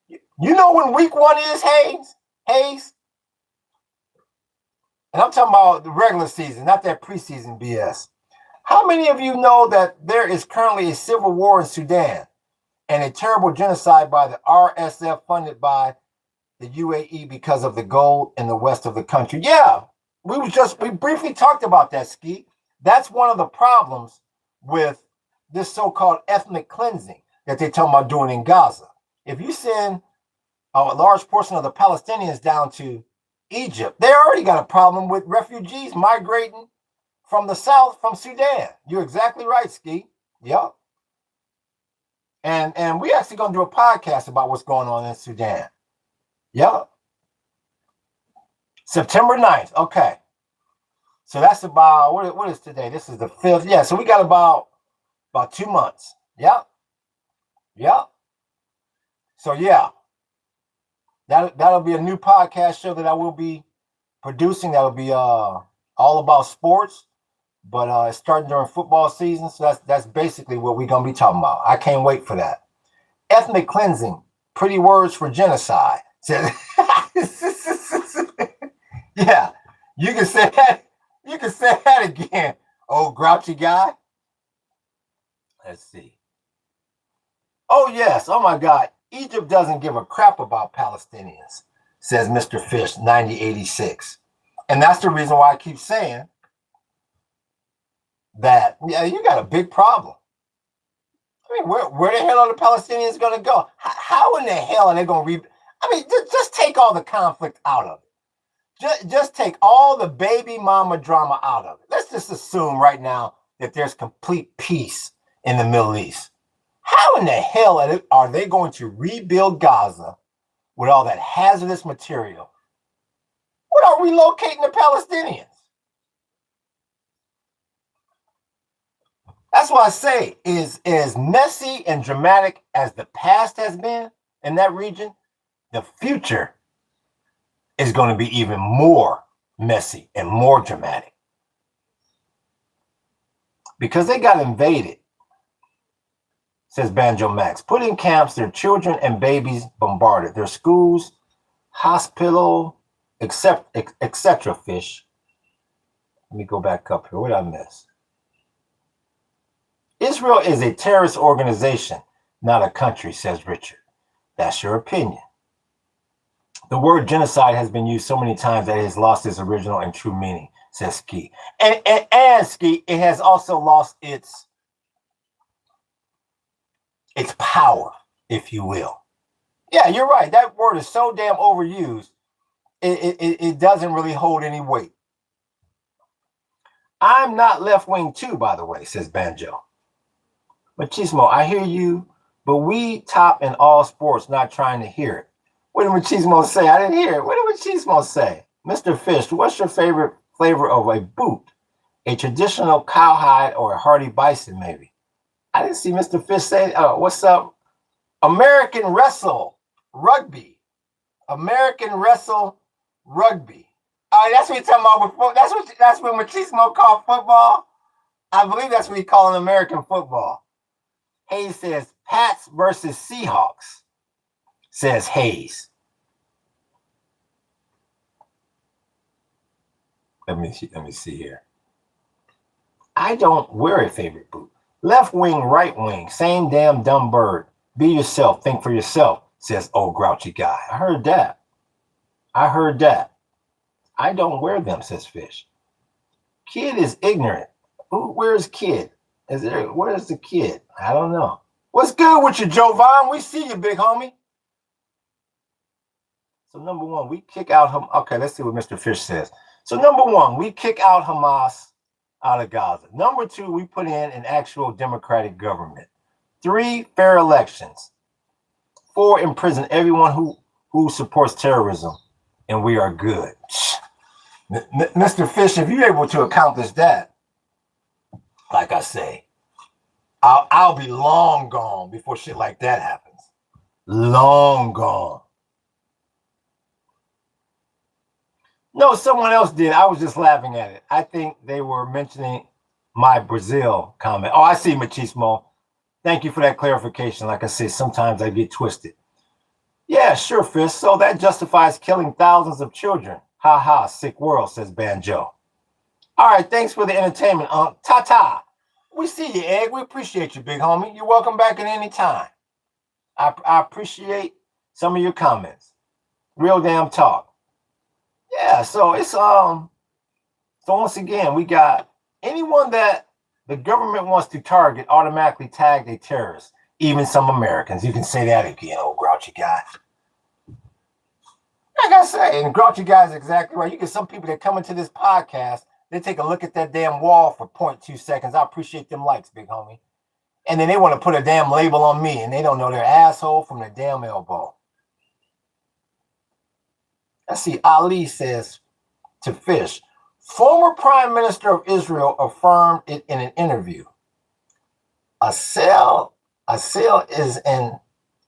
You know when week 1 is, Hayes? And I'm talking about the regular season, not that preseason BS. How many of you know that there is currently a civil war in Sudan and a terrible genocide by the RSF funded by the UAE because of the gold in the west of the country? Yeah, we briefly talked about that, Ski. That's one of the problems with this so-called ethnic cleansing that they're talking about doing in Gaza. If you send a large portion of the Palestinians down to Egypt, they already got a problem with refugees migrating from the south, from Sudan. You're exactly right, Ski. Yep. And we actually going to do a podcast about what's going on in Sudan. Yep. September 9th. Okay. So that's about, what is today? This is the 5th. Yeah, so we got about 2 months. Yep. Yep. So yeah. That'll be a new podcast show that I will be producing. That'll be all about sports. But it's starting during football season, so that's basically what we're gonna be talking about. I can't wait for that. Ethnic cleansing, pretty words for genocide. Yeah, you can say that. You can say that again. Oh, grouchy guy. Let's see. Oh yes. Oh my God. Egypt doesn't give a crap about Palestinians, says Mr. Fish 9086, and that's the reason why I keep saying that, yeah, you got a big problem. I mean, where the hell are the Palestinians going to go? How in the hell are they going to just take all the conflict out of it. Just take all the baby mama drama out of it. Let's just assume right now that there's complete peace in the Middle East. How in the hell are they going to rebuild Gaza with all that hazardous material without relocating the Palestinians? That's why I say, is as messy and dramatic as the past has been in that region, the future is going to be even more messy and more dramatic. Because they got invaded, says Banjo Max. Put in camps, their children and babies bombarded, their schools, hospital, etc. Fish. Let me go back up here. What did I miss? Israel is a terrorist organization, not a country, says Richard. That's your opinion. The word genocide has been used so many times that it has lost its original and true meaning, says Ski. And Ski, it has also lost its power, if you will. Yeah, you're right. That word is so damn overused, it doesn't really hold any weight. I'm not left-wing too, by the way, says Banjo. Machismo, I hear you, but we top in all sports, not trying to hear it. What did Machismo say? I didn't hear it. What did Machismo say? Mr. Fish, what's your favorite flavor of a boot? A traditional cowhide or a hardy bison, maybe? I didn't see Mr. Fish say, what's up? American Wrestle Rugby. American Wrestle Rugby. That's what you're talking about before. That's what Machismo called football. I believe that's what he called American football. Hayes says Pats versus Seahawks, says Hayes. Let me see here. I don't wear a favorite boot. Left wing, right wing, same damn dumb bird. Be yourself, think for yourself, says old grouchy guy. I heard that. I don't wear them, says Fish. Kid is ignorant. Where's Kid? Where's the kid? I don't know. What's good with you, Jovan? We see you, big homie. So number one, we kick out okay, let's see what Mr. Fish says. So number one, we kick out Hamas out of Gaza. Number two, we put in an actual democratic government. 3, fair elections. 4, imprison everyone who supports terrorism. And we are good. Mr. Fish, if you're able to accomplish that, like I say, I'll be long gone before shit like that happens. Long gone. No, someone else did. I was just laughing at it. I think they were mentioning my Brazil comment. Oh, I see, Machismo. Thank you for that clarification. Like I said, sometimes I get twisted. Yeah, sure, Fish. So that justifies killing thousands of children. Ha ha, sick world, says Banjo. All right, thanks for the entertainment, Ta-ta. We see you, Egg. We appreciate you, big homie. You're welcome back at any time. I appreciate some of your comments. Real damn talk. Yeah, so it's so once again, we got anyone that the government wants to target automatically tagged a terrorist, even some Americans. You can say that again, old grouchy guy. Like I say, and grouchy guy is exactly right. You get some people that come into this podcast, they take a look at that damn wall for 0.2 seconds. I appreciate them likes, big homie. And then they want to put a damn label on me, and they don't know their asshole from their damn elbow. I see Ali says to Fish, former Prime Minister of Israel affirmed it in an interview. A cell is in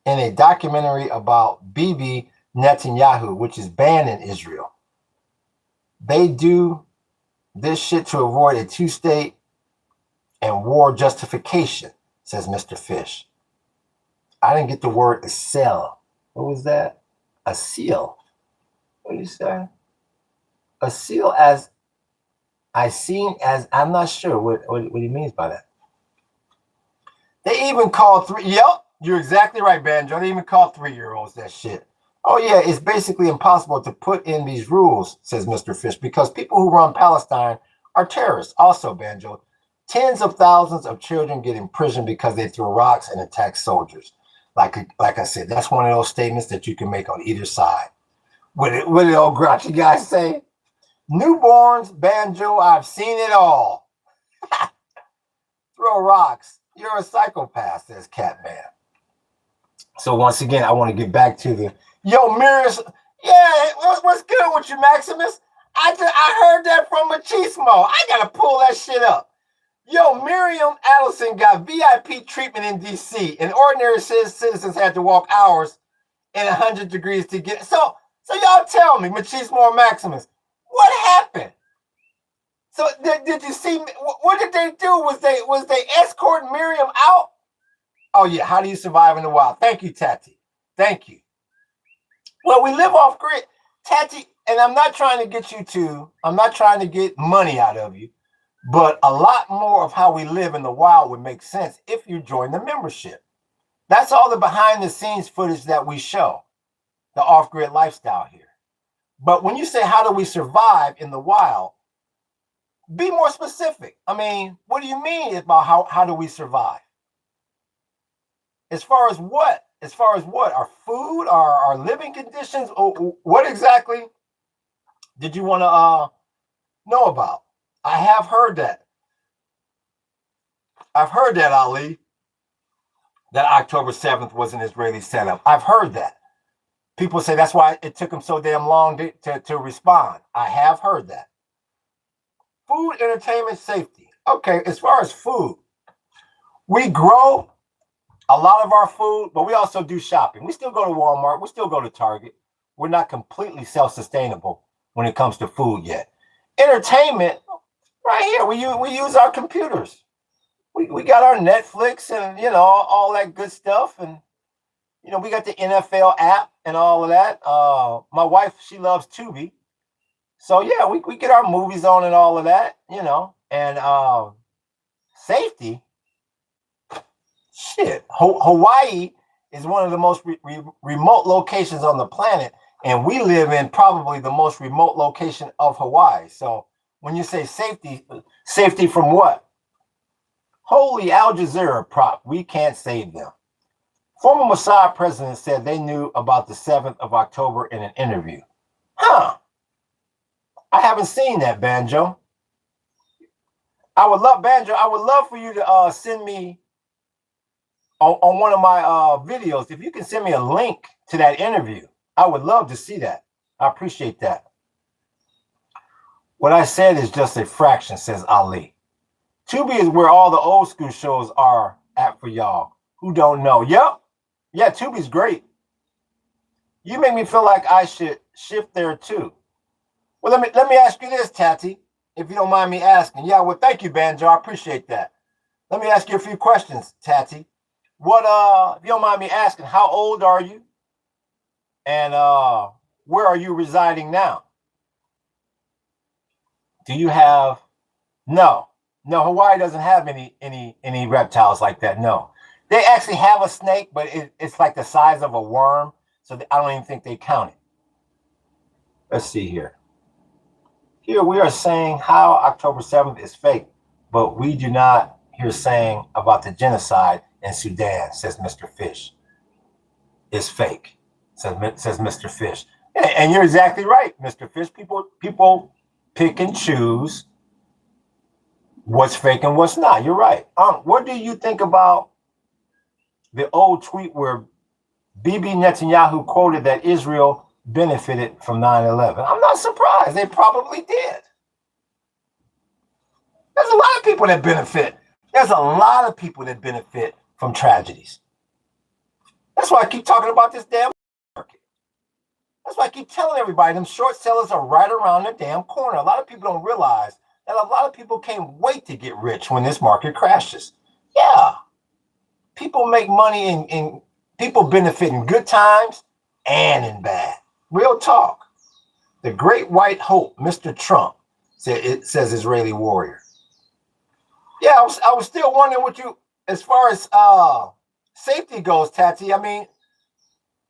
a documentary about Bibi Netanyahu, which is banned in Israel. They do this shit to avoid a two-state and war justification, says Mr. Fish. I didn't get the word a cell. What was that? A seal. What do you say? A seal as I seen as I'm not sure what he means by that. They even call yep, you're exactly right, Banjo. They even call 3-year-olds that shit. Oh yeah, it's basically impossible to put in these rules, says Mr. Fish, because people who run Palestine are terrorists. Also, Banjo, tens of thousands of children get imprisoned because they throw rocks and attack soldiers. Like I said, that's one of those statements that you can make on either side. What did the old grouchy guy say? Newborns, Banjo, I've seen it all. Throw rocks. You're a psychopath, says Catman. So once again, I want to get back to the Miriam. Yeah, what's good with you, Maximus? I heard that from Machismo. I gotta pull that shit up. Miriam Adelson got VIP treatment in DC, and ordinary citizens had to walk hours in 100 degrees to get it. So y'all tell me, Machismo or Maximus, what happened? So did you see? What did they do? Was they escorting Miriam out? Oh yeah, how do you survive in the wild? Thank you, Tati. Thank you. Well, we live off grid, Tati, and I'm not trying to get money out of you, but a lot more of how we live in the wild would make sense if you join the membership. That's all the behind the scenes footage that we show, the off-grid lifestyle here. But when you say, how do we survive in the wild? Be more specific. I mean, what do you mean about how do we survive? As far as what? As far as what? Our food, our living conditions? What exactly did you want to know about? I have heard that. I've heard that, Ali, that October 7th was an Israeli setup. I've heard that. People say that's why it took them so damn long to respond. I have heard that. Food, entertainment, safety. Okay, as far as food, we grow a lot of our food, but we also do shopping. We still go to Walmart. We still go to Target. We're not completely self-sustainable when it comes to food yet. Entertainment, right here, we use our computers. We got our Netflix and, all that good stuff. And, we got the NFL app and all of that. My wife, she loves Tubi. So, yeah, we get our movies on and all of that, And safety, shit. Hawaii is one of the most remote locations on the planet. And we live in probably the most remote location of Hawaii. So when you say safety from what? Holy Al Jazeera prop. We can't save them. Former Mossad president said they knew about the 7th of October in an interview. Huh. I haven't seen that, Banjo. I would love for you to send me on one of my videos. If you can send me a link to that interview, I would love to see that. I appreciate that. What I said is just a fraction, says Ali. Tubi is where all the old school shows are at for y'all who don't know. Yep. Yeah, Tubi's great. You make me feel like I should shift there too. Well, let me ask you this, Tati, if you don't mind me asking. Yeah, well, thank you, Banjo. I appreciate that. Let me ask you a few questions, Tati. What if you don't mind me asking, how old are you? And where are you residing now? Do you have no, Hawaii doesn't have any reptiles like that. No. They actually have a snake, but it's like the size of a worm, so I don't even think they count it. Let's see here. Here we are saying how October 7th is fake, but we do not hear saying about the genocide in Sudan, says Mr. Fish. It's fake, says Mr. Fish. And you're exactly right, Mr. Fish. People pick and choose what's fake and what's not. You're right. What do you think about the old tweet where Bibi Netanyahu quoted that Israel benefited from 9/11? I'm not surprised. They probably did. There's a lot of people that benefit. There's a lot of people that benefit from tragedies. That's why I keep talking about this damn market. That's why I keep telling everybody them short sellers are right around the damn corner. A lot of people don't realize that a lot of people can't wait to get rich when this market crashes. Yeah. People make money in people benefit in good times and in bad. Real talk. The great white hope, Mr. Trump, says Israeli warrior. Yeah, I was still wondering what you, as far as safety goes, Tati. I mean,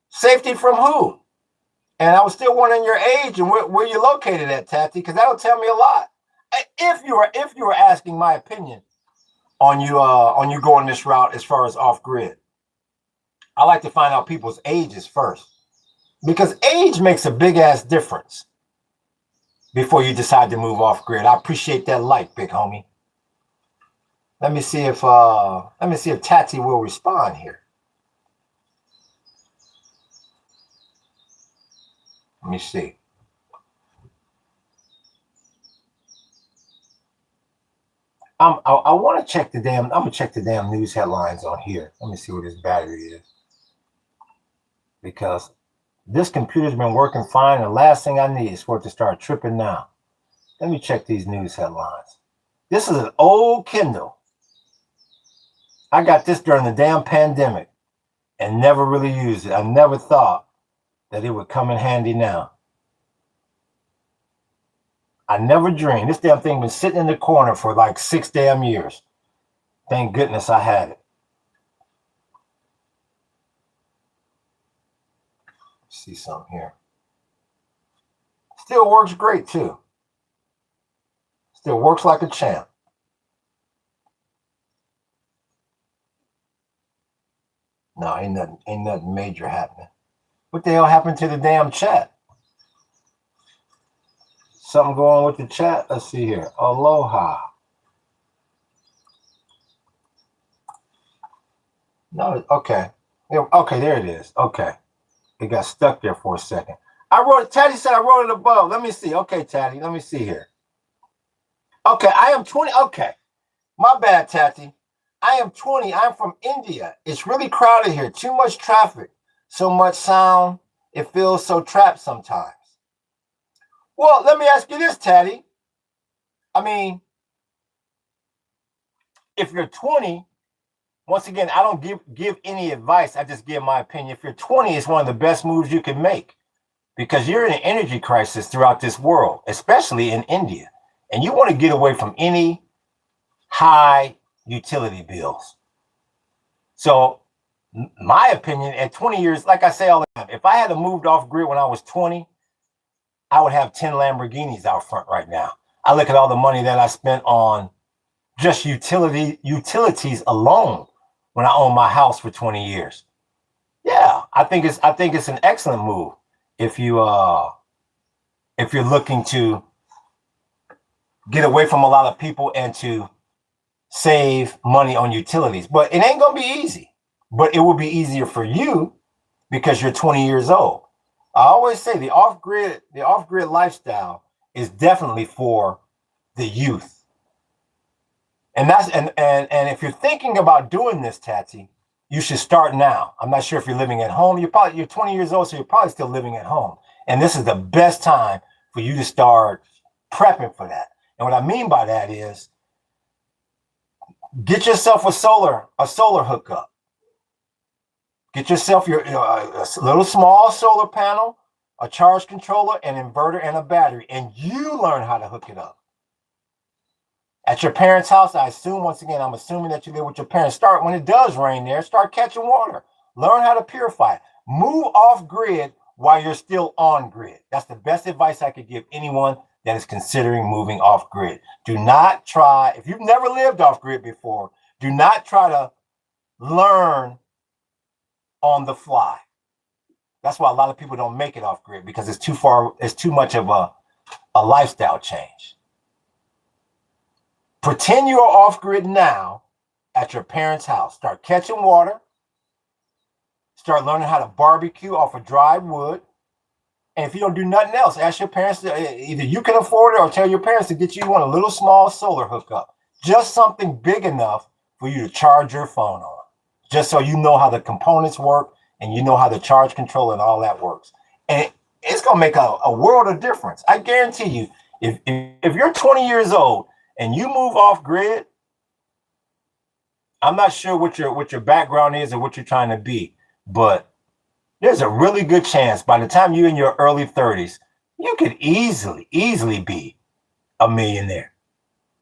safety from who? And I was still wondering your age and where you're located at, Tati, because that'll tell me a lot. If you were asking my opinion on you going this route as far as off grid, I like to find out people's ages first, because age makes a big ass difference before you decide to move off grid. I appreciate that like, big homie. Let me see if Tati will respond here. Let me see. I want to check the damn. I'm gonna check the damn news headlines on here. Let me see what this battery is, because this computer's been working fine. The last thing I need is for it to start tripping now. Let me check these news headlines. This is an old Kindle. I got this during the damn pandemic and never really used it. I never thought that it would come in handy now. I never dreamed. This damn thing been sitting in the corner for like 6 damn years. Thank goodness I had it. Let's see something here. Still works great too. Still works like a champ. No, ain't nothing major happening. What the hell happened to the damn chat? Something going on with the chat? Let's see here. Aloha. No, okay. Okay, there it is. Okay. It got stuck there for a second. Tati said I wrote it above. Let me see. Okay, Tati, let me see here. Okay, I am 20. Okay. My bad, Tati. I am 20. I'm from India. It's really crowded here. Too much traffic. So much sound. It feels so trapped sometimes. Well, let me ask you this, Tati. I mean, if you're 20, once again, I don't give any advice. I just give my opinion. If you're 20, it's one of the best moves you can make, because you're in an energy crisis throughout this world, especially in India. And you want to get away from any high utility bills. So my opinion, at 20 years, like I say all the time, if I had moved off grid when I was 20, I would have 10 Lamborghinis out front right now. I look at all the money that I spent on just utilities alone when I owned my house for 20 years. Yeah, I think it's an excellent move if you're looking to get away from a lot of people and to save money on utilities. But it ain't gonna be easy. But it will be easier for you because you're 20 years old. I always say the off-grid lifestyle is definitely for the youth. And if you're thinking about doing this, Tati, you should start now. I'm not sure if you're living at home. You're 20 years old, so you're probably still living at home. And this is the best time for you to start prepping for that. And what I mean by that is get yourself a solar hookup. Get yourself a little small solar panel, a charge controller, an inverter, and a battery, and you learn how to hook it up. At your parents' house, I assume, once again, I'm assuming that you live with your parents. Start when it does rain there, start catching water. Learn how to purify it. Move off grid while you're still on grid. That's the best advice I could give anyone that is considering moving off grid. Do not try, if you've never lived off grid before, do not try to learn on the fly. That's why a lot of people don't make it off grid, because it's too much of a lifestyle change. Pretend you're off grid now at your parents' house. Start catching water. Start learning how to barbecue off of dry wood. And if you don't do nothing else, ask your parents, either you can afford it or tell your parents to get you one, a little small solar hookup. Just something big enough for you to charge your phone on. Just so you know how the components work and you know how the charge controller and all that works. And it's going to make a world of difference. I guarantee you, if you're 20 years old and you move off grid, I'm not sure what your background is or what you're trying to be, but there's a really good chance by the time you're in your early 30s, you could easily be a millionaire.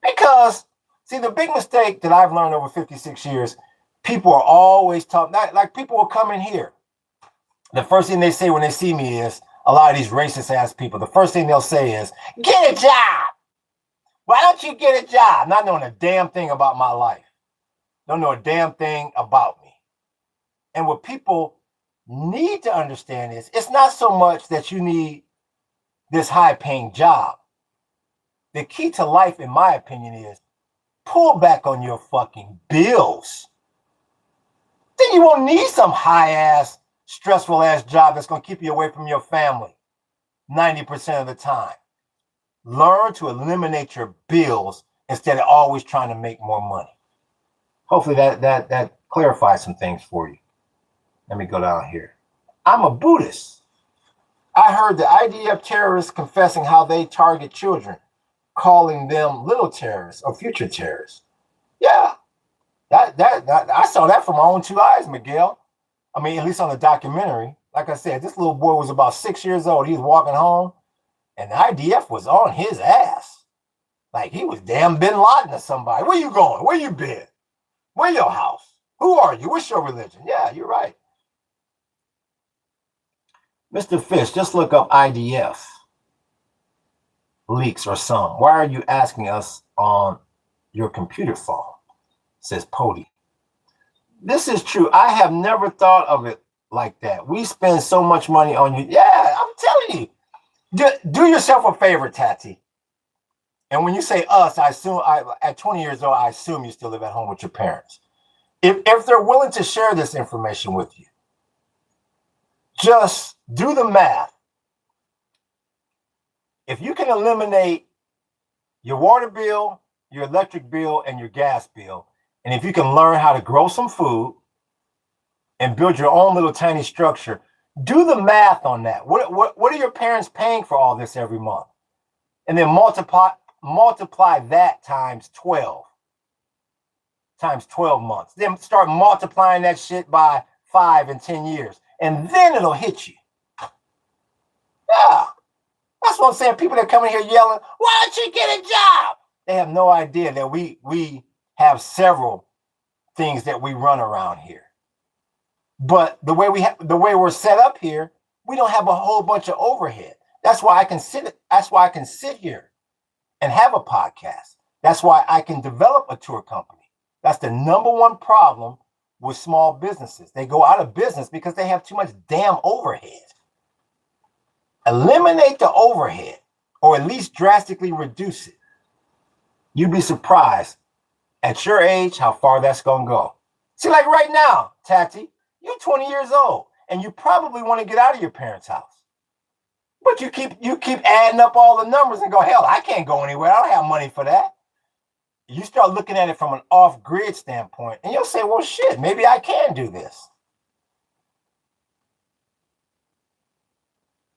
Because, see, the big mistake that I've learned over 56 years, people are always talking, like people will come in here. The first thing they say when they see me is, a lot of these racist ass people, the first thing they'll say is, get a job. Why don't you get a job? Not knowing a damn thing about my life. Don't know a damn thing about me. And what people need to understand is, it's not so much that you need this high-paying job. The key to life, in my opinion, is pull back on your fucking bills. Then you won't need some high-ass, stressful-ass job that's going to keep you away from your family 90% of the time. Learn to eliminate your bills instead of always trying to make more money. Hopefully that clarifies some things for you. Let me go down here. I'm a Buddhist. I heard the IDF terrorists confessing how they target children, calling them little terrorists or future terrorists. Yeah, that I saw that from my own two eyes, Miguel. I mean, at least on the documentary. Like I said, this little boy was about 6 years old. He was walking home, and the IDF was on his ass. Like he was damn Bin Laden or somebody. Where you going? Where you been? Where your house? Who are you? What's your religion? Yeah, you're right. Mr. Fish, just look up IDF leaks or some. Why are you asking us on your computer phone? Says Pody. This is true. I have never thought of it like that. We spend so much money on you. Yeah, I'm telling you. Do yourself a favor, Tati. And when you say us, I assume at 20 years old, I assume you still live at home with your parents. If they're willing to share this information with you, just do the math. If you can eliminate your water bill, your electric bill, and your gas bill, and if you can learn how to grow some food and build your own little tiny structure, do the math on that. What are your parents paying for all this every month? And then multiply that times 12. Times 12 months. Then start multiplying that shit by 5 and 10 years. And then it'll hit you. Yeah. That's what I'm saying. People that come in here yelling, why don't you get a job? They have no idea that we have several things that we run around here. But the way we're set up here, we don't have a whole bunch of overhead. That's why I can sit here and have a podcast. That's why I can develop a tour company. That's the number one problem with small businesses. They go out of business because they have too much damn overhead. Eliminate the overhead, or at least drastically reduce it. You'd be surprised at your age how far that's going to go. See, like right now, Tati, you're 20 years old, and you probably want to get out of your parents' house. But you keep adding up all the numbers and go, hell, I can't go anywhere. I don't have money for that. you start looking at it from an off-grid standpoint, and you'll say, well, shit, maybe I can do this.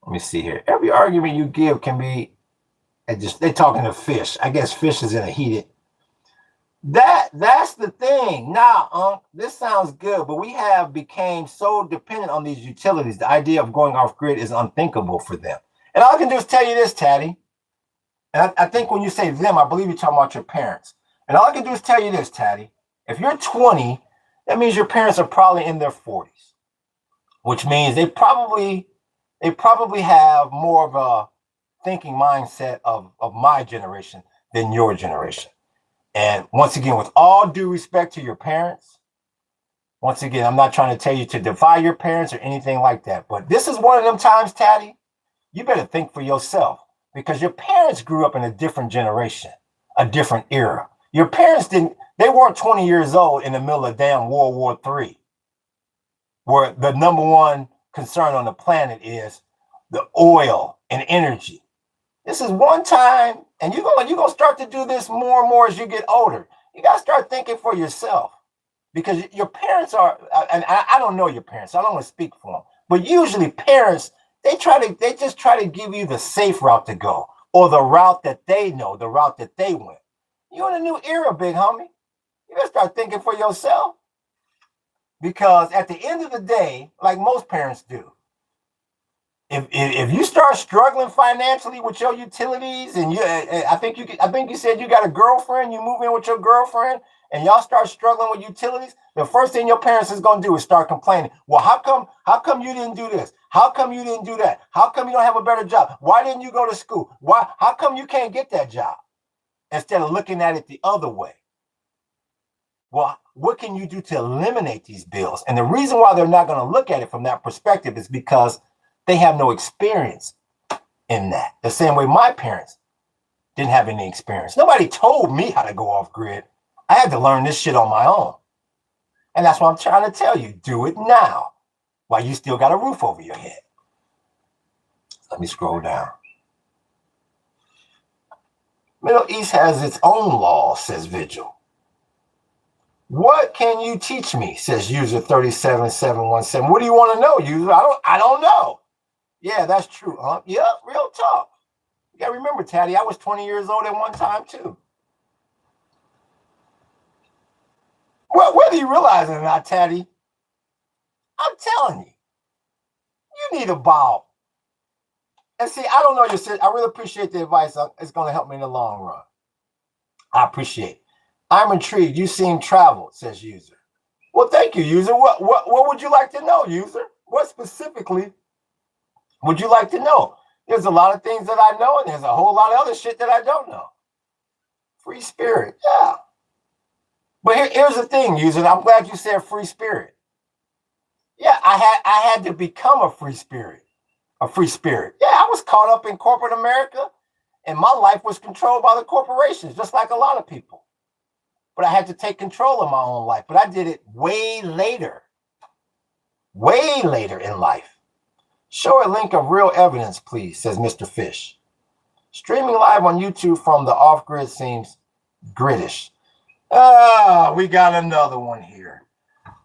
Let me see here. Every argument you give can be, they're talking to fish. I guess fish is in a heated. That's the thing. Now, this sounds good, but we have became so dependent on these utilities. The idea of going off grid is unthinkable for them. And all I can do is tell you this, Taddy. And I think when you say them, I believe you're talking about your parents. And all I can do is tell you this, Taddy. If you're 20, that means your parents are probably in their 40s, which means they probably have more of a thinking mindset of my generation than your generation. And once again, with all due respect to your parents, once again, I'm not trying to tell you to defy your parents or anything like that. But this is one of them times, Taddy, you better think for yourself, because your parents grew up in a different generation, a different era. Your parents they weren't 20 years old in the middle of damn World War III, where the number one concern on the planet is the oil and energy. This is one time, and you're gonna start to do this more and more as you get older. You gotta start thinking for yourself, because your parents are, and I don't know your parents, so I don't want to speak for them, but usually parents, they just try to give you the safe route to go, or the route that they know, the route that they went. You're in a new era, big homie. You gotta start thinking for yourself, because at the end of the day, like most parents do, if you start struggling financially with your utilities, and I think you said you got a girlfriend, you move in with your girlfriend, and y'all start struggling with utilities, the first thing your parents is gonna do is start complaining. Well, how come you didn't do this? How come you didn't do that? How come you don't have a better job? Why didn't you go to school? How come you can't get that job? Instead of looking at it the other way. Well, what can you do to eliminate these bills? And the reason why they're not going to look at it from that perspective is because they have no experience in that. The same way my parents didn't have any experience. Nobody told me how to go off grid. I had to learn this shit on my own. And that's what I'm trying to tell you. Do it now while you still got a roof over your head. Let me scroll down. Middle East has its own law, says Vigil. What can you teach me, says user 37717. What do you want to know, user? I don't know. Yeah, that's true. Yeah, real talk. You got to remember, Taddy, I was 20 years old at one time, too. Well, whether you realize it or not, Taddy, I'm telling you, you need a ball. And see, I don't know your shit. I really appreciate the advice. It's going to help me in the long run. I appreciate it. I'm intrigued. You seem traveled, says user. Well, thank you, user. What would you like to know, user? What specifically would you like to know? There's a lot of things that I know, and there's a whole lot of other shit that I don't know. Free spirit, yeah. But here's the thing, user. I'm glad you said free spirit. Yeah, I had to become a free spirit. A free spirit. Yeah, I was caught up in corporate America, and my life was controlled by the corporations, just like a lot of people. But I had to take control of my own life. But I did it way later in life. Show a link of real evidence, please, says Mr. Fish. Streaming live on YouTube from the off-grid seems griddish. We got another one here.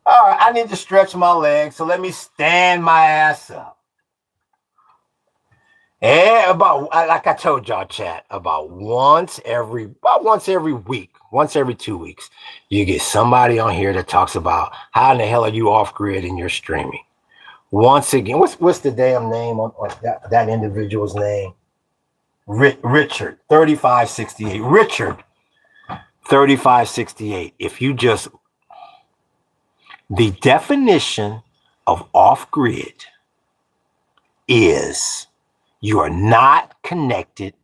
All right, I need to stretch my legs, so let me stand my ass up. And like I told y'all, chat, about once every week, once every 2 weeks, you get somebody on here that talks about how in the hell are you off grid in your streaming. Once again, what's the damn name on that individual's name? Richard 3568. Richard 3568. The definition of off grid is you are not connected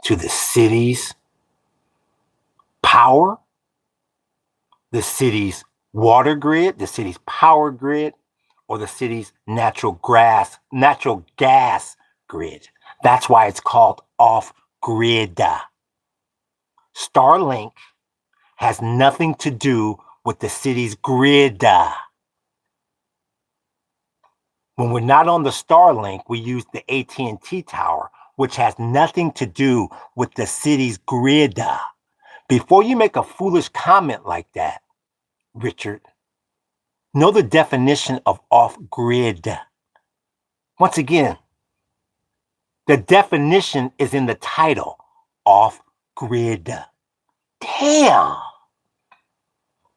to the city's power, the city's water grid, the city's power grid, or the city's natural gas grid. That's why it's called off-grid. Starlink has nothing to do with the city's grid. When we're not on the Starlink, we use the AT&T tower, which has nothing to do with the city's grid. Before you make a foolish comment like that, Richard, know the definition of off-grid. Once again, the definition is in the title, off-grid. Damn.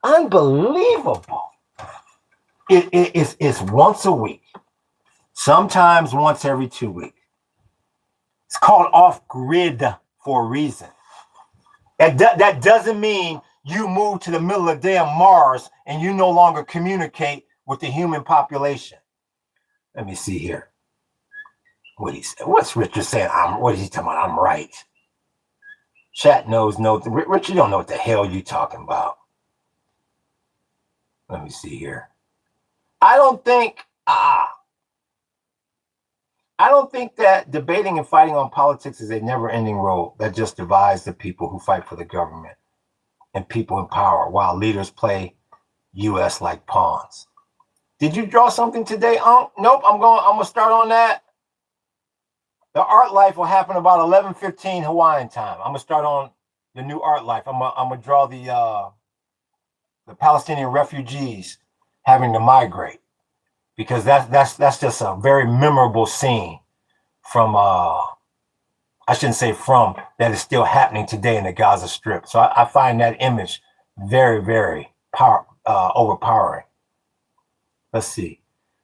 Unbelievable. It's once a week, sometimes once every 2 weeks. It's called off-grid for a reason. That doesn't mean you move to the middle of damn Mars and you no longer communicate with the human population. Let me see here. What he said. What's Richard saying? What is he talking about? I'm right. Chat knows no. Richard, you don't know what the hell you talking about. Let me see here. I don't think that debating and fighting on politics is a never-ending road that just divides the people who fight for the government and people in power while leaders play U.S. like pawns. Did you draw something today, Nope, I'm gonna start on that. The art life will happen about 11:15 Hawaiian time. I'm gonna start on the new art life. I'm gonna draw the Palestinian refugees having to migrate, because that's just a very memorable scene from I shouldn't say from, that is still happening today in the Gaza Strip. So I find that image very, very overpowering. Let's see.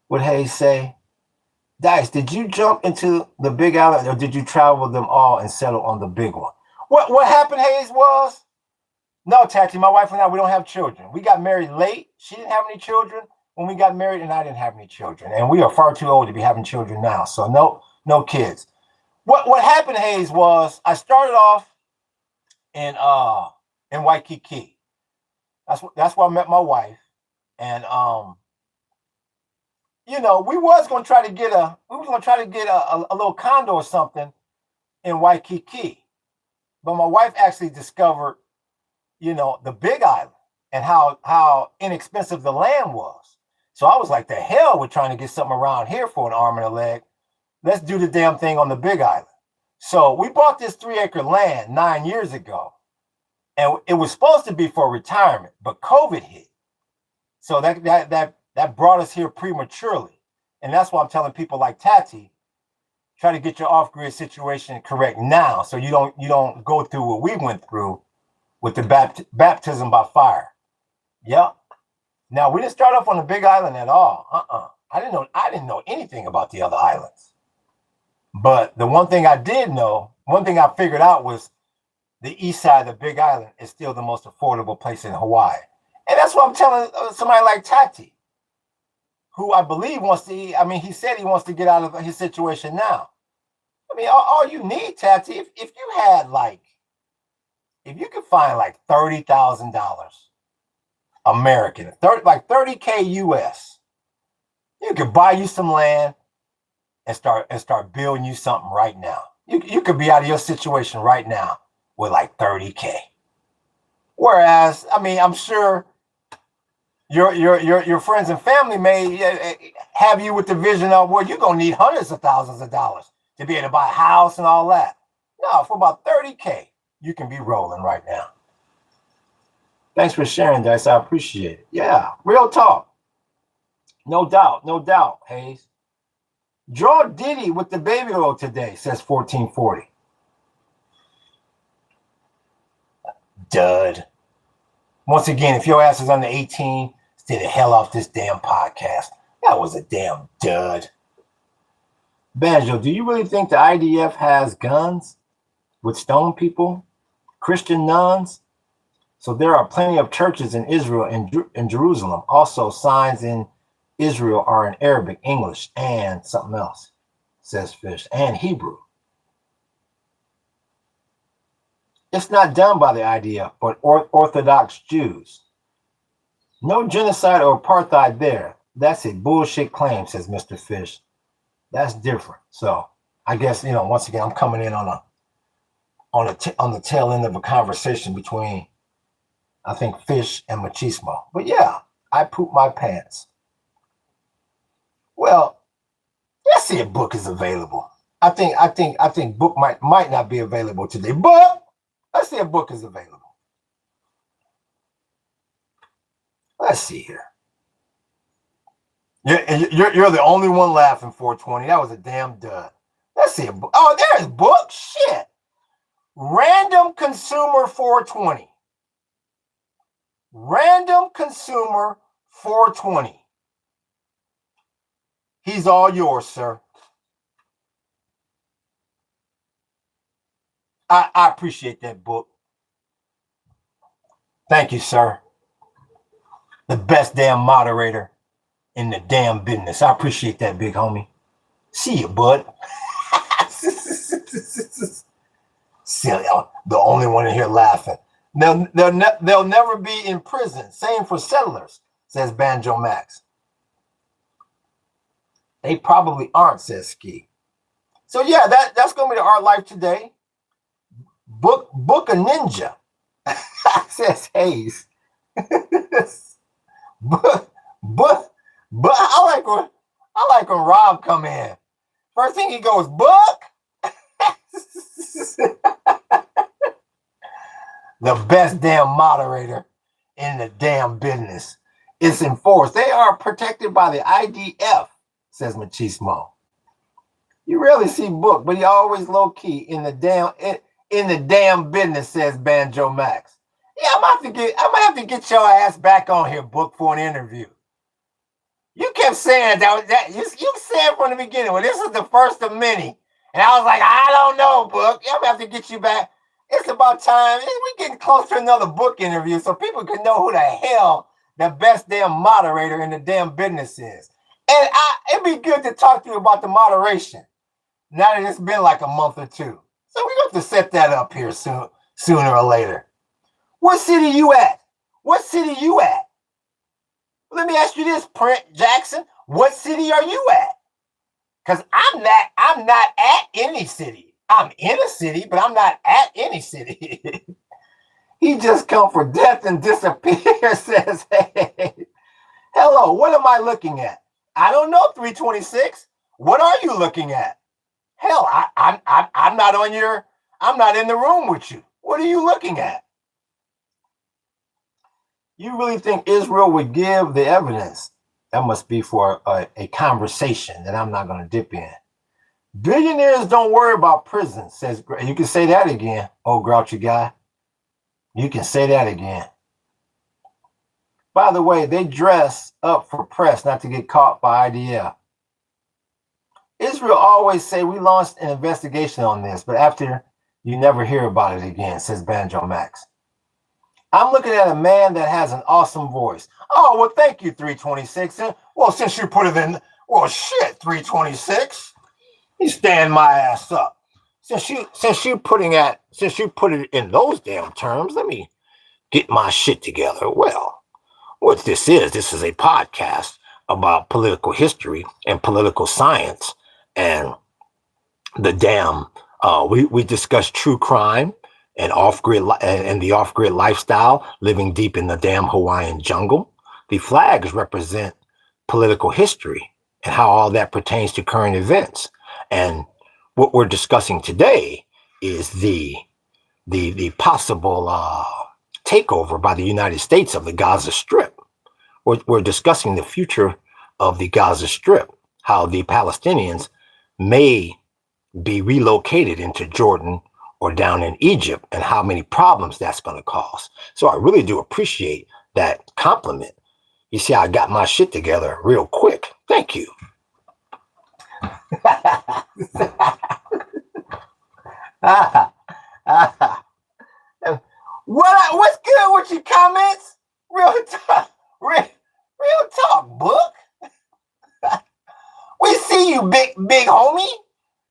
What Hayes say? Dice, did you jump into the Big Island, or did you travel them all and settle on the big one? What happened, Hayes, was? No, Tati, my wife and I, we don't have children. We got married late. She didn't have any children when we got married, and I didn't have any children. And we are far too old to be having children now. So no kids. What happened, Hayes, was I started off in Waikiki. That's where I met my wife. And we was gonna try to get a little condo or something in Waikiki. But my wife actually discovered, the Big Island and how inexpensive the land was. So I was like, the hell with trying to get something around here for an arm and a leg. Let's do the damn thing on the Big Island. So we bought this 3-acre land 9 years ago, and it was supposed to be for retirement, but COVID hit. So that brought us here prematurely. And that's why I'm telling people like Tati, try to get your off-grid situation correct now, so you don't go through what we went through with the baptism by fire. Yep. Now, we didn't start off on the Big Island at all. I didn't know anything about the other islands. But the one thing I figured out was the east side of the Big Island is still the most affordable place in Hawaii. And that's what I'm telling somebody like Tati, who I believe he said he wants to get out of his situation now. All you need, Tati, if you could find like $30,000 American, like $30K US, you could buy you some land and start building you something right now. You could be out of your situation right now with like $30K. Whereas, I'm sure your friends and family may have you with the vision of, well, you're gonna need hundreds of thousands of dollars to be able to buy a house and all that. No, for about $30K, you can be rolling right now. Thanks for sharing, Dice. I appreciate it. Yeah, real talk. No doubt, Hayes. Draw Diddy with the baby oil today, says 1440. Dud. Once again, if your ass is under 18, stay the hell off this damn podcast. That was a damn dud. Banjo, do you really think the IDF has guns with stone people, Christian nuns? So there are plenty of churches in Israel and Jerusalem. Also, signs in Israel are in Arabic, English, and something else, says Fish, and Hebrew. It's not done by the IDF, but Orthodox Jews. No genocide or apartheid there. That's a bullshit claim, says Mr. Fish. That's different. So I guess, once again, I'm coming in on the tail end of a conversation between, I think, Fish and Machismo. But yeah, I poop my pants. Well, let's see if book is available. I think book might not be available today, but let's see if book is available. Let's see here. You're the only one laughing, 420. That was a damn dud. Let's see. Oh, there's book. Shit. Random Consumer 420. Random Consumer 420. He's all yours, sir. I appreciate that book. Thank you, sir. The best damn moderator in the damn business. I appreciate that, big homie. See you, bud. Silly, the only one in here laughing. They'll never be in prison. Same for settlers, says Banjo Max. They probably aren't, says Ski. So yeah, that's gonna be the Art Life today. Book a ninja, says Hayes. but I like when Rob come in. First thing he goes, book. The best damn moderator in the damn business. It's enforced. They are protected by the IDF, says Machismo. You rarely see Book, but he always low key in the damn business, says Banjo Max. Yeah, I might have to get your ass back on here, Book, for an interview. You kept saying that you said from the beginning, well, this is the first of many. And I was like, I don't know, Book. I'm gonna have to get you back. It's about time. We're getting close to another book interview so people can know who the hell the best damn moderator in the damn business is. And it'd be good to talk to you about the moderation now that it's been like a month or two. So we're going to set that up here sooner or later. What city you at? What city you at? Let me ask you this, Print Jackson. What city are you at? Because I'm not at any city. I'm in a city, but I'm not at any city. He just come for death and disappear, says, hey. Hello, what am I looking at? I don't know, 326. What are you looking at? Hell, I'm not in the room with you. What are you looking at? You really think Israel would give the evidence? That must be for a conversation that I'm not going to dip in. Billionaires don't worry about prison, says, you can say that again, old grouchy guy. You can say that again. By the way, they dress up for press not to get caught by IDF. Israel always say we launched an investigation on this, but after you never hear about it again, says Banjo Max. I'm looking at a man that has an awesome voice. Oh, well, thank you, 326. Well, since you put it in, well, shit, 326. You stand my ass up. Since you put it in those damn terms, let me get my shit together. Well, what this is a podcast about political history and political science, and the damn we discuss true crime and off-grid and the off-grid lifestyle, living deep in the damn Hawaiian jungle. The flags represent political history and how all that pertains to current events. And what we're discussing today is the possible takeover by the United States of the Gaza Strip. We're discussing the future of the Gaza Strip, how the Palestinians may be relocated into Jordan or down in Egypt, and how many problems that's going to cause. So I really do appreciate that compliment. You see, I got my shit together real quick. Thank you. What's good with your comments? Real talk, Book. We see you, big homie.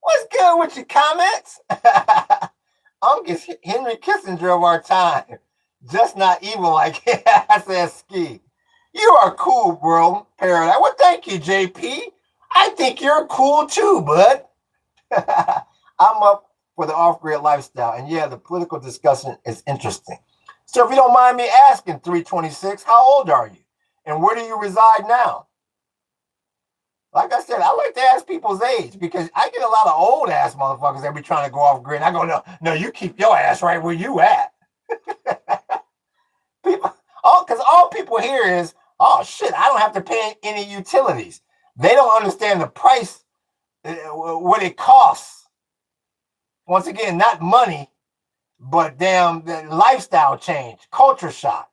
What's good with your comments? I'm just Henry Kissinger of our time. Just not evil like I said, Ski. You are cool, bro. Paradise. Well, thank you, JP. I think you're cool too, bud. I'm up for the off-grid lifestyle. And yeah, the political discussion is interesting. So if you don't mind me asking, 326, how old are you? And where do you reside now? Like I said, I like to ask people's age because I get a lot of old ass motherfuckers that be trying to go off grid. I go, no, you keep your ass right where you at. Because all people hear is Oh shit, I don't have to pay any utilities. They don't understand the price, what it costs. Once again, not money, but damn the lifestyle change, culture shock.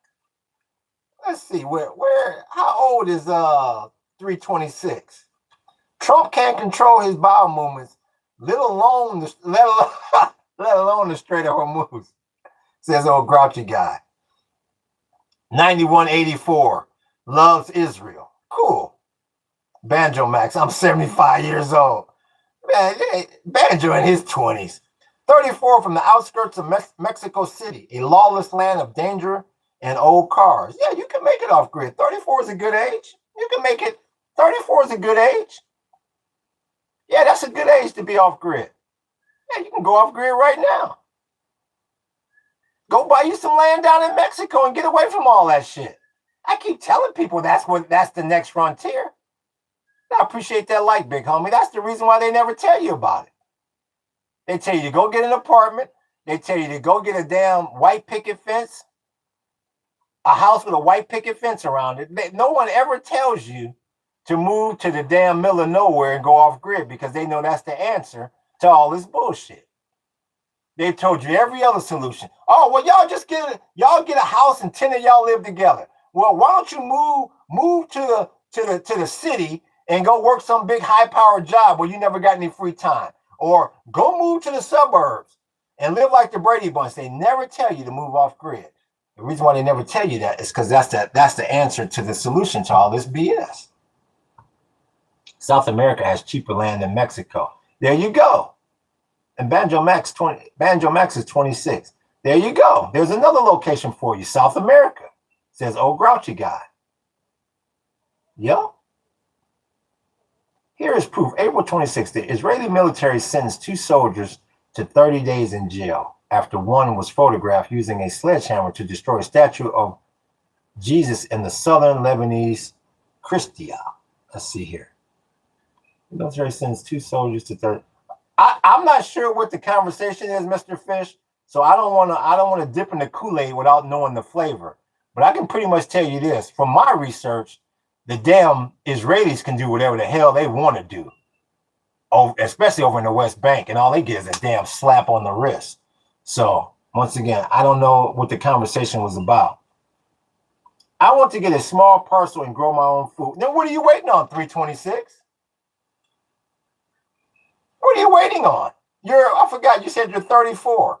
Let's see, how old is 326? Trump can't control his bowel movements, let alone let alone the Strait of Hormuz, says old grouchy guy. 9184, loves Israel. Cool. Banjo Max, I'm 75 years old. Man, Banjo in his 20s. 34, from the outskirts of Mexico City, a lawless land of danger and old cars. Yeah, you can make it off grid. 34 is a good age. You can make it. 34 is a good age. Yeah, that's a good age to be off grid. Yeah, you can go off grid right now. Go buy you some land down in Mexico and get away from all that shit. I keep telling people that's the next frontier. I appreciate that like, big homie. That's the reason why they never tell you about it. They tell you to go get an apartment. They tell you to go get a damn white picket fence, a house with a white picket fence around it. No one ever tells you to move to the damn middle of nowhere and go off grid, because they know that's the answer to all this bullshit. They've told you every other solution. Oh, well, y'all get a house and 10 of y'all live together. Well, why don't you move to the city and go work some big high-powered job where you never got any free time? Or go move to the suburbs and live like the Brady Bunch. They never tell you to move off grid. The reason why they never tell you that is because that's the answer to the solution to all this BS. South America has cheaper land than Mexico. There you go. And Banjo Max is 26. There you go. There's another location for you. South America, says old grouchy guy. Yo. Here is proof. April 26th, the Israeli military sentenced 2 soldiers to 30 days in jail after one was photographed using a sledgehammer to destroy a statue of Jesus in the southern Lebanese Christia. Let's see here. The military sentenced 2 soldiers to 30. I'm not sure what the conversation is, Mr. Fish, so I don't want to dip in the Kool-Aid without knowing the flavor. But I can pretty much tell you this. From my research, the damn Israelis can do whatever the hell they want to do, especially over in the West Bank, and all they get is a damn slap on the wrist. So, once again, I don't know what the conversation was about. I want to get a small parcel and grow my own food. Then what are you waiting on, 326? What are you waiting on? I forgot, you said you're 34.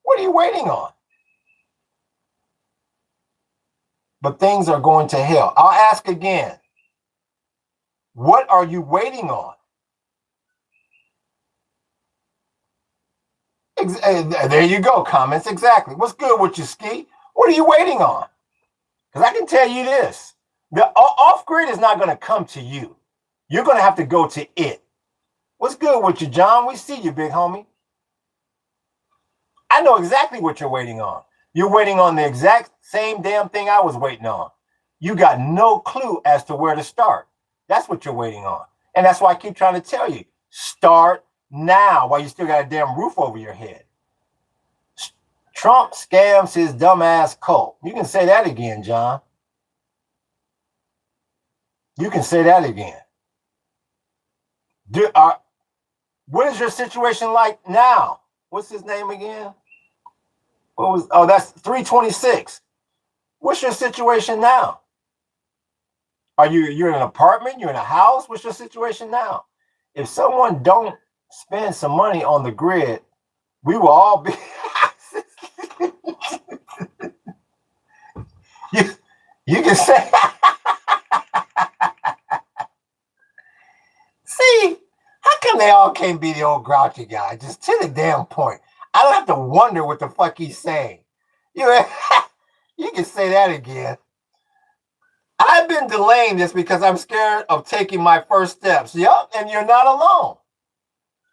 What are you waiting on? But things are going to hell. I'll ask again. What are you waiting on? There you go, comments, exactly. What's good with you, Ski? What are you waiting on? Because I can tell you this. The off-grid is not going to come to you. You're going to have to go to it. What's good with you, John? We see you, big homie. I know exactly what you're waiting on. You're waiting on the exact same damn thing I was waiting on. You got no clue as to where to start. That's what you're waiting on. And that's why I keep trying to tell you, start now while you still got a damn roof over your head. Trump scams his dumbass cult. You can say that again, John. You can say that again. What is your situation like now? What's his name again? That's 326. What's your situation now? You're in an apartment? You're in a house? What's your situation now? If someone don't spend some money on the grid, we will all be. you can say. See, how come they all can't be the old grouchy guy? Just to the damn point. I don't have to wonder what the fuck he's saying. You can say that again. I've been delaying this because I'm scared of taking my first steps. Yup, and you're not alone.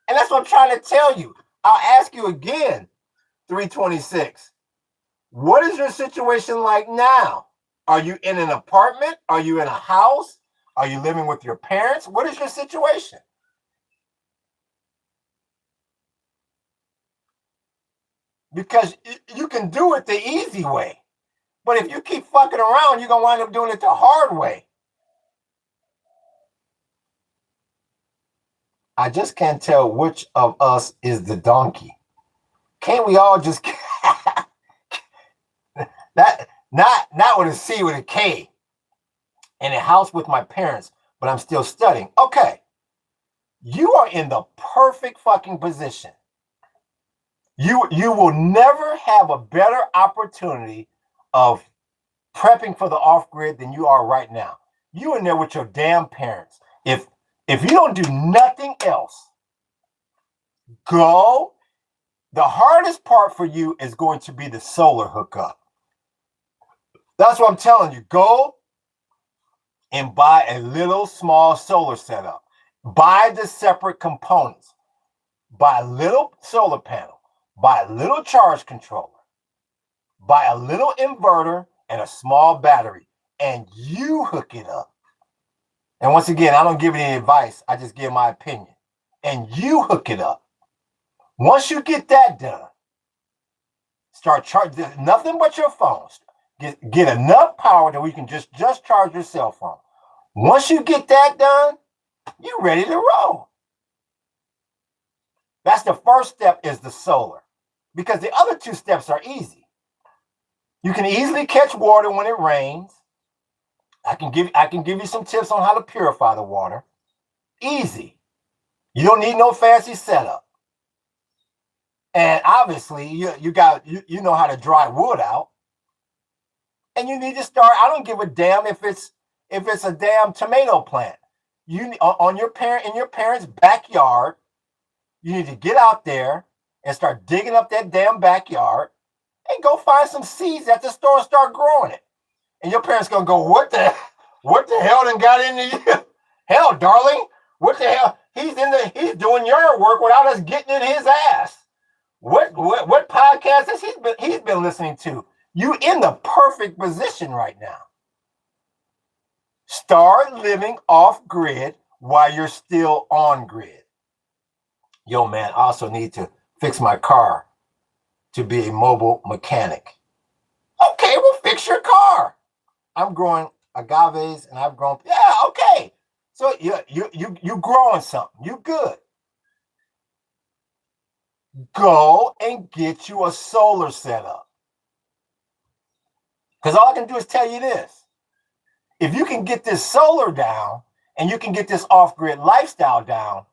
And that's what I'm trying to tell you. I'll ask you again, 326. What is your situation like now? Are you in an apartment? Are you in a house? Are you living with your parents? What is your situation? Because you can do it the easy way. But if you keep fucking around, you're going to wind up doing it the hard way. I just can't tell which of us is the donkey. Can't we all just not with a C, with a K, in a house with my parents, but I'm still studying? Okay, you are in the perfect fucking position. You will never have a better opportunity of prepping for the off-grid than you are right now. You in there with your damn parents. If you don't do nothing else, go. The hardest part for you is going to be the solar hookup. That's what I'm telling you. Go and buy a little small solar setup. Buy the separate components. Buy a little solar panel. Buy a little charge controller. Buy a little inverter and a small battery. And you hook it up. And once again, I don't give any advice. I just give my opinion. And you hook it up. Once you get that done, start charging nothing but your phones. Get enough power that we can just charge your cell phone. Once you get that done, you're ready to roll. That's the first step, is the solar. Because the other two steps are easy. You can easily catch water when it rains. I can give you some tips on how to purify the water. Easy. You don't need no fancy setup. And obviously, you know how to dry wood out. And you need to start. I don't give a damn if it's a damn tomato plant. You in your parents' backyard. You need to get out there and start digging up that damn backyard and go find some seeds at the store and start growing it. And your parents gonna go, what the hell done got into you? Hell, darling, what the hell? He's doing yard work without us getting in his ass. What podcast has he's been listening to? You in the perfect position right now. Start living off grid while you're still on grid. Yo, man, I also need to fix my car to be a mobile mechanic. Okay, well, fix your car. I'm growing agaves and I've grown. Yeah, okay. So you growing something. You good. Go and get you a solar setup. Because all I can do is tell you this. If you can get this solar down and you can get this off-grid lifestyle down,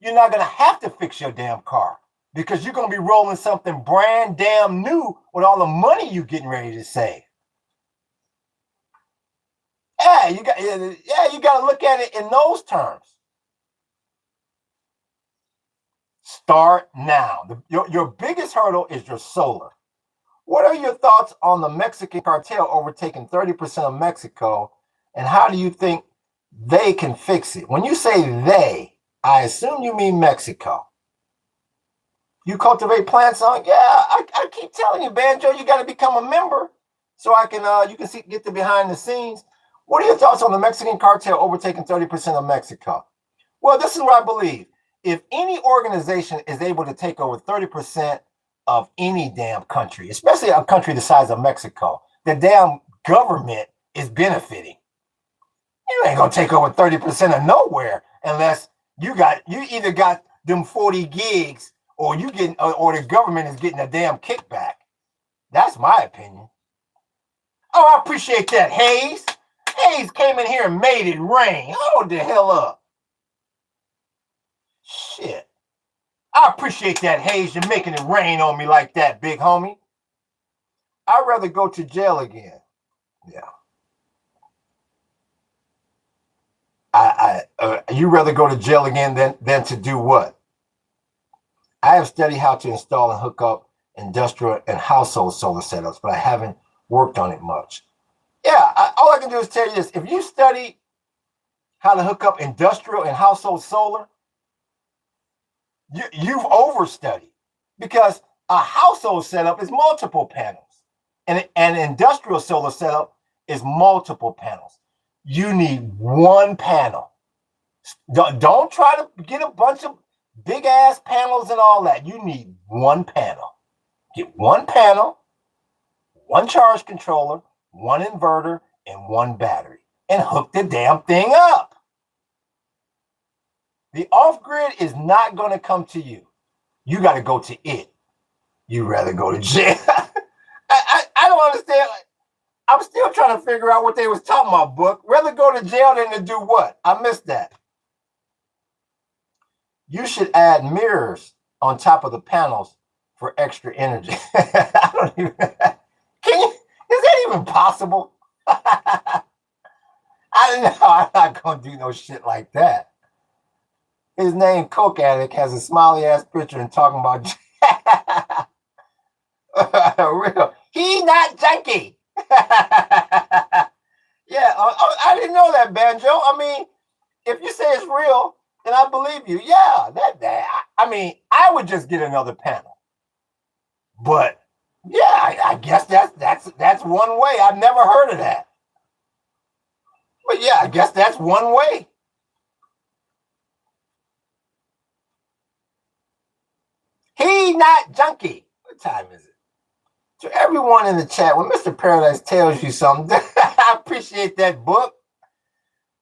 you're not going to have to fix your damn car, because you're going to be rolling something brand damn new with all the money you're getting ready to save. Yeah, you got to look at it in those terms. Start now. Your biggest hurdle is your solar. What are your thoughts on the Mexican cartel overtaking 30% of Mexico, and how do you think they can fix it? When you say they, I assume you mean Mexico. You cultivate plants on? Yeah, I keep telling you, Banjo, you got to become a member so I can you can get the behind the scenes. What are your thoughts on the Mexican cartel overtaking 30% of Mexico? Well, this is what I believe. If any organization is able to take over 30% of any damn country, especially a country the size of Mexico, the damn government is benefiting. You ain't gonna take over 30% of nowhere unless you either got them 40 gigs or the government is getting a damn kickback. That's my opinion. Oh, I appreciate that, Hayes. Hayes came in here and made it rain. Hold the hell up. Shit. I appreciate that, Hayes. You're making it rain on me like that, big homie. I'd rather go to jail again. Yeah. You rather go to jail again than to do what? I have studied how to install and hook up industrial and household solar setups, but I haven't worked on it much. Yeah, all I can do is tell you this. If you study how to hook up industrial and household solar, you've overstudied, because a household setup is multiple panels, and an industrial solar setup is multiple panels. You need one panel. Don't try to get a bunch of big ass panels and all that. You need one panel. Get one panel, one charge controller, one inverter, and one battery, and hook the damn thing up. The off-grid is not going to come to you. You got to go to it. You'd rather go to jail. I don't understand. I'm still trying to figure out what they was talking about, book. Rather go to jail than to do what? I missed that. You should add mirrors on top of the panels for extra energy. I don't even. Can you? Is that even possible? I don't know. I'm not gonna do no shit like that. His name, Coke Addict, has a smiley ass picture and talking about real. He not junkie. Yeah, I didn't know that, Banjo. I mean, if you say it's real, then I believe you. Yeah, I mean, I would just get another panel. But yeah, I guess that's one way. I've never heard of that. But yeah, I guess that's one way. He not junkie. What time is it? To everyone in the chat, when Mr. Paradise tells you something, I appreciate that, book.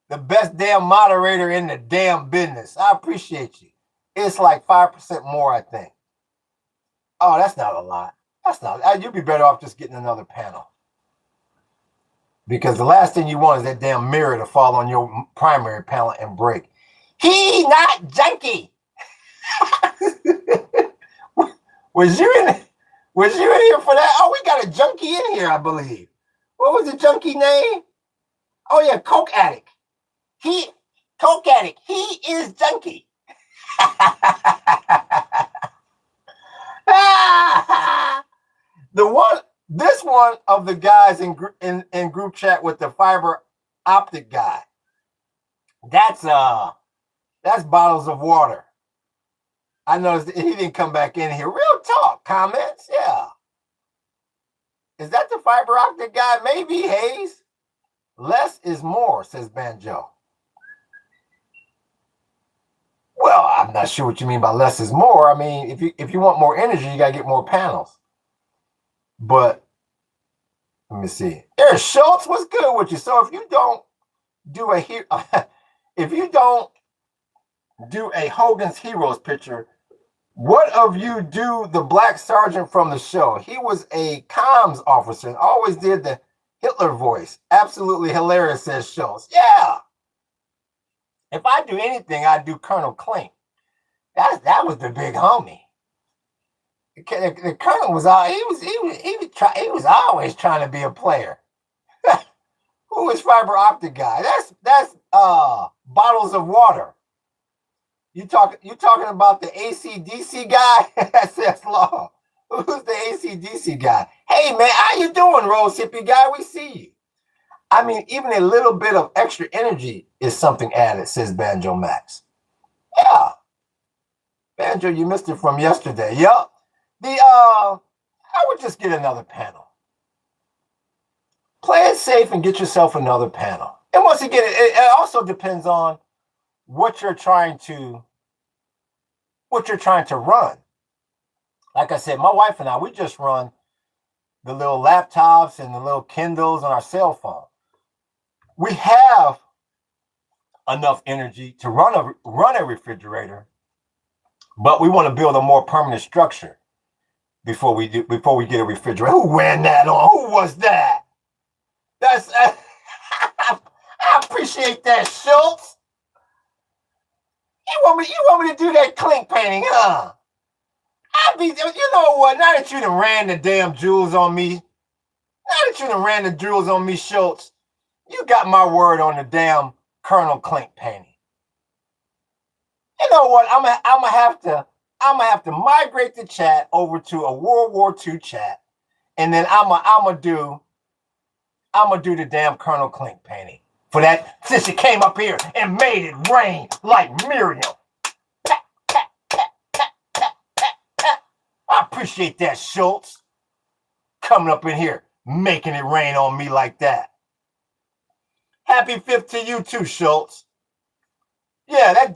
The best damn moderator in the damn business. I appreciate you. It's like 5% more, I think. Oh, that's not a lot. That's not. You'd be better off just getting another panel. Because the last thing you want is that damn mirror to fall on your primary panel and break. He not junkie. Was you in here for that? Oh, we got a junkie in here, I believe. What was the junkie name? Oh yeah, Coke Addict. Coke Addict. He is junkie. This one of the guys in group chat with the fiber optic guy. That's bottles of water. I noticed he didn't come back in here. Real talk, comments, yeah. Is that the fiber optic guy? Maybe, Hayes. Less is more, says Banjo. Well, I'm not sure what you mean by less is more. I mean, if you want more energy, you got to get more panels. But let me see. Eric Schultz, what's good with you? So if you don't do a Hogan's Heroes picture, what of you do the black sergeant from the show? He was a comms officer and always did the Hitler voice. Absolutely hilarious, says Schultz. Yeah. If I do anything, I do Colonel Klink. That was the big homie. The Colonel was he was always trying to be a player. Who is fiber optic guy? That's bottles of water. You talking about the AC/DC guy? That's law. Who's the AC/DC guy? Hey man, how you doing, Rose Hippie guy? We see you. I mean, even a little bit of extra energy is something added, says Banjo Max. Yeah. Banjo, you missed it from yesterday. Yup. I would just get another panel. Play it safe and get yourself another panel. And once again, it also depends on what you're trying to run. Like I said, my wife and I, we just run the little laptops and the little Kindles on our cell phone. We have enough energy to run a refrigerator, but we want to build a more permanent structure before we get a refrigerator. Who ran that on? Who was that? That's I appreciate that, Schultz. You want me to do that Klink painting, huh? You know what? Now that you done ran the damn jewels on me, Schultz, you got my word on the damn Colonel Klink painting. You know what? I'm gonna have to migrate the chat over to a World War II chat, and then I'm gonna do the damn Colonel Klink painting for that, since you came up here and made it rain like Miriam. I appreciate that, Schultz. Coming up in here, making it rain on me like that. Happy 5th to you too, Schultz. Yeah, that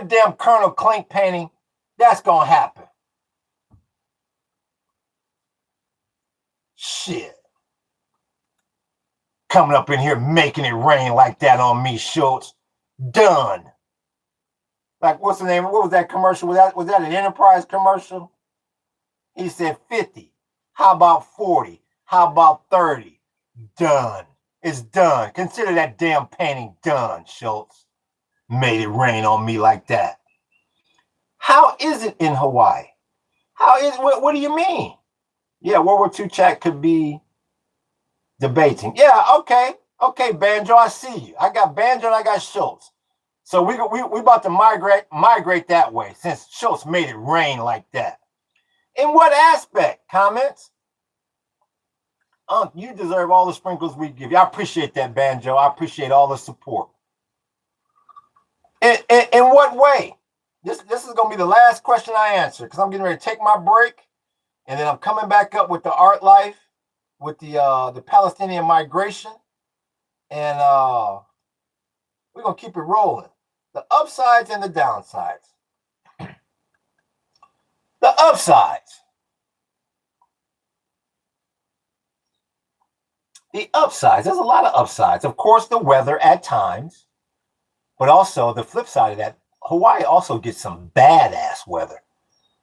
damn Colonel Klink painting, that's gonna happen. Shit. coming up in here making it rain like that on me, Schultz. Done. Like, what's the name? What was that commercial? Was that an Enterprise commercial? He said 50. How about 40? How about 30? Done. It's done. Consider that damn painting done, Schultz. Made it rain on me like that. How is it in Hawaii? How is what do you mean? Yeah, World War II chat could be debating. Yeah, okay. Okay, Banjo, I see you. I got Banjo and I got Schultz. So we about to migrate that way since Schultz made it rain like that. In what aspect? Comments? You deserve all the sprinkles we give you. I appreciate that, Banjo. I appreciate all the support. In what way? This is going to be the last question I answer because I'm getting ready to take my break, and then I'm coming back up with the art life, with the Palestinian migration, and we're going to keep it rolling. The upsides and the downsides. The upsides. The upsides. There's a lot of upsides. Of course, the weather at times, but also the flip side of that, Hawaii also gets some badass weather.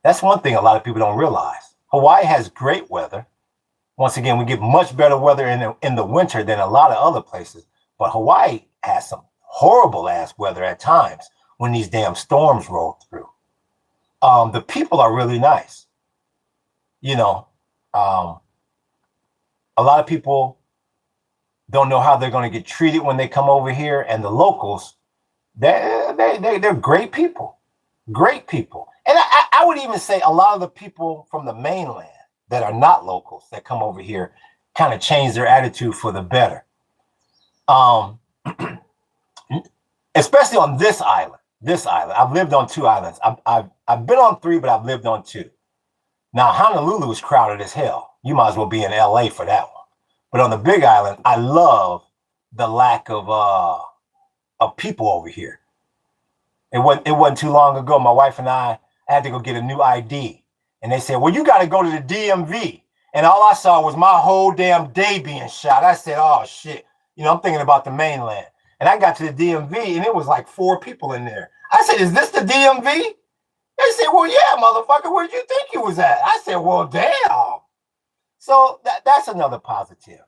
That's one thing a lot of people don't realize. Hawaii has great weather. Once again, we get much better weather in the winter than a lot of other places, but Hawaii has some horrible ass weather at times when these damn storms roll through. The people are really nice. You know, a lot of people don't know how they're going to get treated when they come over here, and the locals, they're great people. Great people. And I would even say a lot of the people from the mainland that are not locals that come over here kind of change their attitude for the better. Especially on this island. I've lived on 2 islands. I've been on 3, but I've lived on 2. Now, Honolulu is crowded as hell. You might as well be in LA for that one. But on the Big Island, I love the lack of people over here. It wasn't too long ago. My wife and I had to go get a new ID. And they said, well, you got to go to the DMV. And all I saw was my whole damn day being shot. I said, oh, shit. You know, I'm thinking about the mainland. And I got to the DMV, and it was like 4 people in there. I said, is this the DMV? They said, well, yeah, motherfucker, where did you think you was at? I said, well, damn. So that's another positive.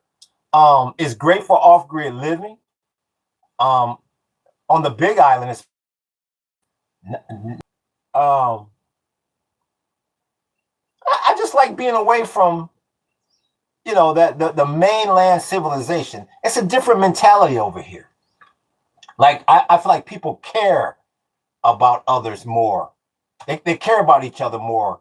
It's great for off-grid living. On the Big Island, it's I just like being away from, you know, the mainland civilization. It's a different mentality over here. Like I feel like people care about others more. They care about each other more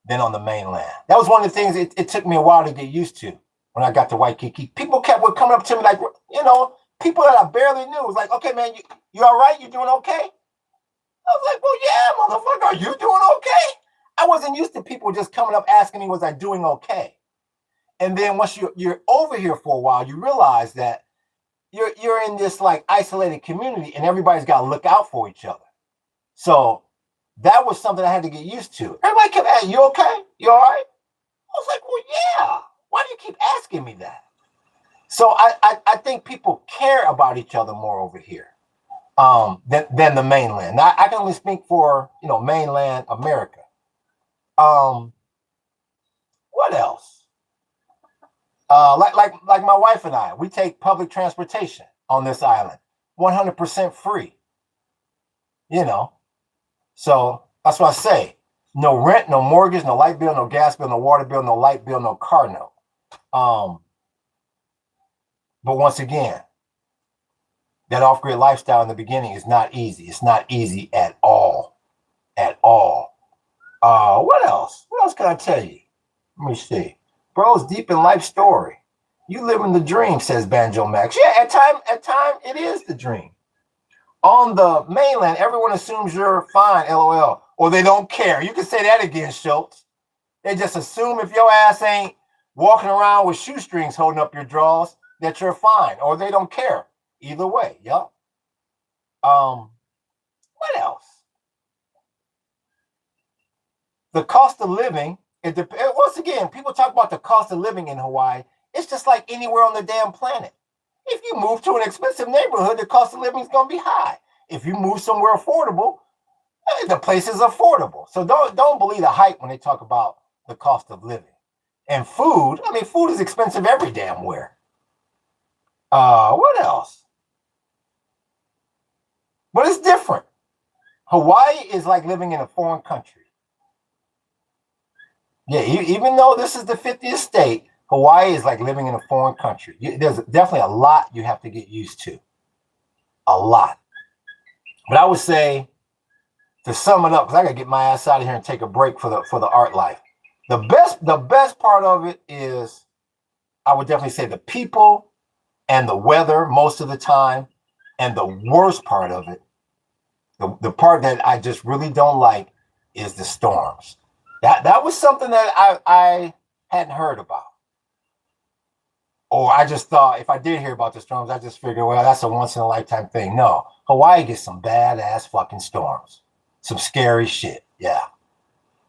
than on the mainland. That was one of the things it took me a while to get used to when I got to Waikiki. People were coming up to me like, you know, people that I barely knew was like, okay, man, you all right? You doing okay? I was like, well, yeah, motherfucker, are you doing okay? I wasn't used to people just coming up asking me, was I doing okay? And then once you're over here for a while, you realize that you're in this like isolated community and everybody's got to look out for each other. So that was something I had to get used to. Everybody kept asking, you okay? You all right? I was like, well, yeah. Why do you keep asking me that? So I think people care about each other more over here than the mainland. Now, I can only speak for, you know, mainland America. What else? Like my wife and I, we take public transportation on this island, 100% free. You know, so that's what I say. No rent, no mortgage, no light bill, no gas bill, no water bill, no light bill, no car note. But once again, that off-grid lifestyle in the beginning is not easy. It's not easy at all. At all. What else? What else can I tell you? Let me see. Bro's deep in life story. You living the dream, says Banjo Max. Yeah, at time it is the dream. On the mainland, everyone assumes you're fine, LOL, or they don't care. You can say that again, Schultz. They just assume if your ass ain't walking around with shoestrings holding up your drawers, that you're fine, or they don't care. Either way, yup. What else? The cost of living, once again, people talk about the cost of living in Hawaii. It's just like anywhere on the damn planet. If you move to an expensive neighborhood, the cost of living is going to be high. If you move somewhere affordable, the place is affordable. So don't believe the hype when they talk about the cost of living. And food, I mean, food is expensive every damn where. What else? But it's different. Hawaii is like living in a foreign country. Yeah, even though this is the 50th state, Hawaii is like living in a foreign country. There's definitely a lot you have to get used to. A lot. But I would say, to sum it up, because I gotta get my ass out of here and take a break for the art life. The best part of it is, I would definitely say, the people and the weather most of the time. And the worst part of it, the part that I just really don't like, is the storms. That was something that I hadn't heard about. Or I just thought, if I did hear about the storms, I just figured, well, that's a once in a lifetime thing. No, Hawaii gets some badass fucking storms. Some scary shit. Yeah.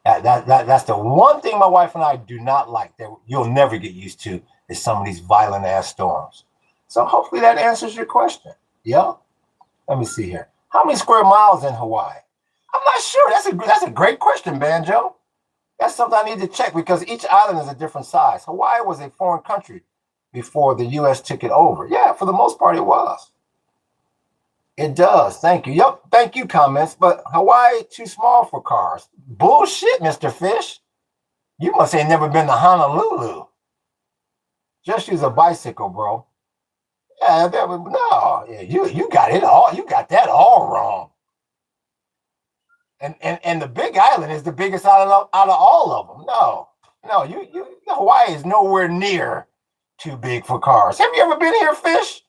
That's the one thing my wife and I do not like, that you'll never get used to, is some of these violent ass storms. So hopefully that answers your question. Yeah. Let me see here. How many square miles in Hawaii? I'm not sure. That's a great question, Banjo. That's something I need to check, because each island is a different size. Hawaii was a foreign country before the U.S. took it over. Yeah, for the most part, it was. It does. Thank you. Yep. Thank you, comments. But Hawaii, too small for cars. Bullshit, Mr. Fish. You must have never been to Honolulu. Just use a bicycle, bro. Yeah, you got it all. You got that all wrong. And the Big Island is the biggest island out of all of them. No, Hawaii is nowhere near too big for cars. Have you ever been here, Fish?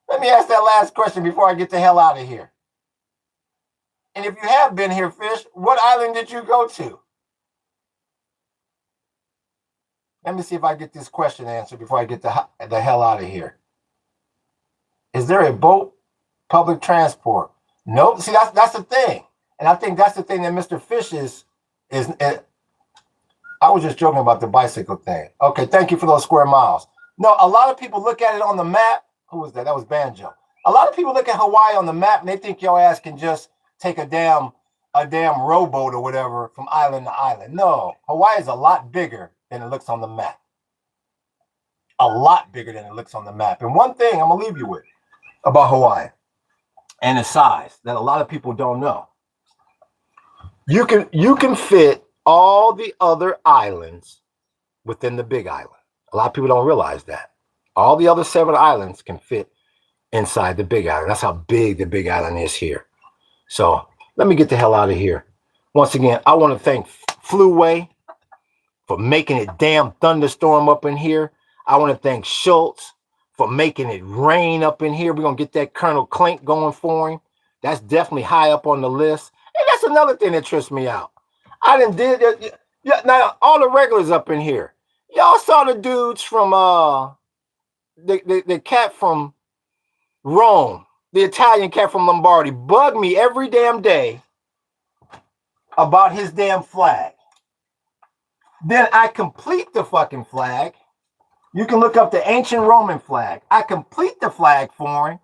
Let me ask that last question before I get the hell out of here. And if you have been here, Fish, what island did you go to? Let me see if I get this question answered before I get the hell out of here. Is there a boat, public transport? Nope. See, that's the thing. And I think that's the thing that Mr. Fish is I was just joking about the bicycle thing. Okay, thank you for those square miles. No, a lot of people look at it on the map. Who was that? That was Banjo. A lot of people look at Hawaii on the map and they think your ass can just take a damn rowboat or whatever from island to island. No, Hawaii is a lot bigger than it looks on the map. A lot bigger than it looks on the map. And one thing I'm gonna leave you with about Hawaii and its size that a lot of people don't know. You can fit all the other islands within the Big Island. A lot of people don't realize that. All the other 7 islands can fit inside the Big Island. That's how big the Big Island is here. So let me get the hell out of here. Once again, I want to thank Fluway for making it damn thunderstorm up in here. I want to thank Schultz for making it rain up in here. We're going to get that Colonel Clink going for him. That's definitely high up on the list. And that's another thing that trips me out. I done did it. Now, all the regulars up in here. Y'all saw the dudes from the cat from Rome, the Italian cat from Lombardy, bug me every damn day about his damn flag. Then I complete the fucking flag. You can look up the ancient Roman flag. I complete the flag for him.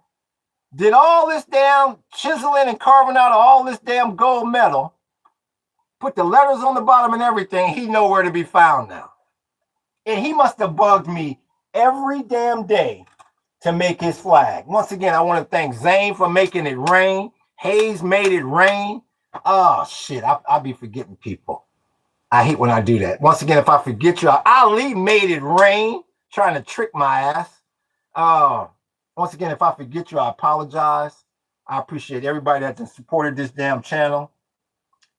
Did all this damn chiseling and carving out of all this damn gold metal. Put the letters on the bottom and everything. He nowhere to be found now. And he must have bugged me every damn day to make his flag. Once again, I want to thank Zane for making it rain. Hayes made it rain. Oh, shit. I'll be forgetting people. I hate when I do that. Once again, if I forget you, Ali made it rain, trying to trick my ass. Once again, if I forget you, I apologize. I appreciate everybody that has supported this damn channel.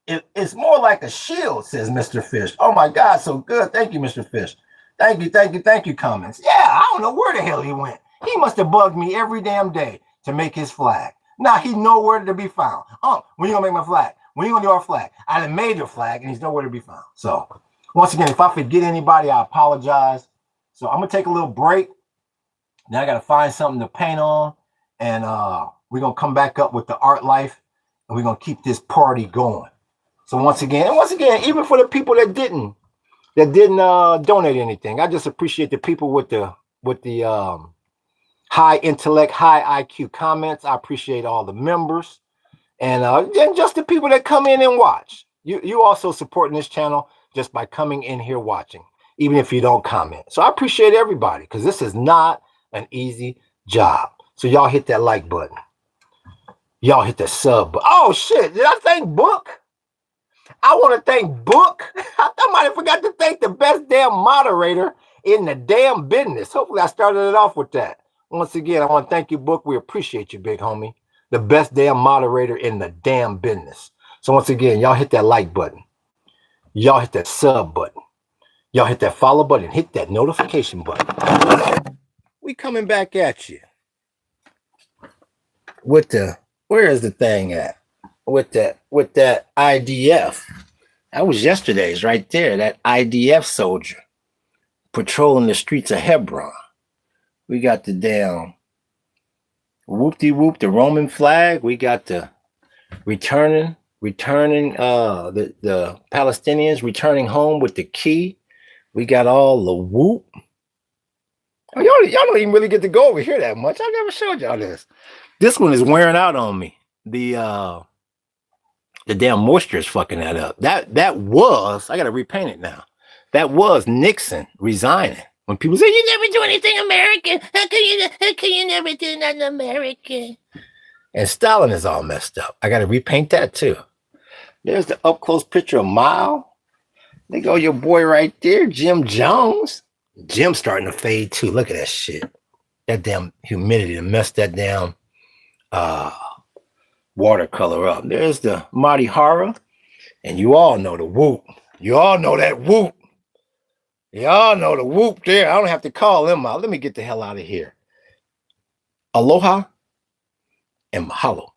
It's more like a shield, says Mr. Fish. Oh my God, so good. Thank you, Mr. Fish. Thank you, comments. Yeah, I don't know where the hell he went. He must have bugged me every damn day to make his flag. Now he's nowhere to be found. When you gonna make my flag? When you gonna do our flag? I done made your flag and he's nowhere to be found. So once again, if I forget anybody, I apologize. So I'm gonna take a little break. Then I gotta find something to paint on. And we're gonna come back up with the art life and we're gonna keep this party going. So once again, even for the people that didn't donate anything, I just appreciate the people with the high intellect, high IQ comments. I appreciate all the members and just the people that come in and watch. You also supporting this channel just by coming in here watching, even if you don't comment. So I appreciate everybody because this is not an easy job. So y'all hit that like button. Y'all hit the sub button. Oh shit, did I thank Book? I want to thank Book. I might have forgot to thank the best damn moderator in the damn business. Hopefully I started it off with that. Once again, I want to thank you, Book. We appreciate you, big homie. The best damn moderator in the damn business. So once again, y'all hit that like button. Y'all hit that sub button. Y'all hit that follow button. Hit that notification button. We coming back at you with the, where is the thing at? With that IDF. That was yesterday's right there. That IDF soldier patrolling the streets of Hebron. We got the damn whoop-de-whoop, the Roman flag. We got the returning the Palestinians returning home with the key. We got all the whoop. Oh, y'all don't even really get to go over here that much. I never showed y'all this. This one is wearing out on me. The damn moisture is fucking that up. That was, I gotta repaint it now. That was Nixon resigning. When people say you never do anything American, how can you never do nothing American? And Stalin is all messed up. I gotta repaint that too. There's the up close picture of Mao. There go your boy right there, Jim Jones. Jim's starting to fade too. Look at that shit. That damn humidity to mess that damn watercolor up. There's the Marty Hara. And you all know the whoop. You all know that whoop. Y'all know the whoop there. I don't have to call them out. Let me get the hell out of here. Aloha and mahalo.